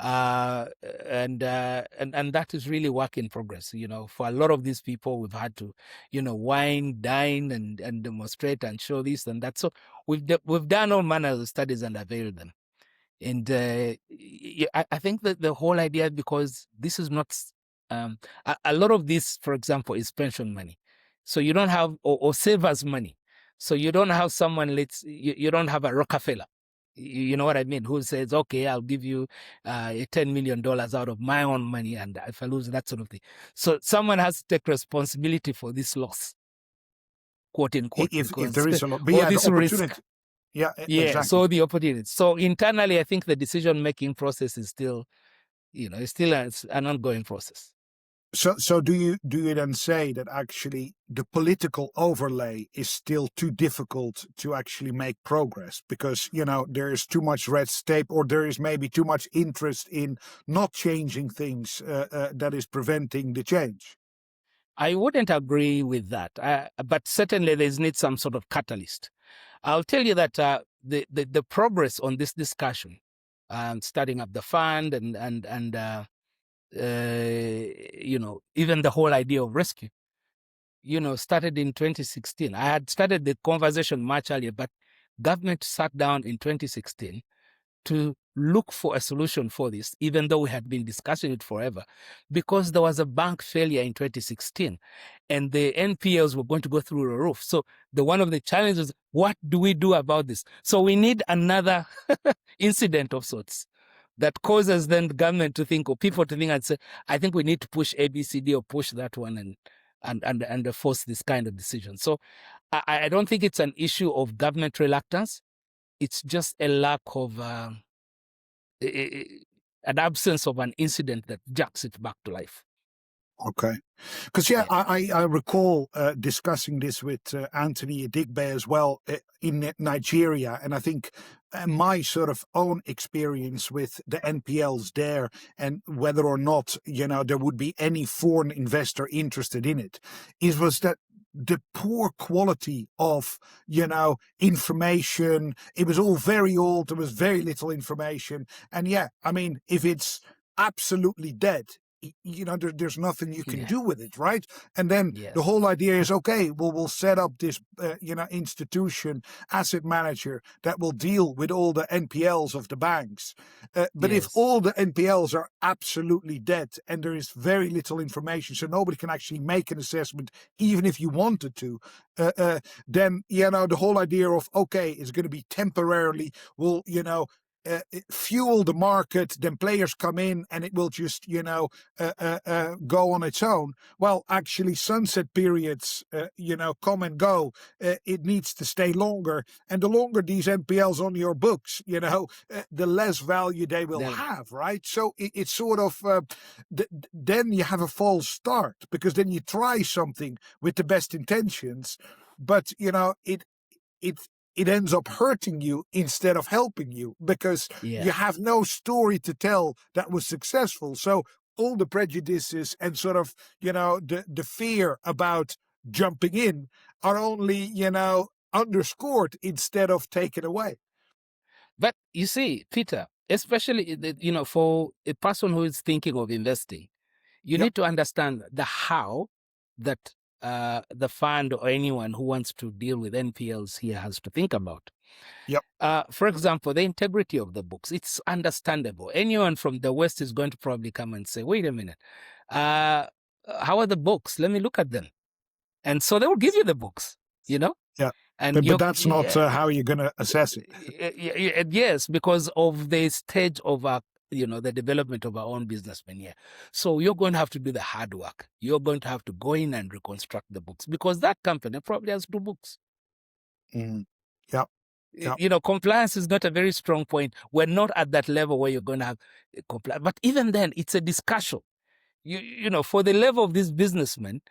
And that is really work in progress. For a lot of these people, we've had to, wine, dine, and demonstrate and show this and that. So we've done all manner of studies and availed them. And I think that the whole idea, because this is not a lot of this, for example, is pension money. So you don't have or savers money. So you don't have someone, you don't have a Rockefeller. You know what I mean? Who says, okay, I'll give you $10 million out of my own money, and if I lose, that sort of thing. So someone has to take responsibility for this loss, quote unquote, If because there is a lot, but or yeah, the this risk. opportunity. Yeah, Yeah, exactly. so the opportunity. So internally, I think the decision-making process is still, it's still an ongoing process. So do you then say that actually the political overlay is still too difficult to actually make progress, because there is too much red tape, or there is maybe too much interest in not changing things that is preventing the change? I wouldn't agree with that, but certainly there's need some sort of catalyst. I'll tell you that the progress on this discussion, starting up the fund and even the whole idea of rescue, started in 2016. I had started the conversation much earlier, but government sat down in 2016 to look for a solution for this, even though we had been discussing it forever, because there was a bank failure in 2016 and the NPLs were going to go through the roof. So one of the challenges, what do we do about this? So we need another incident of sorts that causes then the government to think, or people to think and say, I think we need to push ABCD or push that one and force this kind of decision. So I don't think it's an issue of government reluctance. It's just a lack of an absence of an incident that jacks it back to life. Okay. Because, I recall discussing this with Anthony Adigbe as well in Nigeria. And I think my sort of own experience with the NPLs there, and whether or not, there would be any foreign investor interested in it, was that the poor quality of, information. It was all very old. There was very little information. And if it's absolutely dead, there's nothing you can Yeah. do with it, right? And then Yes. the whole idea is, okay, well, we'll set up this, institution, asset manager that will deal with all the NPLs of the banks. But if Yes. all the NPLs are absolutely dead and there is very little information, so nobody can actually make an assessment, even if you wanted to, then, the whole idea of, okay, it's going to be temporarily, will, fuel the market, then players come in and it will just, go on its own. Well, actually, sunset periods, come and go. It needs to stay longer. And the longer these NPLs on your books, the less value they will have, right? So it's sort of, then you have a false start, because then you try something with the best intentions, but, it ends up hurting you instead of helping you, because you have no story to tell that was successful. So all the prejudices and sort of, the fear about jumping in are only, underscored instead of taken away. But you see, Peter, especially, for a person who is thinking of investing, you need to understand the how that the fund or anyone who wants to deal with NPLs here has to think about. Yep. For example, the integrity of the books. It's understandable. Anyone from the West is going to probably come and say, wait a minute, how are the books? Let me look at them. And so they will give you the books, Yeah. And but that's not how you're going to assess it. Yes, because of the stage of the development of our own businessmen here. So you're going to have to do the hard work. You're going to have to go in and reconstruct the books, because that company probably has 2 books. Mm. Yeah. Compliance is not a very strong point. We're not at that level where you're going to have compliance. But even then, it's a discussion. For the level of these businessmen,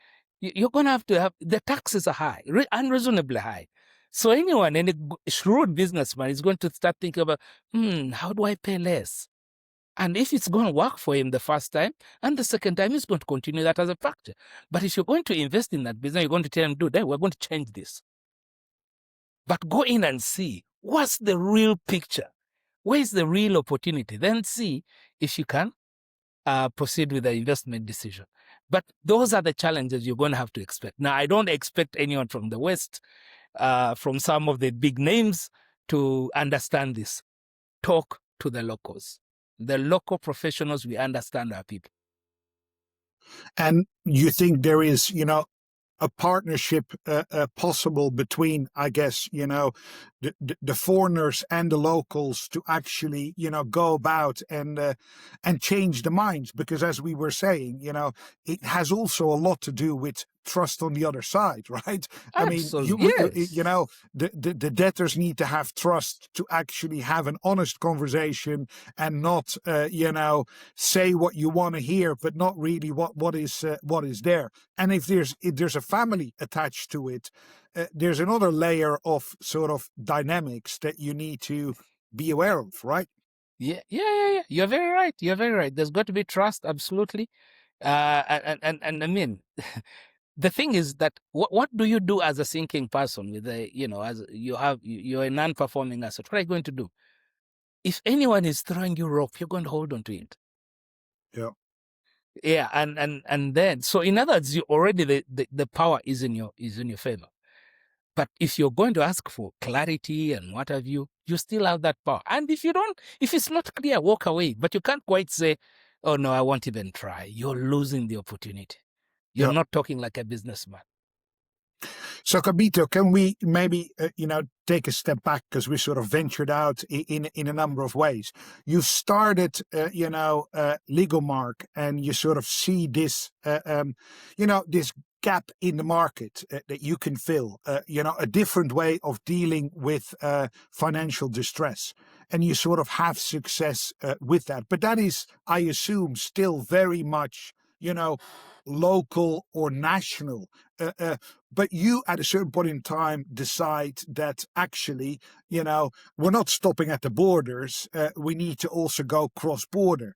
you're going to have the taxes are high, unreasonably high. So anyone, any shrewd businessman is going to start thinking about, how do I pay less? And if it's going to work for him the first time, and the second time, he's going to continue that as a factor. But if you're going to invest in that business, you're going to tell him, dude, we're going to change this. But go in and see, what's the real picture? Where is the real opportunity? Then see if you can proceed with the investment decision. But those are the challenges you're going to have to expect. Now, I don't expect anyone from the West, from some of the big names, to understand this. Talk to the locals. The local professionals, we understand our people. And you think there is, a partnership possible between, I guess, the foreigners and the locals to actually, go about and change the minds? Because as we were saying, it has also a lot to do with trust on the other side, right? Absolutely. I mean, the debtors need to have trust to actually have an honest conversation and not, say what you want to hear, but not really what is there. And if there's a family attached to it, there's another layer of sort of dynamics that you need to be aware of, right? Yeah. You're very right. There's got to be trust, absolutely. And I mean, the thing is that what do you do as a thinking person with as you're a non-performing asset? What are you going to do? If anyone is throwing you rope, you're going to hold on to it. Yeah. Yeah, and then, so in other words, you already the power is in your favor. But if you're going to ask for clarity and what have you, you still have that power. And if it's not clear, walk away. But you can't quite say, oh no, I won't even try. You're losing the opportunity. You're not talking like a businessman. So, Kabiito, can we maybe, take a step back, because we sort of ventured out in a number of ways. You started, Ligomarc, and you sort of see this, this gap in the market that you can fill, a different way of dealing with financial distress. And you sort of have success with that. But that is, I assume, still very much, local or national. But you, at a certain point in time, decide that actually, we're not stopping at the borders. We need to also go cross-border.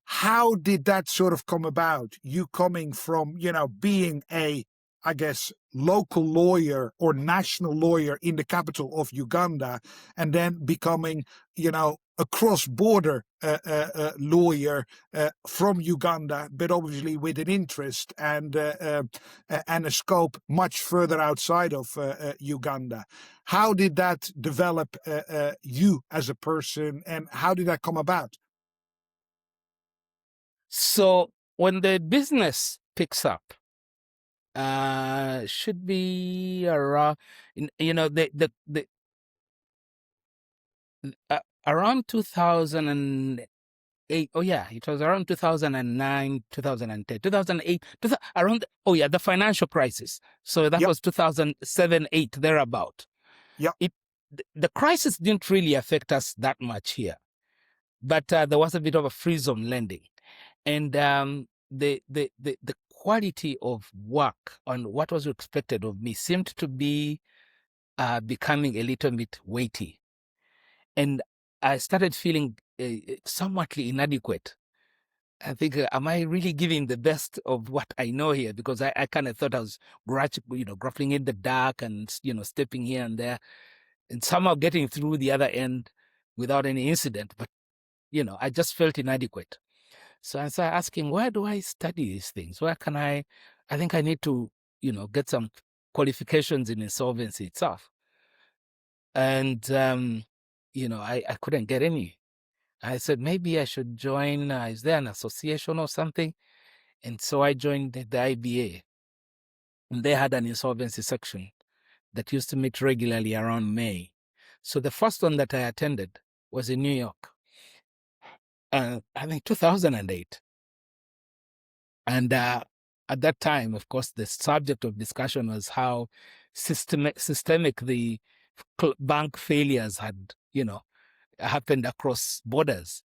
How did that sort of come about? You coming from, being a, I guess, local lawyer or national lawyer in the capital of Uganda, and then becoming, a cross-border lawyer from Uganda, but obviously with an interest and a scope much further outside of Uganda. How did that develop you as a person, and how did that come about? So when the business picks up, should be around, around 2008. Oh yeah, it was around 2009, 2010, 2008, around. Oh yeah, the financial crisis. So that was 2007, 8, thereabout. Yeah. The crisis didn't really affect us that much here, but there was a bit of a freeze on lending, and the quality of work on what was expected of me seemed to be becoming a little bit weighty, and I started feeling somewhat inadequate. I think, am I really giving the best of what I know here? Because I kind of thought I was grappling in the dark and, stepping here and there and somehow getting through the other end without any incident. But, I just felt inadequate. So I started asking, where do I study these things? Where can I think I need to, get some qualifications in insolvency itself. And, I couldn't get any. I said, maybe I should join, is there an association or something? And so I joined the IBA. And they had an insolvency section that used to meet regularly around May. So the first one that I attended was in New York, I think 2008. And at that time, of course, the subject of discussion was how systemic the bank failures had, happened across borders.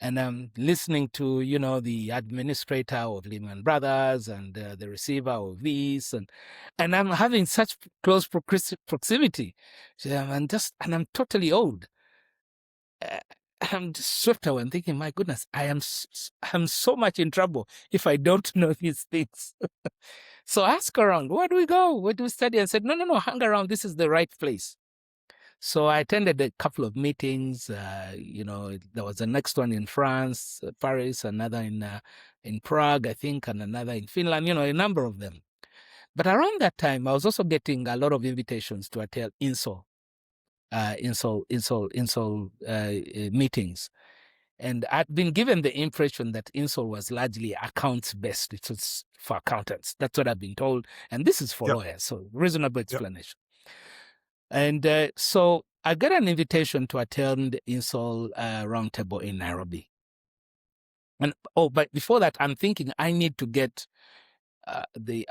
And I'm listening to, the administrator of Lehman Brothers and the receiver of this, and I'm having such close proximity. So I'm totally old. I'm just swept away. I'm thinking, my goodness, I'm so much in trouble if I don't know these things. So I asked around, where do we go? Where do we study? I said, no, hang around. This is the right place. So I attended a couple of meetings. There was the next one in France, Paris, another in Prague, I think, and another in Finland. A number of them. But around that time, I was also getting a lot of invitations to attend INSOL meetings, and I'd been given the impression that INSOL was largely accounts based. It was for accountants. That's what I've been told, and this is for lawyers. So reasonable explanation. And so I got an invitation to attend INSOL roundtable in Nairobi. And but before that, I'm thinking I need to get the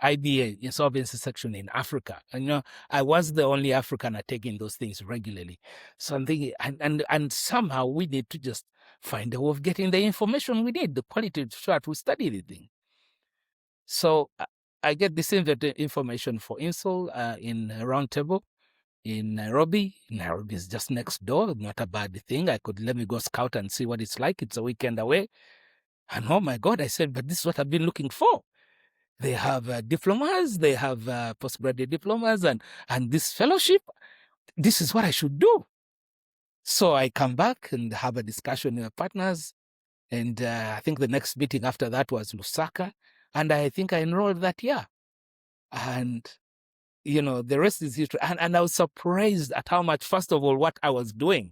IBA insolvency section in Africa. And I was the only African taking those things regularly. So I'm thinking, and somehow we need to just find a way of getting the information we need, the quality to study the thing. So I get this information for INSOL in a roundtable in Nairobi. Nairobi is just next door, not a bad thing. Let me go scout and see what it's like. It's a weekend away. And oh my God, I said, but this is what I've been looking for. They have diplomas, they have postgraduate diplomas, and this fellowship. This is what I should do. So I come back and have a discussion with my partners. And I think the next meeting after that was Lusaka. And I think I enrolled that year. And, the rest is history. And I was surprised at how much, first of all, what I was doing,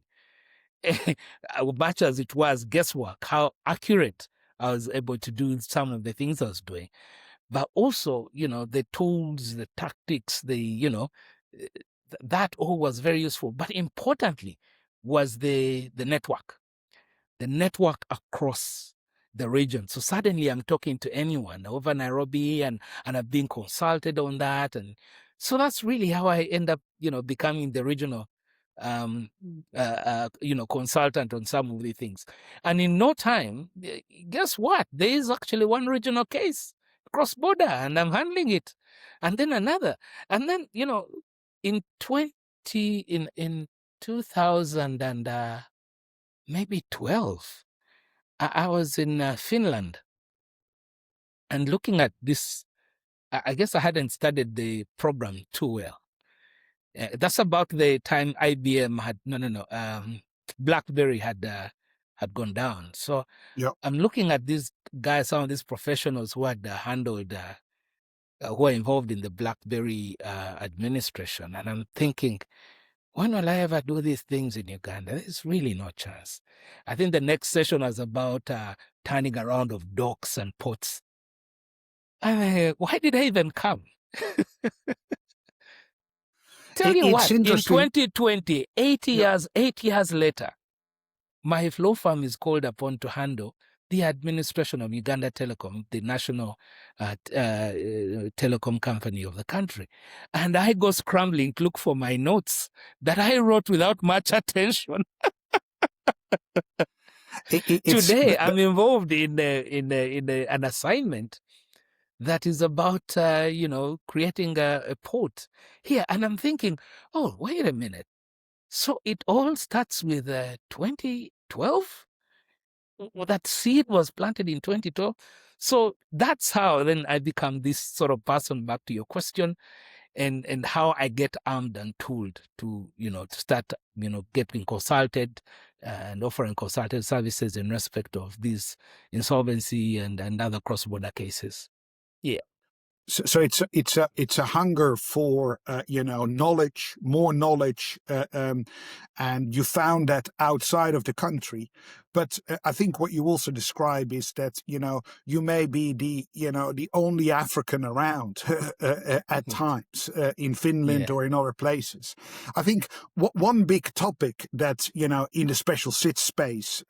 much as it was guesswork, how accurate I was able to do some of the things I was doing. But also, the tools, the tactics, that all was very useful. But importantly was the network across the region. So suddenly I'm talking to anyone over Nairobi and I've been consulted on that. And so that's really how I end up, becoming the regional, consultant on some of the things. And in no time, guess what? There is actually one regional case cross border and I'm handling it. And then another. And then, in 2000 and maybe 12, I was in Finland. And looking at this, I guess I hadn't studied the program too well. That's about the time IBM had BlackBerry had gone down. So Yeah. I'm looking at these guys, some of these professionals who had handled, who are involved in the BlackBerry administration, and I'm thinking, when will I ever do these things in Uganda? There's really no chance. I think the next session was about turning around of docks and ports. Why did I even come? Tell you It's what, in interesting. 2020, 8 Yeah. years later, my law firm is called upon to handle the administration of Uganda Telecom, the national telecom company of the country. And I go scrambling to look for my notes that I wrote without much attention. Today, I'm involved in an assignment that is about, creating a port here. And I'm thinking, oh, wait a minute. So it all starts with 2012? That seed was planted in 2012. So that's how then I become this sort of person, back to your question, and how I get armed and tooled to, to start, getting consulted and offering consulted services in respect of these insolvency and other cross-border cases. Yeah. So it's a hunger for knowledge, more knowledge, and you found that outside of the country. But I think what you also describe is that you may be the only African around at times in Finland or in other places. I think one big topic that in the special sit space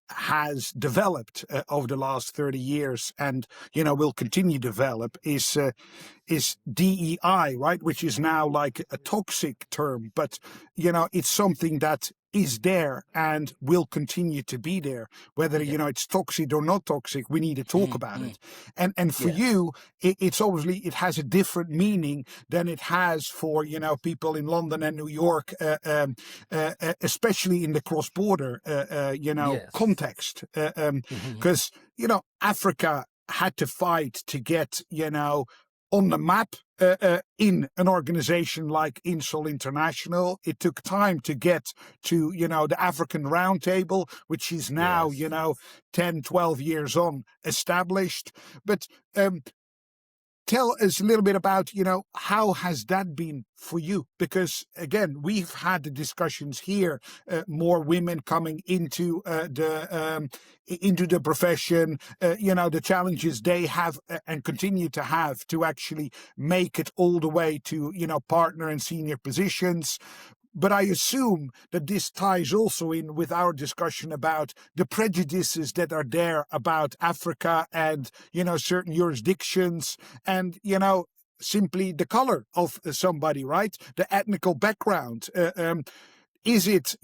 has developed over the last 30 years and will continue to develop is DEI, right? Which is now like a toxic term, but it's something that is there and will continue to be there. Whether it's toxic or not toxic, we need to talk about it. And for you, it's obviously it has a different meaning than it has for people in London and New York, especially in the cross-border context, because Africa had to fight to get on the map in an organization like INSOL International. It took time to get to the African Roundtable, which is now 10, 12 years on established. But tell us a little bit about how has that been for you, because again we've had the discussions here, more women coming into the profession, the challenges they have and continue to have to actually make it all the way to partner and senior positions. But I assume that this ties also in with our discussion about the prejudices that are there about Africa and, certain jurisdictions and, simply the color of somebody, right? The ethnical background. Is it,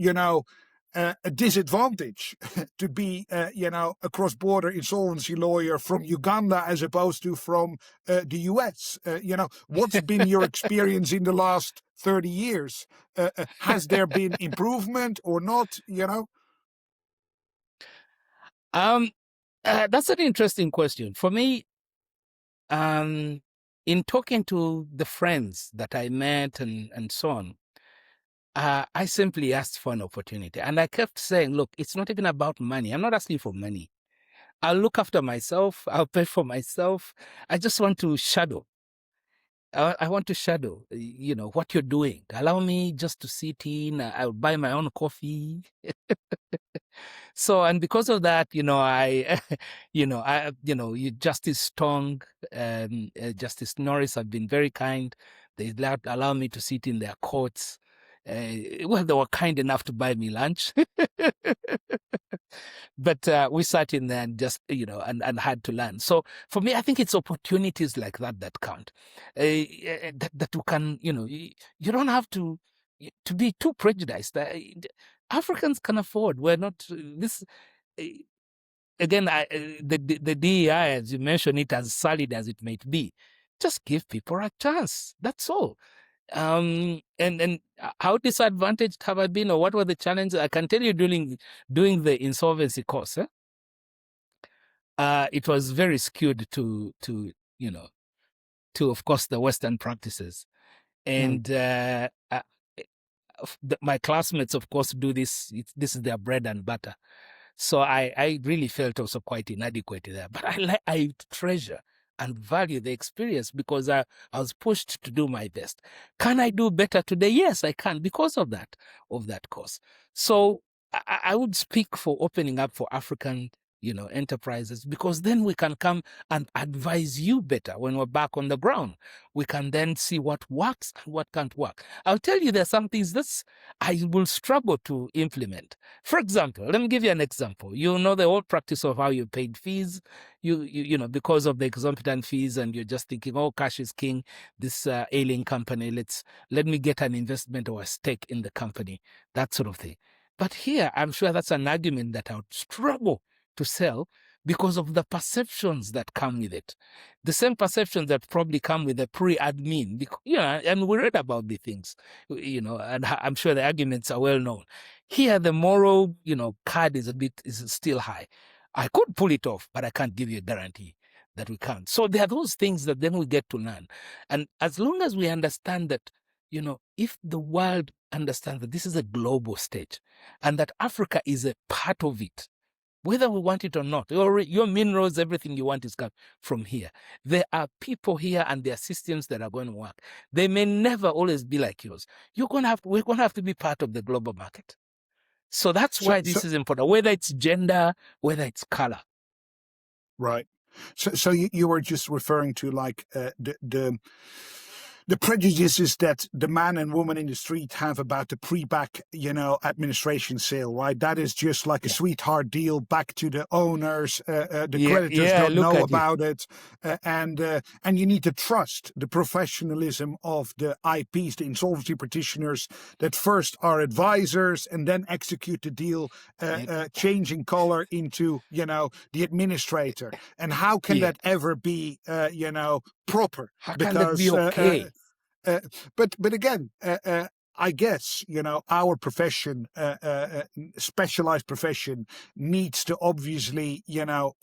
a disadvantage to be, a cross-border insolvency lawyer from Uganda as opposed to from the US? What's been your experience in the last 30 years? Has there been improvement or not? That's an interesting question. For me, in talking to the friends that I met and so on, I simply asked for an opportunity. And I kept saying, look, it's not even about money. I'm not asking for money. I'll look after myself. I'll pay for myself. I just want to shadow. I want to shadow, what you're doing. Allow me just to sit in. I'll buy my own coffee. So, and because of that, Justice Strong, Justice Norris have been very kind. They allow me to sit in their courts. They were kind enough to buy me lunch. But we sat in there and just, and had to learn. So for me, I think it's opportunities like that count. That you can, you don't have to be too prejudiced. Africans can afford. We're not this. Again, the DEI, as you mentioned, it as solid as it might be, just give people a chance. That's all. And how disadvantaged have I been, or what were the challenges? I can tell you during doing the insolvency course. it was very skewed to of course the Western practices, and my classmates, of course, do this. This is their bread and butter. So I really felt also quite inadequate there. But I treasure and value the experience because I was pushed to do my best. Can I do better today? Yes, I can because of that course. So I would speak for opening up for African enterprises, because then we can come and advise you better when we're back on the ground. We can then see what works and what can't work. I'll tell you, there's some things that I will struggle to implement. For example, let me give you an example. You know the old practice of how you paid fees, you know, because of the exorbitant fees, and you're just thinking, oh, cash is king. This ailing company, let me get an investment or a stake in the company, that sort of thing. But here, I'm sure that's an argument that I would struggle to sell because of the perceptions that come with it. The same perceptions that probably come with the pre-admin. And we read about the things, and I'm sure the arguments are well known. Here, the moral, card is still high. I could pull it off, but I can't give you a guarantee that we can't. So there are those things that then we get to learn. And as long as we understand that, if the world understands that this is a global stage and that Africa is a part of it, whether we want it or not, your minerals, everything you want is coming from here. There are people here and there are systems that are going to work. They may never always be like yours. We're going to have to be part of the global market. So that's why this is important, whether it's gender, whether it's color. Right. So you were just referring to like the prejudices that the man and woman in the street have about the pre-back, administration sale, right? That is just like a sweetheart deal back to the owners. The creditors don't know about it. And you need to trust the professionalism of the IPs, the insolvency practitioners, that first are advisors and then execute the deal, changing color into, the administrator. And how can that ever be, proper? How can that be okay? But again, I guess, our profession, specialized profession, needs to obviously,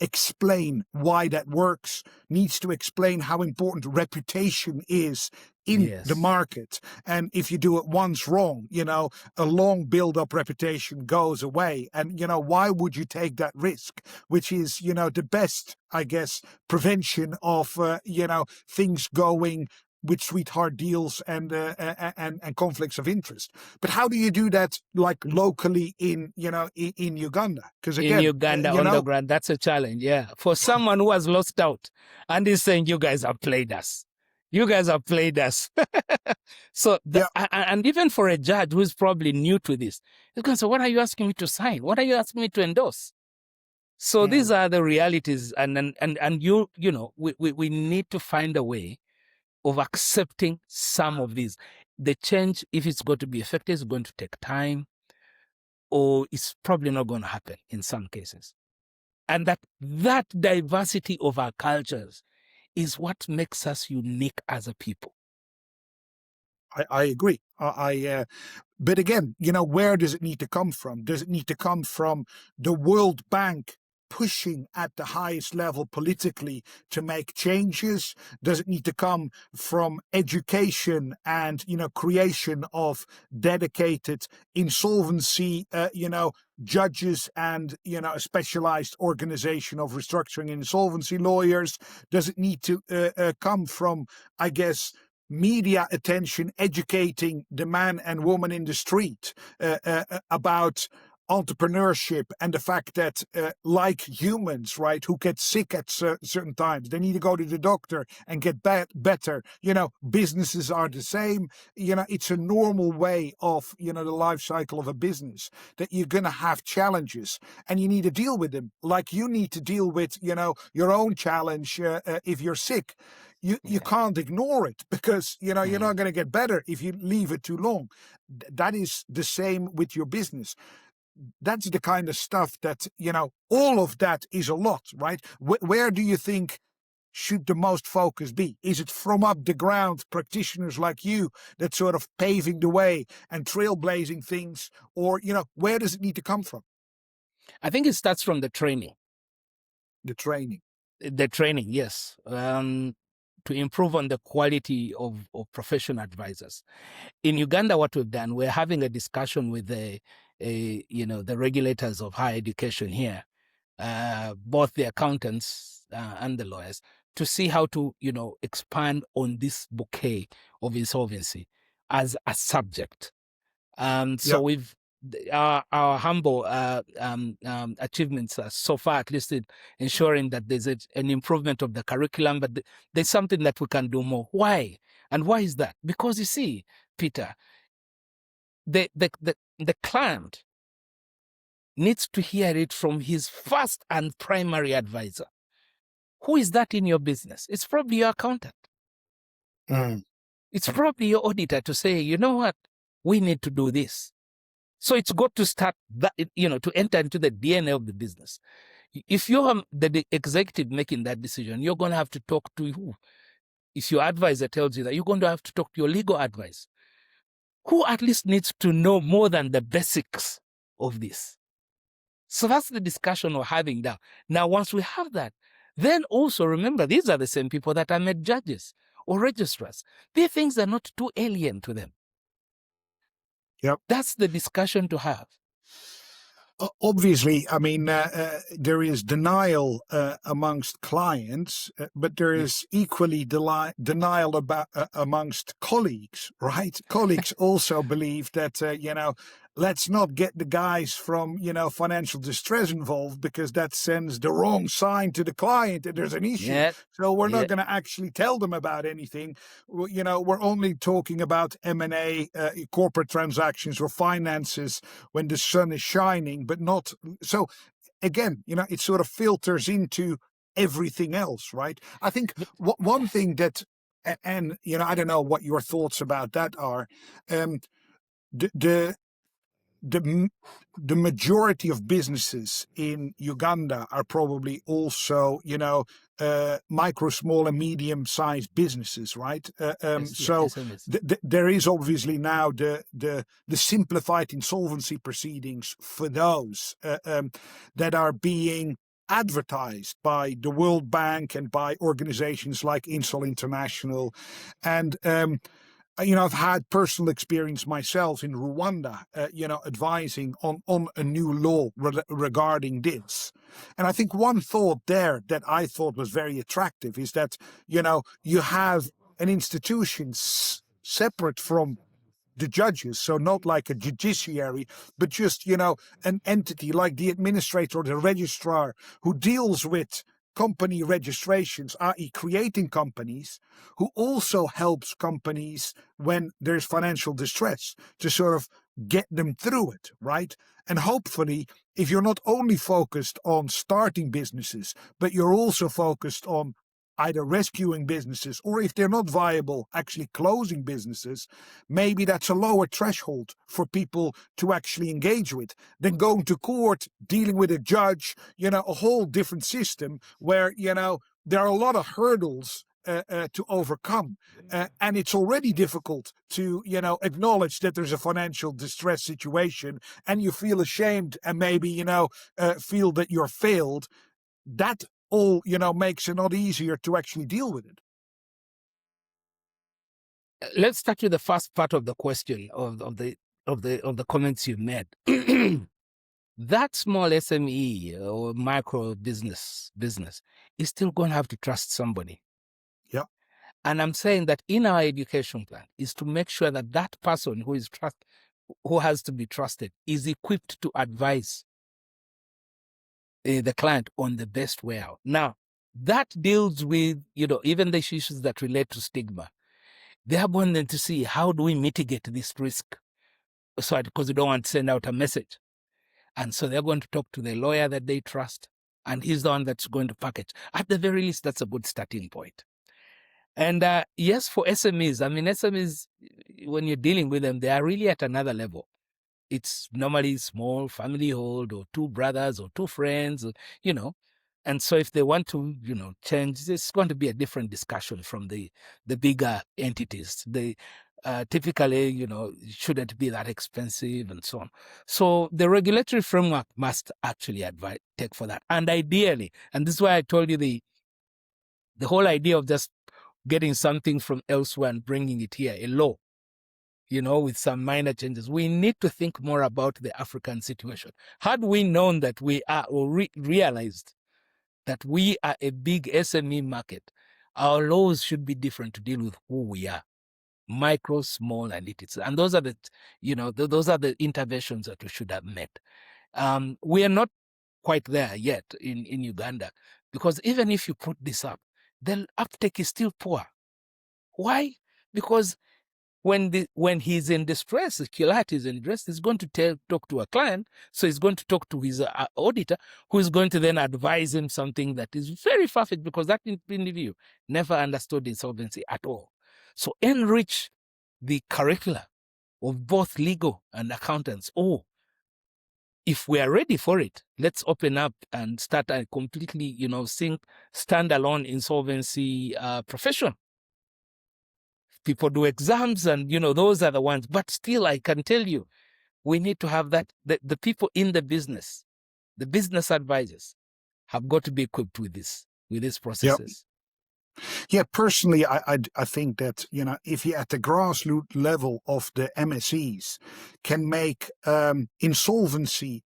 explain why that works, needs to explain how important reputation is in the market. And if you do it once wrong, a long build-up reputation goes away. And, why would you take that risk? Which is, the best, I guess, prevention of, things going with sweetheart deals and conflicts of interest. But how do you do that, like locally in Uganda? Because again, in Uganda on the ground, that's a challenge. Yeah, for someone who has lost out and is saying, "You guys have played us. You guys have played us." So, and even for a judge who is probably new to this, he's going to say, "What are you asking me to sign? What are you asking me to endorse?" So these are the realities, and we need to find a way of accepting some of these. The change, if it's going to be effective, is going to take time, or it's probably not going to happen in some cases. And that diversity of our cultures is what makes us unique as a people. I agree. But again, where does it need to come from? Does it need to come from the World Bank pushing at the highest level politically to make changes? Does it need to come from education and, creation of dedicated insolvency, judges and, a specialized organization of restructuring insolvency lawyers? Does it need to come from, I guess, media attention, educating the man and woman in the street about entrepreneurship and the fact that like humans, right, who get sick at certain times, they need to go to the doctor and get better. Businesses are the same. It's a normal way of, the life cycle of a business, that you're going to have challenges and you need to deal with them. Like you need to deal with, your own challenge if you're sick. You can't ignore it because, you're not going to get better if you leave it too long. That is the same with your business. That's the kind of stuff that, all of that is a lot, right? Where do you think should the most focus be? Is it from up the ground, practitioners like you that sort of paving the way and trailblazing things? Or, where does it need to come from? I think it starts from the training. The training. The training, yes, to improve on the quality of professional advisors. In Uganda, what we've done, we're having a discussion with the regulators of higher education here, both the accountants and the lawyers, to see how to, expand on this bouquet of insolvency as a subject. So we've our humble achievements so far, at least in ensuring that there's an improvement of the curriculum, but there's something that we can do more. Why? And why is that? Because you see, Peter, the client needs to hear it from his first and primary advisor. Who is that in your business? It's probably your accountant. It's probably your auditor to say, you know what, we need to do this. So it's got to start that, to enter into the DNA of the business. If you're the executive making that decision, you're going to have to talk to who? If your advisor tells you that, you're going to have to talk to your legal advisor, who at least needs to know more than the basics of this. So that's the discussion we're having now. Now, once we have that, then also remember, these are the same people that are made judges or registrars. These things are not too alien to them. Yep. That's the discussion to have. Obviously, I mean, there is denial amongst clients, but there is equally denial about amongst colleagues, right? Colleagues also believe that, let's not get the guys from, financial distress involved, because that sends the wrong sign to the client and there's an issue. Yeah. So we're not going to actually tell them about anything. We're only talking about M&A, corporate transactions or finances when the sun is shining, but not. So again, it sort of filters into everything else, right? I think one thing that, and, I don't know what your thoughts about that are, the majority of businesses in Uganda are probably also, micro, small, and medium-sized businesses, right? So there is obviously now the simplified insolvency proceedings for those that are being advertised by the World Bank and by organizations like INSOL International, and I've had personal experience myself in Rwanda, advising on a new law regarding this. And I think one thought there that I thought was very attractive is that, you have an institution separate from the judges, so not like a judiciary, but just, an entity like the administrator or the registrar who deals with company registrations, i.e. creating companies, who also helps companies when there's financial distress to sort of get them through it, right? And hopefully, if you're not only focused on starting businesses, but you're also focused on either rescuing businesses, or if they're not viable, actually closing businesses, maybe that's a lower threshold for people to actually engage with than going to court, dealing with a judge, a whole different system where, there are a lot of hurdles to overcome. And it's already difficult to, acknowledge that there's a financial distress situation and you feel ashamed and maybe, feel that you're failed. That all, makes it not easier to actually deal with it. Let's start with the first part of the question of the comments you made. That small SME or micro business is still going to have to trust somebody. Yeah. And I'm saying that in our education plan is to make sure that that person who has to be trusted is equipped to advise the client on the best way out. Now, that deals with, even the issues that relate to stigma. They are wanting to see, how do we mitigate this risk? So, because we don't want to send out a message. And so they're going to talk to the lawyer that they trust, and he's the one that's going to package. At the very least, that's a good starting point. And yes, for SMEs, SMEs, when you're dealing with them, they are really at another level. It's normally small family hold or two brothers or two friends, And so if they want to, change, it's going to be a different discussion from the bigger entities. typically, it shouldn't be that expensive and so on. So the regulatory framework must actually take for that. And ideally, and this is why I told you the whole idea of just getting something from elsewhere and bringing it here, a law, with some minor changes. We need to think more about the African situation. Had we known that we are, or realized that we are a big SME market, our laws should be different to deal with who we are. Micro, small, and little. And those are those are the interventions that we should have made. We are not quite there yet in Uganda, because even if you put this up, the uptake is still poor. Why? Because when he's in distress, the client is in distress, he's going to talk to a client, so he's going to talk to his auditor, who is going to then advise him something that is very far-fetched, because that individual never understood insolvency at all. So enrich the curricula of both legal and accountants. Or if we are ready for it, let's open up and start a completely, standalone insolvency profession. People do exams and, those are the ones. But still, I can tell you, we need to have that. The people in the business advisors have got to be equipped with these processes. Yeah, personally, I think that, if you at the grassroots level of the MSEs can make insolvency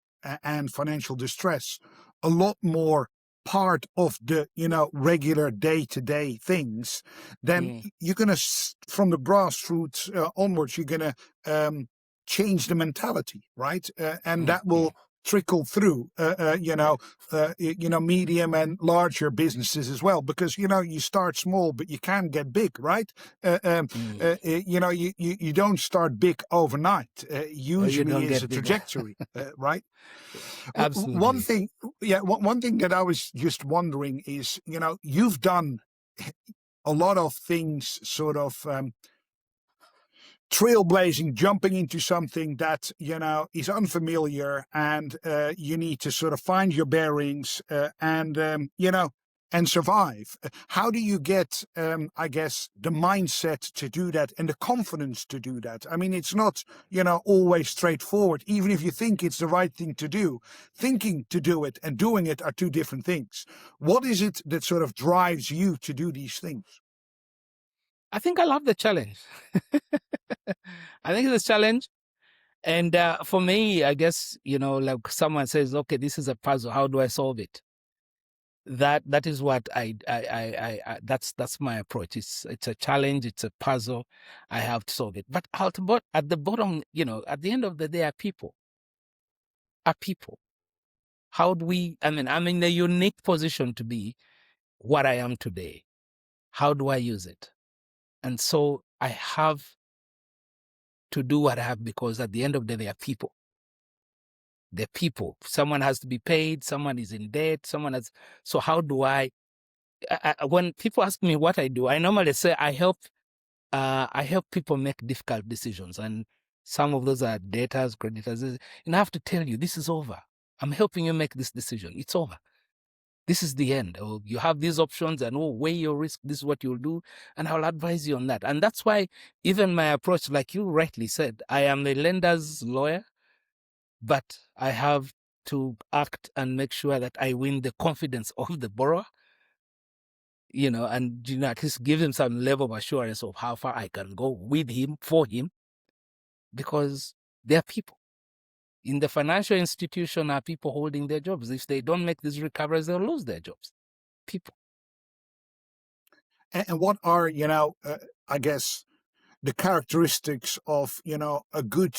and financial distress a lot more part of the, regular day-to-day things, then you're going to, from the grassroots onwards, you're going to change the mentality, right? And that will trickle through, medium and larger businesses as well, because, you start small, but you can get big, right? You don't start big overnight. Usually it's a trajectory, right? Absolutely. One thing that I was just wondering is, you've done a lot of things sort of, trailblazing, jumping into something that, is unfamiliar, and you need to sort of find your bearings and survive. How do you get, I guess, the mindset to do that and the confidence to do that? I mean, it's not, always straightforward. Even if you think it's the right thing to do, thinking to do it and doing it are two different things. What is it that sort of drives you to do these things? I think I love the challenge. I think it's a challenge. And for me, I guess, like someone says, okay, this is a puzzle. How do I solve it? That is what that's my approach. It's a challenge. It's a puzzle. I have to solve it. But at the bottom, at the end of the day, are people. How do we, I'm in a unique position to be what I am today. How do I use it? And so I have to do what I have, because at the end of the day, they are people. They're people. Someone has to be paid. Someone is in debt. So how do I when people ask me what I do, I normally say I help people make difficult decisions. And some of those are debtors, creditors. And I have to tell you, this is over. I'm helping you make this decision. It's over. This is the end. Oh, you have these options, and weigh your risk. This is what you'll do. And I'll advise you on that. And that's why even my approach, like you rightly said, I am a lender's lawyer, but I have to act and make sure that I win the confidence of the borrower, and at least give him some level of assurance of how far I can go with him, for him, because they're people. In the financial institution are people holding their jobs. If they don't make these recoveries, they'll lose their jobs. People. And what are, I guess, the characteristics of, a good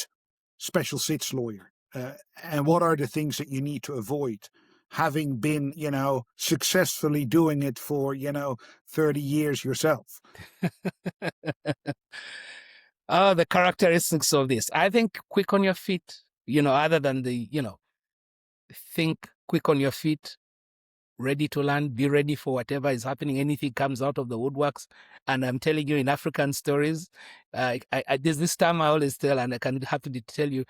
special sits lawyer? And what are the things that you need to avoid, having been, successfully doing it for, 30 years yourself? The characteristics of this. I think quick on your feet, other than think quick on your feet, ready to learn, be ready for whatever is happening. Anything comes out of the woodworks. And I'm telling you, in African stories, there's this time I always tell, and I can happily tell you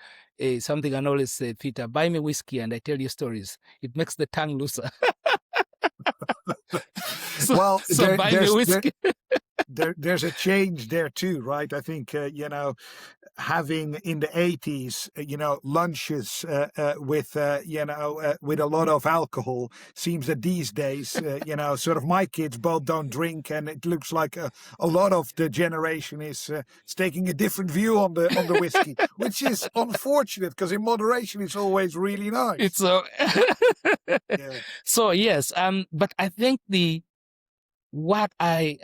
something. I always say, Peter, buy me whiskey and I tell you stories. It makes the tongue looser. Well, buy me whiskey. there's a change there too, right? I think having in the 80s, lunches with with a lot of alcohol seems that these days, sort of my kids both don't drink, and it looks like a lot of the generation is taking a different view on the whiskey, which is unfortunate because in moderation it's always really nice. It's so. Yeah. So yes, but I think what I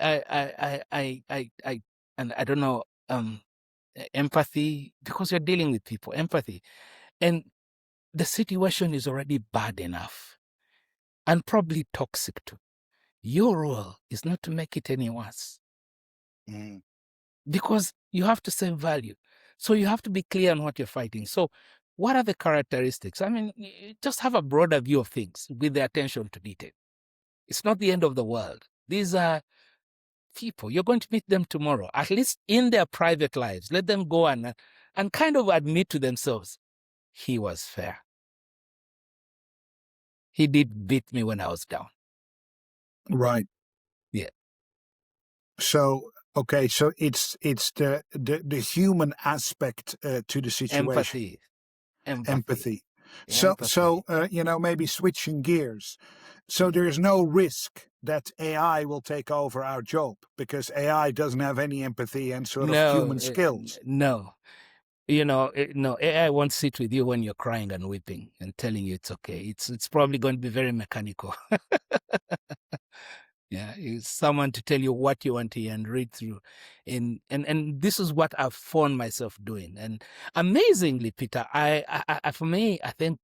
and I don't know, empathy, because you're dealing with people, empathy, and the situation is already bad enough and probably toxic too. Your role is not to make it any worse, because you have to save value. So you have to be clear on what you're fighting. So what are the characteristics? I mean, just have a broader view of things with the attention to detail. It's not the end of the world. These are people. You're going to meet them tomorrow, at least in their private lives. Let them go and kind of admit to themselves, he was fair. He did beat me when I was down. Right. Yeah. So okay, so it's the human aspect to the situation. Empathy. So maybe switching gears. So there is no risk that AI will take over our job because AI doesn't have any empathy and sort of human skills. No. No, AI won't sit with you when you're crying and weeping and telling you it's okay. It's probably going to be very mechanical. Yeah, it's someone to tell you what you want to hear and read through. And this is what I've found myself doing. And amazingly, Peter, I for me, I think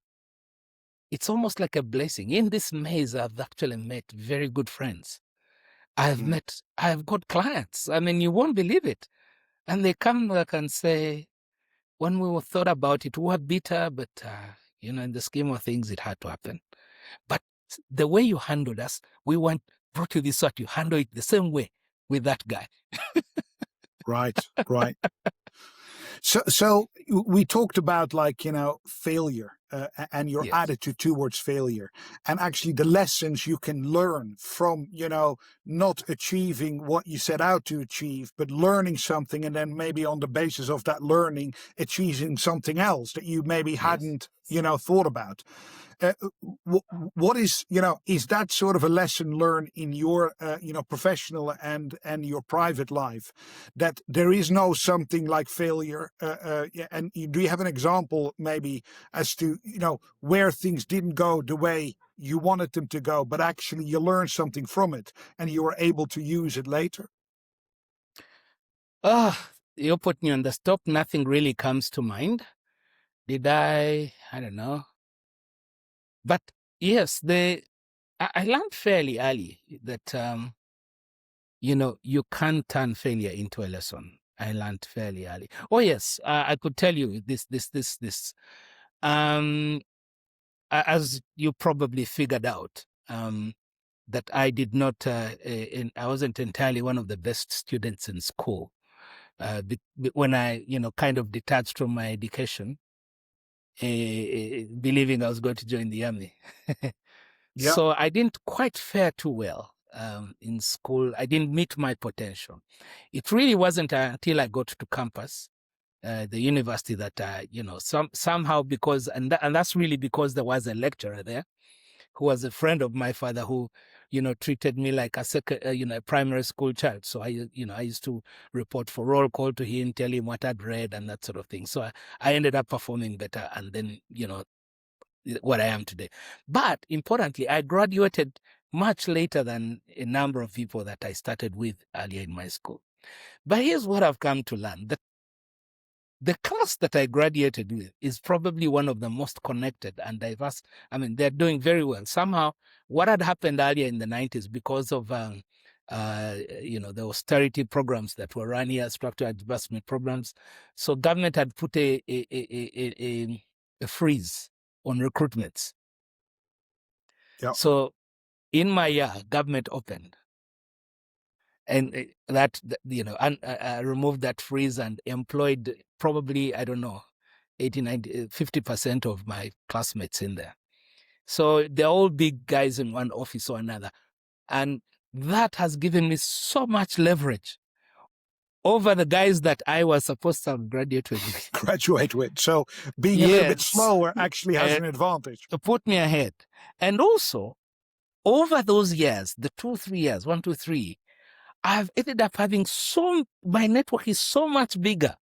it's almost like a blessing. In this maze, I've actually met very good friends. I've got clients. I mean, you won't believe it. And they come back and say, when we thought about it, we were bitter, but, in the scheme of things, it had to happen. But the way you handled us, we brought you this sort, you handle it the same way with that guy. Right. So we talked about failure and your attitude towards failure, and actually the lessons you can learn from not achieving what you set out to achieve, but learning something, and then maybe on the basis of that learning achieving something else that you maybe hadn't thought about. What is that sort of a lesson learned in your professional and your private life, that there is no something like failure, and do you have an example maybe as to where things didn't go the way you wanted them to go, but actually you learned something from it and you were able to use it later? You put me on the stop. Nothing really comes to mind. Did I don't know. But yes, I learned fairly early that, you can't turn failure into a lesson. I learned fairly early. Oh yes, I could tell you this. As you probably figured out, that I did not, I wasn't entirely one of the best students in school. When I, kind of detached from my education, believing I was going to join the army. Yeah. So I didn't quite fare too well in school. I didn't meet my potential. It really wasn't until I got to campus, the university, that somehow, because and that's really because there was a lecturer there who was a friend of my father, who treated me like a primary school child. So I used to report for roll call to him, tell him what I'd read and that sort of thing. So I ended up performing better, and then what I am today. But importantly, I graduated much later than a number of people that I started with earlier in my school. But here's what I've come to learn: that the class that I graduated with is probably one of the most connected and diverse. I mean, they're doing very well. Somehow, what had happened earlier in the 90s, because of the austerity programs that were run here, structural advancement programs, so government had put a freeze on recruitments. Yeah. So in my year, government opened, and removed that freeze and employed probably, I don't know, 80, 90, 50% of my classmates in there. So they're all big guys in one office or another. And that has given me so much leverage over the guys that I was supposed to graduate with. Graduate with. So being a little bit Yes. slower actually has an advantage. To put me ahead. And also, over those years, the 2-3 years, 1, 2, 3, I've ended up having my network is so much bigger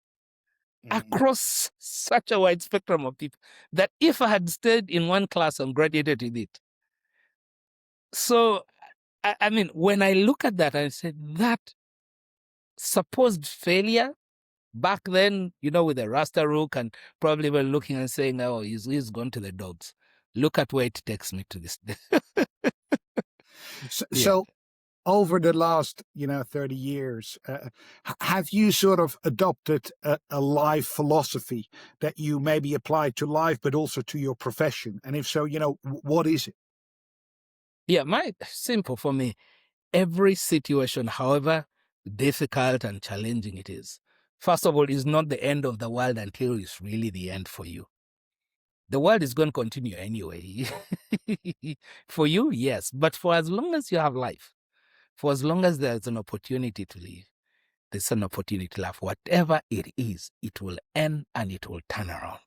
across such a wide spectrum of people that if I had stayed in one class and graduated with it. So, I mean, when I look at that, I said that supposed failure back then, with a Rasta Rook, and probably were looking and saying, oh, he's gone to the dogs. Look at where it takes me to this day. So over the last 30 years, have you sort of adopted a life philosophy that you maybe apply to life but also to your profession? And if so, what is it? Yeah, simple for me. Every situation, however difficult and challenging it is, first of all, is not the end of the world until it's really the end for you. The world is going to continue anyway. For you, yes. But for as long as you have life, for as long as there's an opportunity to live, there's an opportunity to laugh. Whatever it is, it will end and it will turn around.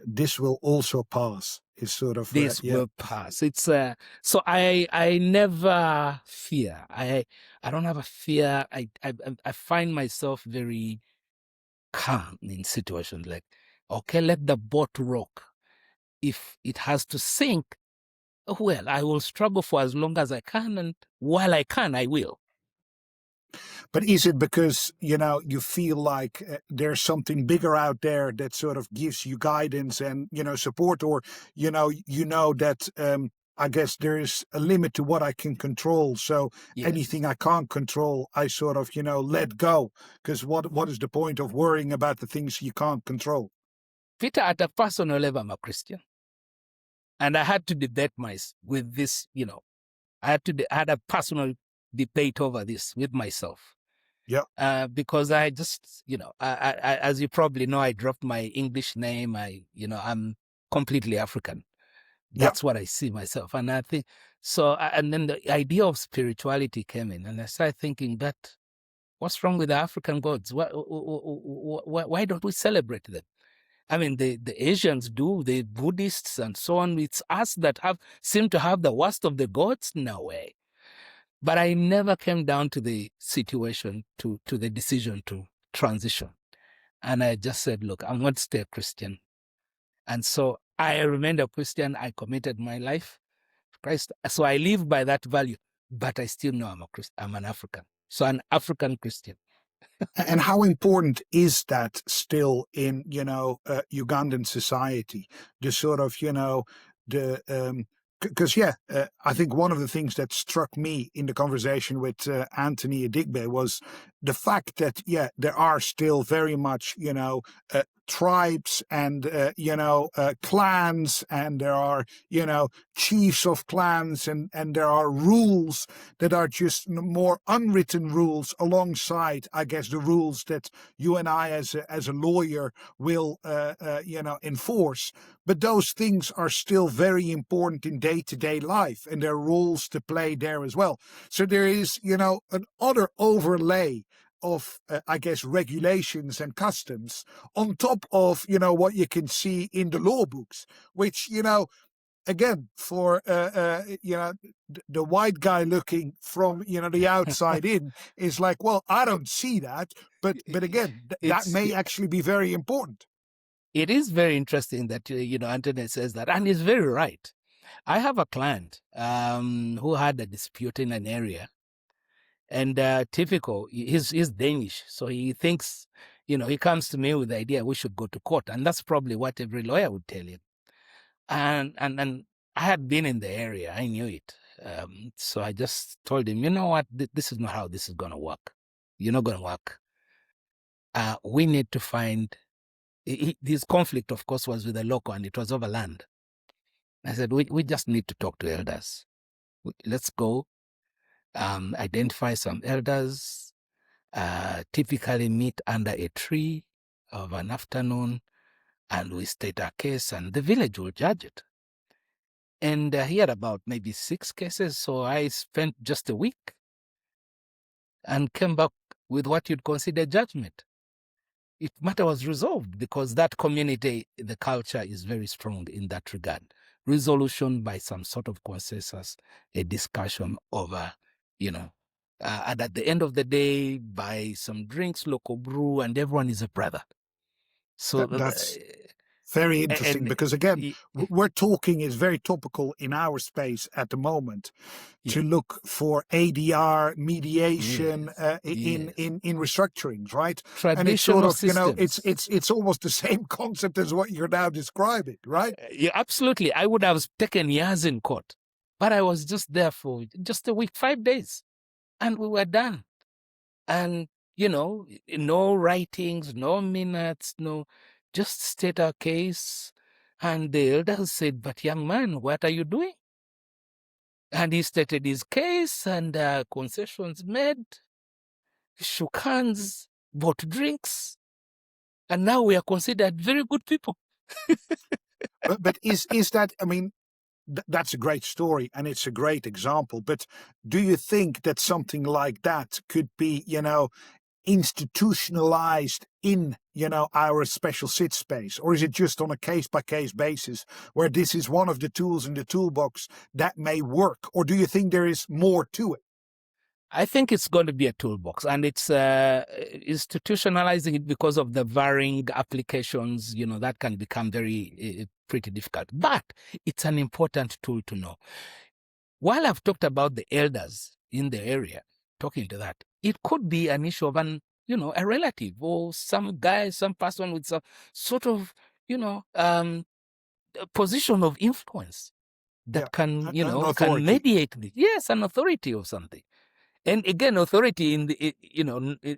This will also pass. Is sort of this will pass. It's so I never fear. I don't have a fear. I find myself very calm in situations like, okay, let the boat rock. If it has to sink, well, I will struggle for as long as I can, and while I can, I will. But is it because, you feel like there's something bigger out there that sort of gives you guidance and, support, or, that I guess there is a limit to what I can control. So anything I can't control, I sort of, let go. Because what is the point of worrying about the things you can't control? Peter, at a personal level, I'm a Christian. And I had to debate with this, I had a personal debate over this with myself. Yeah. Because I just, I, as you probably know, I dropped my English name. I'm completely African. That's what I see myself. And I think, so, and then the idea of spirituality came in, and I started thinking that, what's wrong with the African gods? Why don't we celebrate them? I mean, the Asians do, the Buddhists and so on. It's us that seem to have the worst of the gods? No way. But I never came down to the situation, to the decision to transition. And I just said, look, I'm going to stay a Christian. And so I remained a Christian. I committed my life to Christ. So I live by that value, but I still know I'm an African. So an African Christian. And how important is that still in, Ugandan society? The sort of, because I think one of the things that struck me in the conversation with Anthony Adigbe was the fact that there are still very much tribes and clans, and there are chiefs of clans, and there are rules that are just more unwritten rules alongside, I guess, the rules that you and I as a lawyer will enforce. But those things are still very important in day-to-day life, and there are rules to play there as well. So there is an other overlay of, I guess, regulations and customs on top of, what you can see in the law books, which, again, for, the white guy looking from, the outside in is like, well, I don't see that. But again, that may actually be very important. It is very interesting that, Anthony says that, and he's very right. I have a client who had a dispute in an area. And typical, he's Danish, so he thinks, he comes to me with the idea we should go to court, and that's probably what every lawyer would tell him. And I had been in the area, I knew it, so I just told him, you know what, this is not how this is going to work. You're not going to work. We need to find. This conflict, of course, was with the local, and it was over land. I said, we just need to talk to elders. Let's go. Identify some elders, typically meet under a tree of an afternoon, and we state our case, and the village will judge it. And he had about maybe 6 cases. So I spent just a week and came back with what you'd consider judgment. It matter was resolved because that community, the culture is very strong in that regard. Resolution by some sort of consensus, a discussion over, and at the end of the day, by some drinks, local brew, and everyone is a brother. So That's very interesting because, again, we're talking is very topical in our space at the moment to look for ADR mediation in restructurings, right? And it's sort of, systems. It's almost the same concept as what you're now describing, right? Yeah, absolutely. I would have taken years in court, but I was just there for just a week, 5 days, and we were done. And, no writings, no minutes, just state our case. And the elders said, "But young man, what are you doing?" And he stated his case, and concessions made, shook hands, bought drinks, and now we are considered very good people. but is that, I mean, that's a great story and it's a great example, but do you think that something like that could be, institutionalized in, our special sit space? Or is it just on a case-by-case basis where this is one of the tools in the toolbox that may work? Or do you think there is more to it? I think it's going to be a toolbox, and it's institutionalizing it because of the varying applications, that can become pretty difficult. But it's an important tool to know. While I've talked about the elders in the area, talking to that, it could be an issue of a relative or some guy, some person with some sort of, position of influence that can, can mediate this. Yes, an authority or something. And again, authority in the,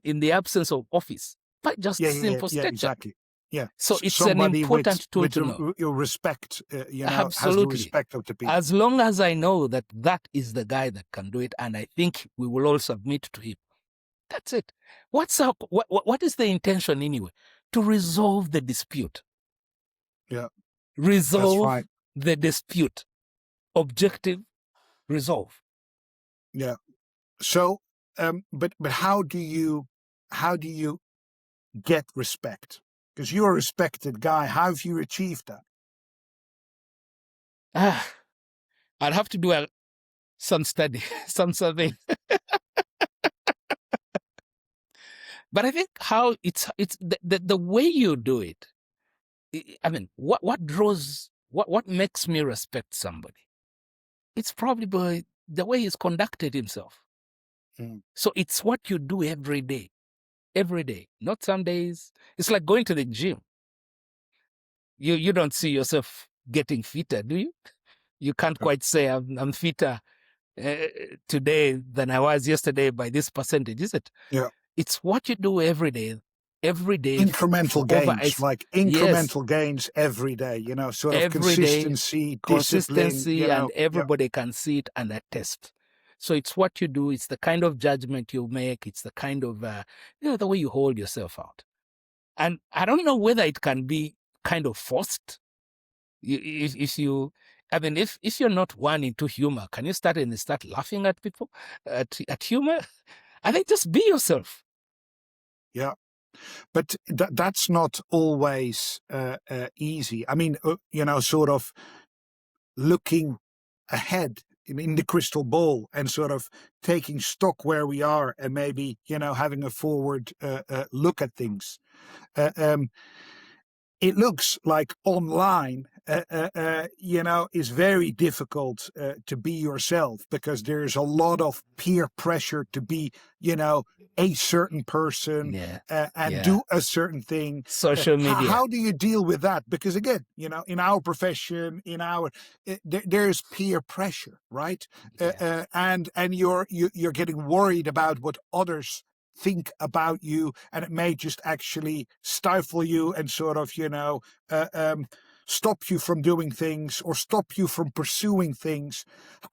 in the absence of office, but just simple stature. Exactly. Yeah. So it's an important tool to know. Your respect, Absolutely. has the respect of the people. As long as I know that is the guy that can do it, and I think we will all submit to him. That's it. What's up? What is the intention anyway? To resolve the dispute. Yeah. Resolve the dispute. Objective, resolve. Yeah. So, but how do you get respect? Because you're a respected guy. How have you achieved that? I'd have to do some study, some survey. But I think how it's the way you do it. I mean, what makes me respect somebody? It's probably by the way he's conducted himself. So it's what you do every day, not some days. It's like going to the gym. You don't see yourself getting fitter, do you? You can't quite say I'm fitter today than I was yesterday by this percentage, is it? Yeah. It's what you do every day. Incremental gains, like incremental gains every day, sort of consistency, discipline, and everybody can see it and attest. So it's what you do. It's the kind of judgment you make. It's the kind of, the way you hold yourself out. And I don't know whether it can be kind of forced. If you're not one into humor, can you start laughing at people, at humor? I think just be yourself. Yeah. But that's not always easy. I mean, sort of looking ahead in the crystal ball and sort of taking stock where we are and maybe, having a forward look at things. It looks like online, is very difficult to be yourself because there's a lot of peer pressure to be, a certain person and do a certain thing. Social media. How do you deal with that? Because again, in our profession, there's peer pressure, right? And you're getting worried about what others think about you, and it may just actually stifle you and sort of, stop you from doing things or stop you from pursuing things.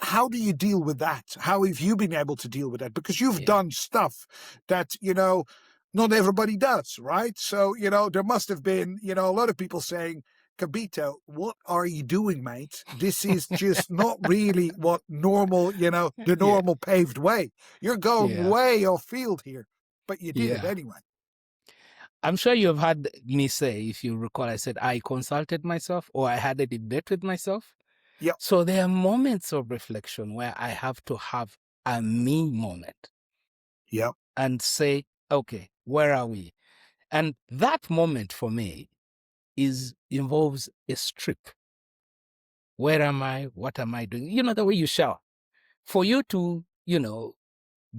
How do you deal with that? How have you been able to deal with that? Because you've done stuff that, not everybody does, right? So, there must have been, a lot of people saying, Kabiito, what are you doing, mate? This is just not really what normal, the Yeah, normal paved way. You're going yeah, way off field here, but you did it yeah. anyway. I'm sure you've heard me say, if you recall, I said I consulted myself or I had a debate with myself. Yep, So there are moments of reflection where I have to have a me moment yep. and say, okay, where are we? And that moment for me involves a strip. Where am I? What am I doing? You know, the way you shower. For you to,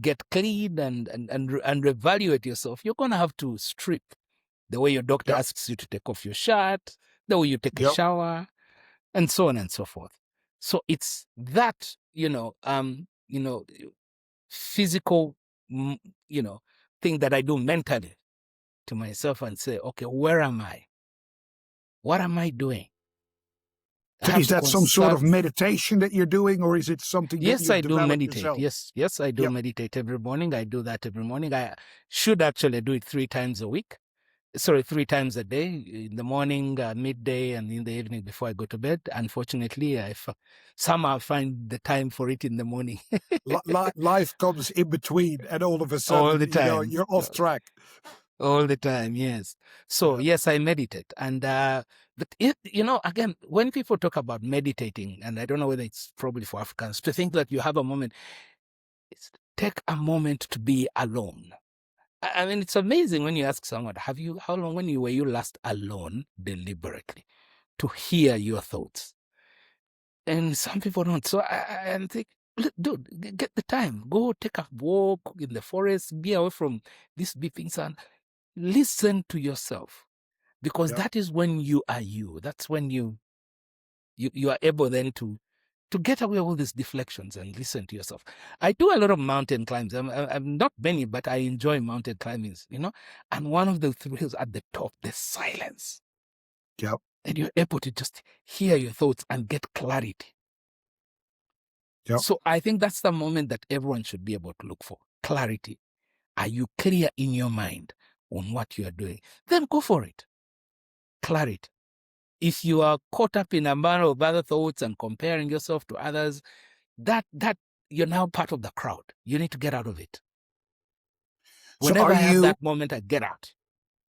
get clean and reevaluate yourself, you're going to have to strip. The way your doctor Yep, asks you to take off your shirt, the way you take a yep. shower, and so on and so forth. So it's that, physical, mm, thing that I do mentally to myself and say, okay, where am I? What am I doing? I So have is to that some sort of consult. meditation that you're doing, or is it something that Yes, you've I do developed meditate. yourself? Yes, I do Yep. meditate every morning. I do that every morning. I should actually do it 3 times a week. Sorry, 3 times a day, in the morning, midday, and in the evening before I go to bed. Unfortunately, somehow find the time for it in the morning. Life comes in between, and all of a All sudden, the time. you're off track. All the time, yes. So Yeah. yes, I meditate. And but again, when people talk about meditating, and I don't know whether it's probably for Africans, to think that you have a moment, take a moment to be alone. I mean, it's amazing when you ask someone, how long when were you last alone deliberately to hear your thoughts? And some people don't. So I think, look, dude, get the time. Go take a walk in the forest, be away from these beepings and listen to yourself. Because Yep. that is when you are you. That's when you are able then to get away all these deflections and listen to yourself. I do a lot of mountain climbs. I'm not many, but I enjoy mountain climbing, And one of the thrills at the top, the silence. Yep. And you're able to just hear your thoughts and get clarity. Yep. So I think that's the moment that everyone should be able to look for. Clarity. Are you clear in your mind on what you are doing? Then go for it. Clarity. If you are caught up in a matter of other thoughts and comparing yourself to others, that you're now part of the crowd. You need to get out of it. So Whenever are I have you? that moment, I get out.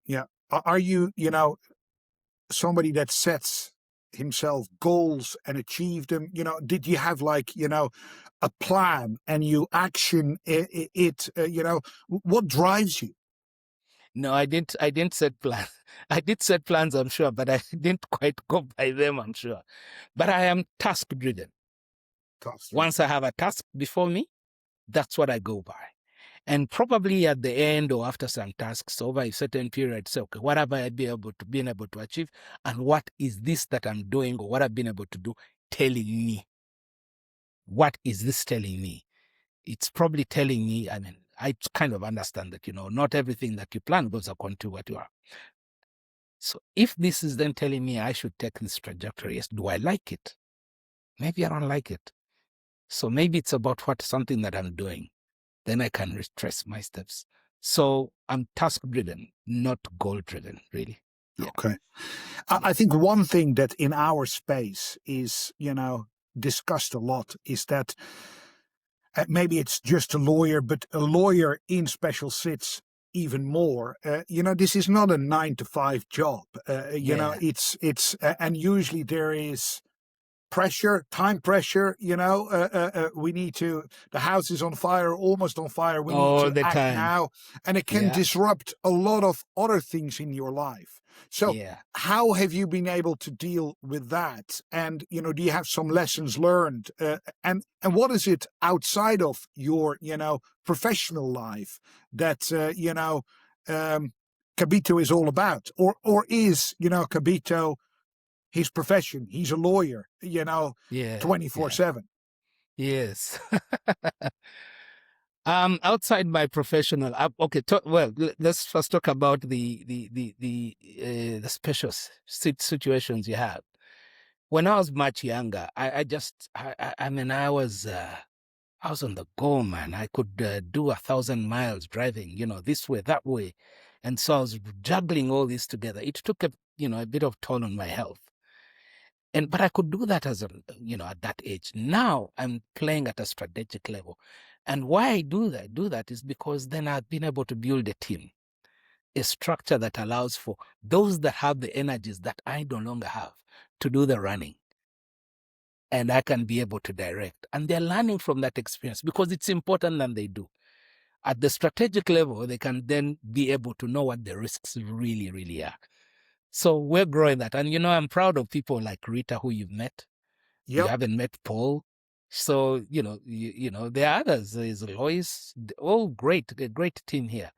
Yeah. Are you? Somebody that sets himself goals and achieve them. Did you have a plan and you action it? What drives you? No, I didn't. I didn't set plans. I did set plans, I'm sure, but I didn't quite go by them, I'm sure. But I am task driven. Once I have a task before me, that's what I go by. And probably at the end or after some tasks over a certain period, say, okay, what have I been able to achieve? And what is this that I'm doing or what I've been able to do telling me? What is this telling me? It's probably telling me, I mean, I kind of understand that, not everything that you plan goes according to what you are. So if this is then telling me I should take this trajectory, yes, do I like it? Maybe I don't like it. So maybe it's about something that I'm doing. Then I can retrace my steps. So I'm task driven, not goal driven, really. Yeah. Okay. Yeah. I think one thing that in our space is, discussed a lot is that maybe it's just a lawyer, but a lawyer in special sits even more. This is not a 9 to 5 job. Yeah. And usually there is pressure, time pressure. We need to. The house is on fire, almost on fire. We need All to the act time. now, and it can Yeah. disrupt a lot of other things in your life. So, Yeah. how have you been able to deal with that? And do you have some lessons learned? And what is it outside of your professional life that Kabiito is all about, or is Kabiito his profession? He's a lawyer, Yeah. 24/7. Yes. Outside my professional, okay. Let's first talk about the special situations you have. When I was much younger, I mean, I was on the go, man. I could do 1,000 miles driving, this way, that way, and so I was juggling all this together. It took a bit of toll on my health. But I could do that as a, at that age. Now I'm playing at a strategic level. And why I do that is because then I've been able to build a team, a structure that allows for those that have the energies that I no longer have to do the running. And I can be able to direct. And they're learning from that experience because it's important than they do. At the strategic level, they can then be able to know what the risks really, really are. So we're growing that. And, I'm proud of people like Rita, who you've met. You Yep. haven't met Paul. So, there are others. There's Lois. All great, a great team here.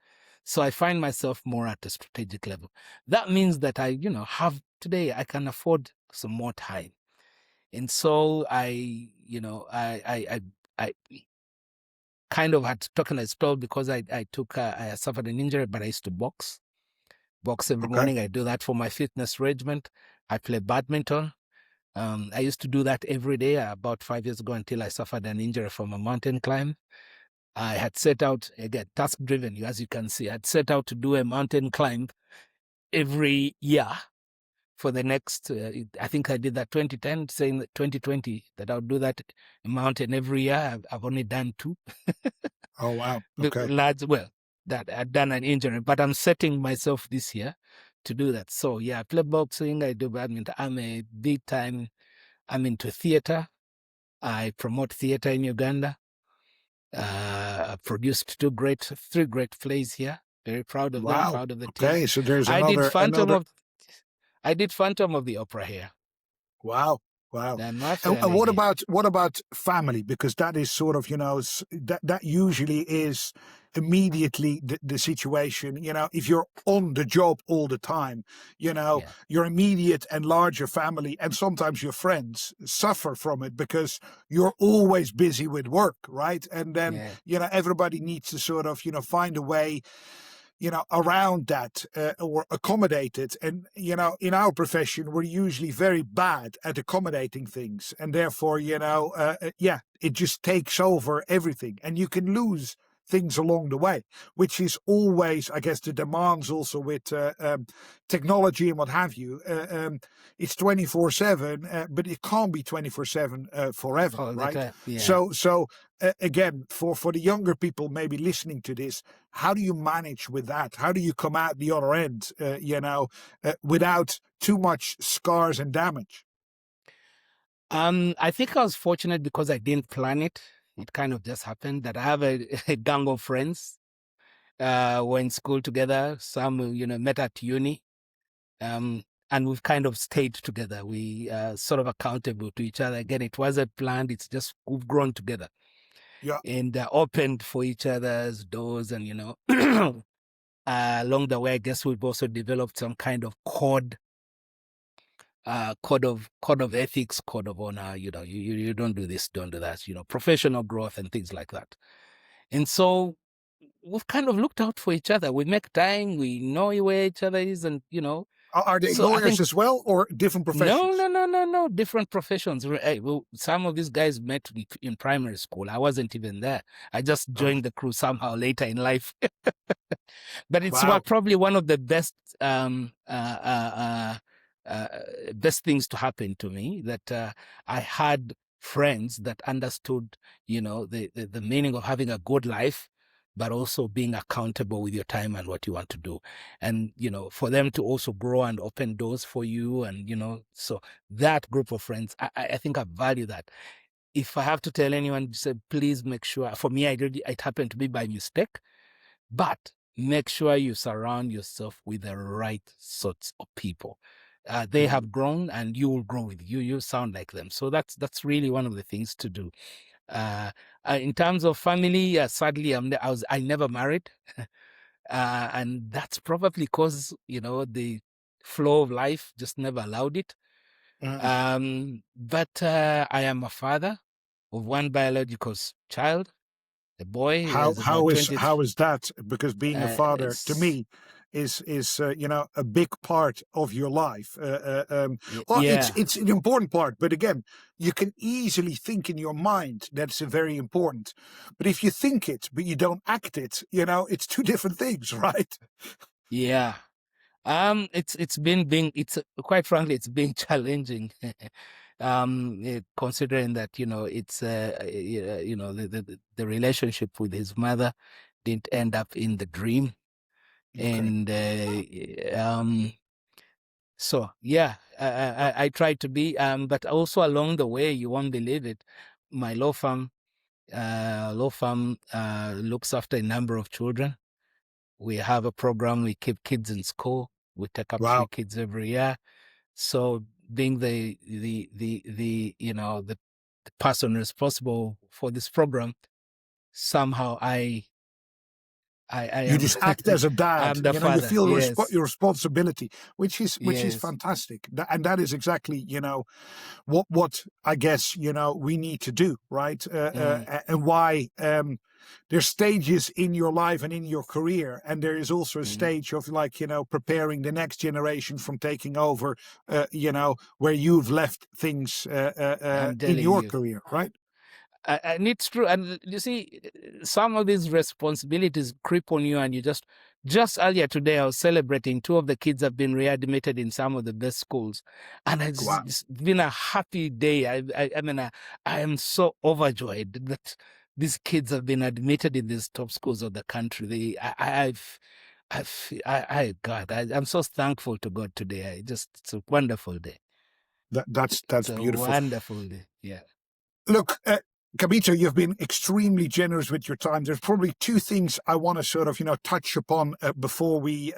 So I find myself more at the strategic level. That means that I, have today, I can afford some more time. And so I kind of had taken a spell because I suffered an injury, but I used to box every Okay. morning. I do that for my fitness regiment. I play badminton. I used to do that every day about 5 years ago until I suffered an injury from a mountain climb. I had set out, again, task driven, as you can see, I had set out to do a mountain climb every year for the next, I think I did that 2010, saying that 2020, that I'll do that mountain every year. I've only done 2. Oh, wow. Okay. Lads, well, that I'd done an injury, but I'm setting myself this year to do that. So yeah, I play boxing, I do badminton. I'm into theater. I promote theater in Uganda. I produced 3 great plays here. Very proud of them, Wow. proud of the team. Okay. So there's I did another. I did Phantom of the Opera here. Wow. Wow. And my And family here. what about family? Because that is sort of, that usually is immediately the situation. If you're on the job all the time, Yeah. your immediate and larger family and sometimes your friends suffer from it because you're always busy with work, right? And then, Yeah. everybody needs to sort of, find a way around that or accommodate it. And, in our profession, we're usually very bad at accommodating things. And therefore, it just takes over everything. And you can lose things along the way, which is always, I guess, the demands also with technology and what have you. It's 24/7, but it can't be 24/7 forever, All the right? time. Yeah. So again, for the younger people maybe listening to this, how do you manage with that? How do you come out the other end, without too much scars and damage? I think I was fortunate because I didn't plan it. It kind of just happened that I have a gang of friends. We're in school together. Some, met at uni. And we've kind of stayed together. We sort of accountable to each other. Again, it wasn't planned. It's just we've grown together. Yeah. And opened for each other's doors. And, along the way, I guess we've also developed some kind of code of ethics, code of honor. You don't do this, don't do that. Professional growth and things like that. And so we've kind of looked out for each other. We make time. We know where each other is, and Are they So I lawyers think as well, or different professions? no. Different professions. Hey, well, some of these guys met in primary school. I wasn't even there. I just Oh, joined the crew somehow later in life. But it's wow. probably one of the best best things to happen to me, that I had friends that understood, the meaning of having a good life, but also being accountable with your time and what you want to do. And, for them to also grow and open doors for you. And, so that group of friends, I think I value that. If I have to tell anyone, say, please make sure, for me, it happened to be by mistake, but make sure you surround yourself with the right sorts of people. They have grown, and you will grow with you. You sound like them. So that's really one of the things to do. In terms of family, sadly, I never married, and that's probably because the flow of life just never allowed it. But I am a father of one biological child. The boy How is about 20. how is that? Because being a father to It's, me is a big part of your life. Well, yeah, it's an important part, but again, you can easily think in your mind that's very important. But if you think it but you don't act it, it's two different things, right? yeah. It's been being it's quite frankly it's been challenging. Considering that it's the relationship with his mother didn't end up in the dream, Okay. and so yeah, I tried to be, but also along the way, you won't believe it, my law firm looks after a number of children. We have a program, we keep kids in school. We take up 3 Wow. kids every year. So being the person responsible for this program, somehow I You am just act as a dad. I'm the You father. feel Yes. your responsibility, which is Yes. fantastic. And that is exactly what I guess we need to do, right? Mm, And why there's stages in your life and in your career, and there is also a mm. stage of preparing the next generation from taking over, where you've left things I'm in telling your you. career, right? And it's true. And you see, some of these responsibilities creep on you, and you just earlier today, I was celebrating 2 of the kids have been readmitted in some of the best schools, and Wow. it's been a happy day. I mean, I am so overjoyed that these kids have been admitted in these top schools of the country. I'm so thankful to God today. It's a wonderful day. That's It's a beautiful. wonderful day. Yeah. Look, Kabiito, you've been extremely generous with your time. There's probably 2 things I want to sort of, touch upon before we,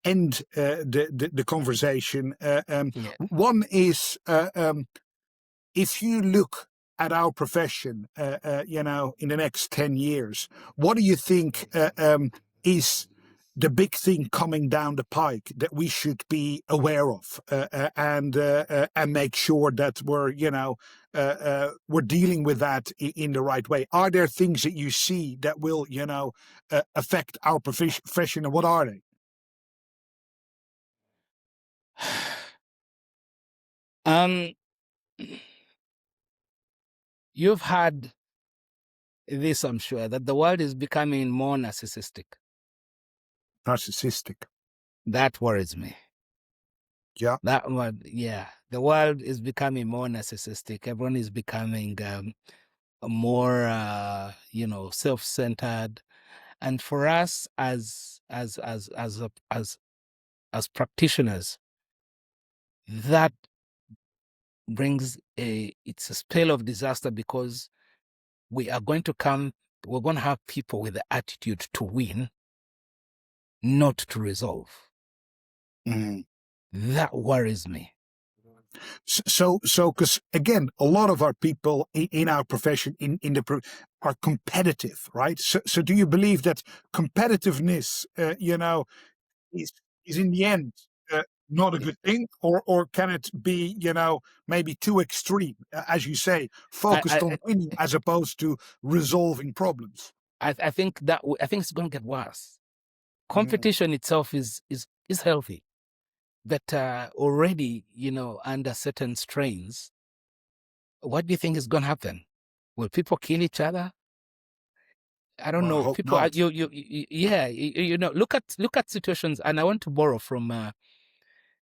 end the conversation. Yeah. One is if you look at our profession, in the next 10 years, what do you think is the big thing coming down the pike that we should be aware of, and make sure that we're dealing with that in the right way? Are there things that you see that will, affect our profession, and what are they? Um, you've had this, I'm sure, that the world is becoming more narcissistic. Narcissistic. That worries me. Yeah. That one, yeah. The world is becoming more narcissistic. Everyone is becoming more, self-centered. And for us as practitioners, that brings it's a spell of disaster, because we're going to have people with the attitude to win, not to resolve. Mm. That worries me. So, because again, a lot of our people in our profession, are competitive, right? So, do you believe that competitiveness, is in the end not a good thing, or can it be, maybe too extreme, as you say, I focused on winning as opposed to resolving problems? I think I think it's going to get worse. Mm. Competition itself is healthy, but already, under certain strains, what do you think is going to happen? Will people kill each other? I don't Well, I know. hope People are, not. yeah, look at situations, and I want to borrow from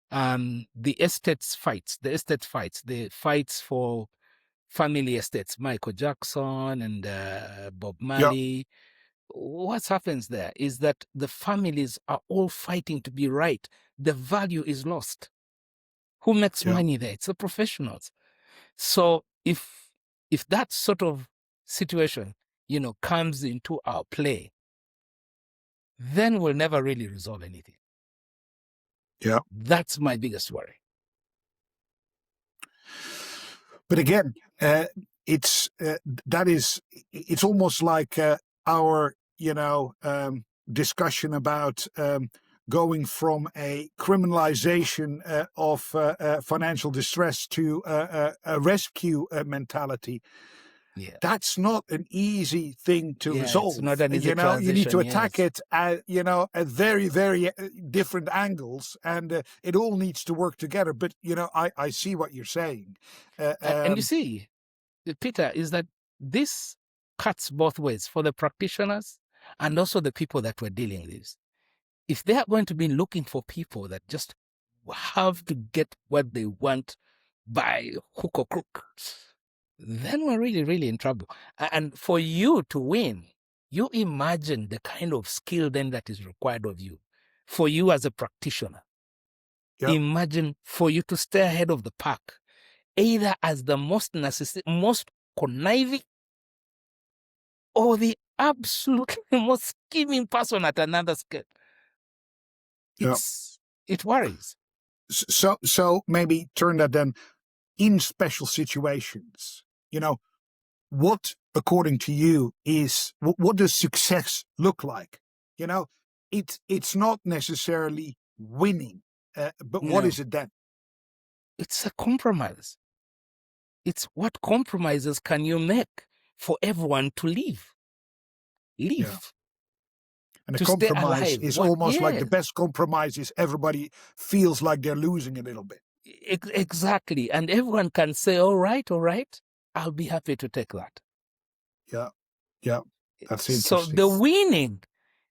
the estate fights, the fights for family estates, Michael Jackson and Bob Yeah, Marley. What happens there is that the families are all fighting to be right. The value is lost. Who makes yeah, money there? It's the professionals. So if that sort of situation, comes into our play, then we'll never really resolve anything. yeah. That's my biggest worry. But again, it's almost like our discussion about going from a criminalization of financial distress to a rescue mentality. Yeah. That's not an easy thing to Yeah, it's not resolve. an easy You need to transition, attack yes. it at very, very different angles, and it all needs to work together. But I see what you're saying. And you see, Peter, is that this cuts both ways for the practitioners and also the people that we're dealing with. if they are going to be looking for people that just have to get what they want by hook or crook, then we're really, really in trouble. And for you to win, you imagine the kind of skill then that is required of you, for you as a practitioner. Yep. Imagine for you to stay ahead of the pack, either as the most narcissistic, most conniving, or the absolutely most scheming person at another scale. It worries. So maybe turn that then in special situations. What, according to you, is what does success look like? It's not necessarily winning, but what is it then? It's a compromise. It's what compromises can you make for everyone to live? Yeah. And a to stay compromise alive. is almost like the best compromise is everybody feels like they're losing a little bit. Exactly. And everyone can say, all right, I'll be happy to take that. Yeah. That's interesting. So the winning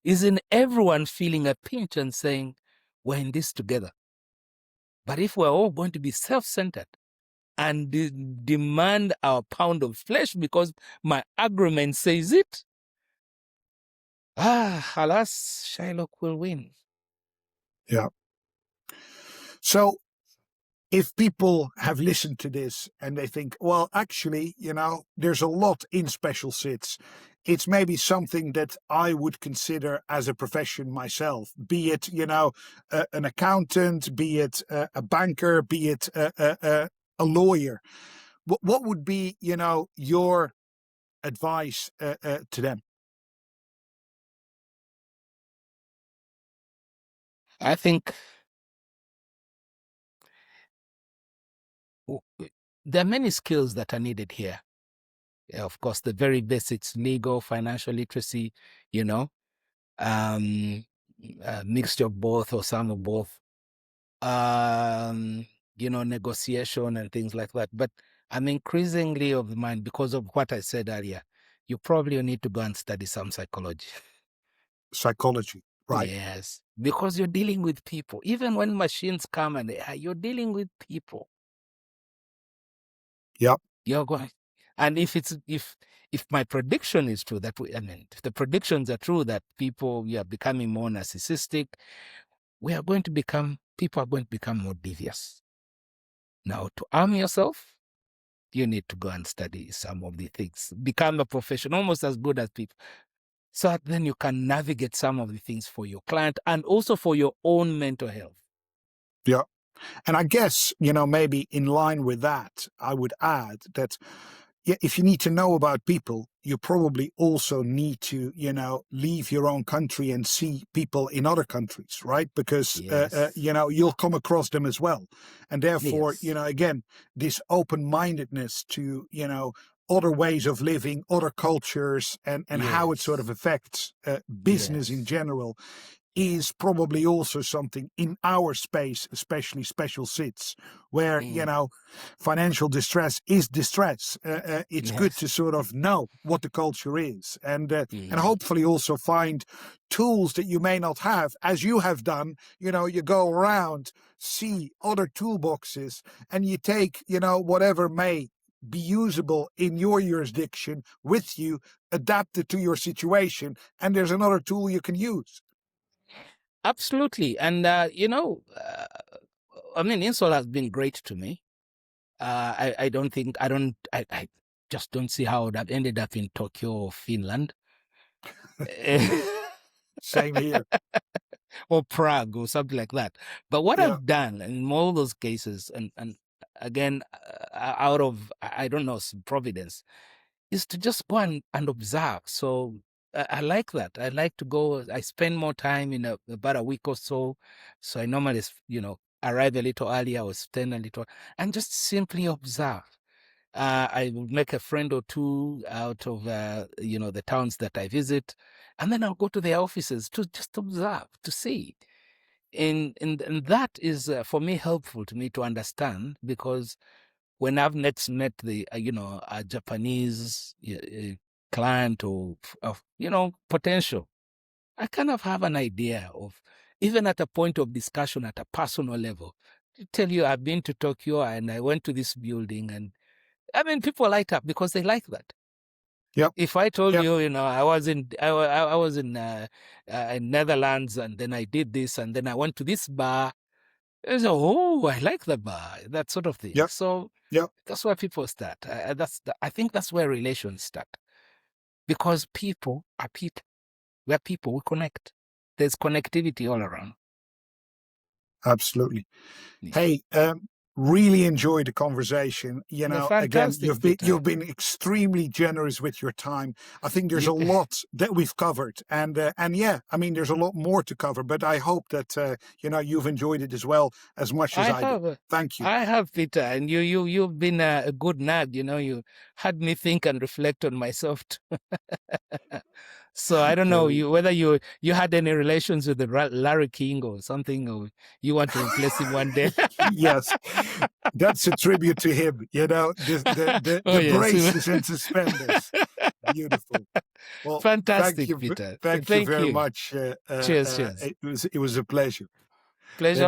is in everyone feeling a pinch and saying, we're in this together. But if we're all going to be self-centered and demand our pound of flesh because my agreement says it, alas, Shylock will win. Yeah. So if people have listened to this and they think, well, actually, there's a lot in special sits. It's maybe something that I would consider as a profession myself, be it, an accountant, be it a banker, be it a lawyer. What would be, your advice to them? I think there are many skills that are needed here. Of course, the very basics, legal, financial literacy, a mixture of both or some of both, negotiation and things like that. But I'm increasingly of the mind, because of what I said earlier, you probably need to go and study some psychology. Psychology, right? Yes, because you're dealing with people. Even when machines come and you're dealing with people. Yep. You're going, and if my prediction is true, if the predictions are true that people are becoming more narcissistic, people are going to become more devious. Now, to arm yourself, you need to go and study some of the things, become a professional, almost as good as people, so that then you can navigate some of the things for your client and also for your own mental health. Yeah. And I guess, maybe in line with that, I would add that if you need to know about people, you probably also need to, leave your own country and see people in other countries, right? Because, you'll come across them as well. And therefore, again, this open-mindedness to, other ways of living, other cultures, and how it sort of affects business in general is probably also something in our space, especially special sits, where, financial distress is distress. It's good to sort of know what the culture is and hopefully also find tools that you may not have, as you have done. You go around, see other toolboxes, and you take, whatever may be usable in your jurisdiction with you, adapt it to your situation, and there's another tool you can use. Absolutely. And, INSOL has been great to me. I just don't see how I would have ended up in Tokyo or Finland. Same here. Or Prague or something like that. But what I've done in all those cases, and again, out of, I don't know, some providence, is to just go and observe. So I like that. I like to go. I spend more time in about a week or so. So I normally, arrive a little earlier or spend a little, and just simply observe. I will make a friend or two out of, the towns that I visit, and then I'll go to their offices to just observe, to see. And that is, for me, helpful to me to understand, because when I've next met a Japanese client or potential, I kind of have an idea of, even at a point of discussion at a personal level. I tell you, I've been to Tokyo and I went to this building, and I mean, people light up because they like that. Yep. If I told Yep. you, you know, I was in Netherlands, and then I did this, and then I went to this bar. It's oh, I like the bar, that sort of thing. Yep. So Yep. that's where people start. I think that's where relations start, because people are people. We're people. We connect. There's connectivity all around. Absolutely. Yeah. Hey, really enjoyed the conversation. You know, again, you've been extremely generous with your time. I think there's a lot that we've covered, and yeah, I mean, there's a lot more to cover. But I hope that you know, you've enjoyed it as well, as much as I did. Thank you. I have, Peter, and you've been a good nerd. You know, you had me think and reflect on myself too. So I don't know whether you had any relations with the Larry King or something, or you want to replace him one day. Yes, that's a tribute to him. You know, the braces and suspenders. Beautiful. Well, fantastic, Peter. Thank you very much. Cheers. It was a pleasure. Pleasure.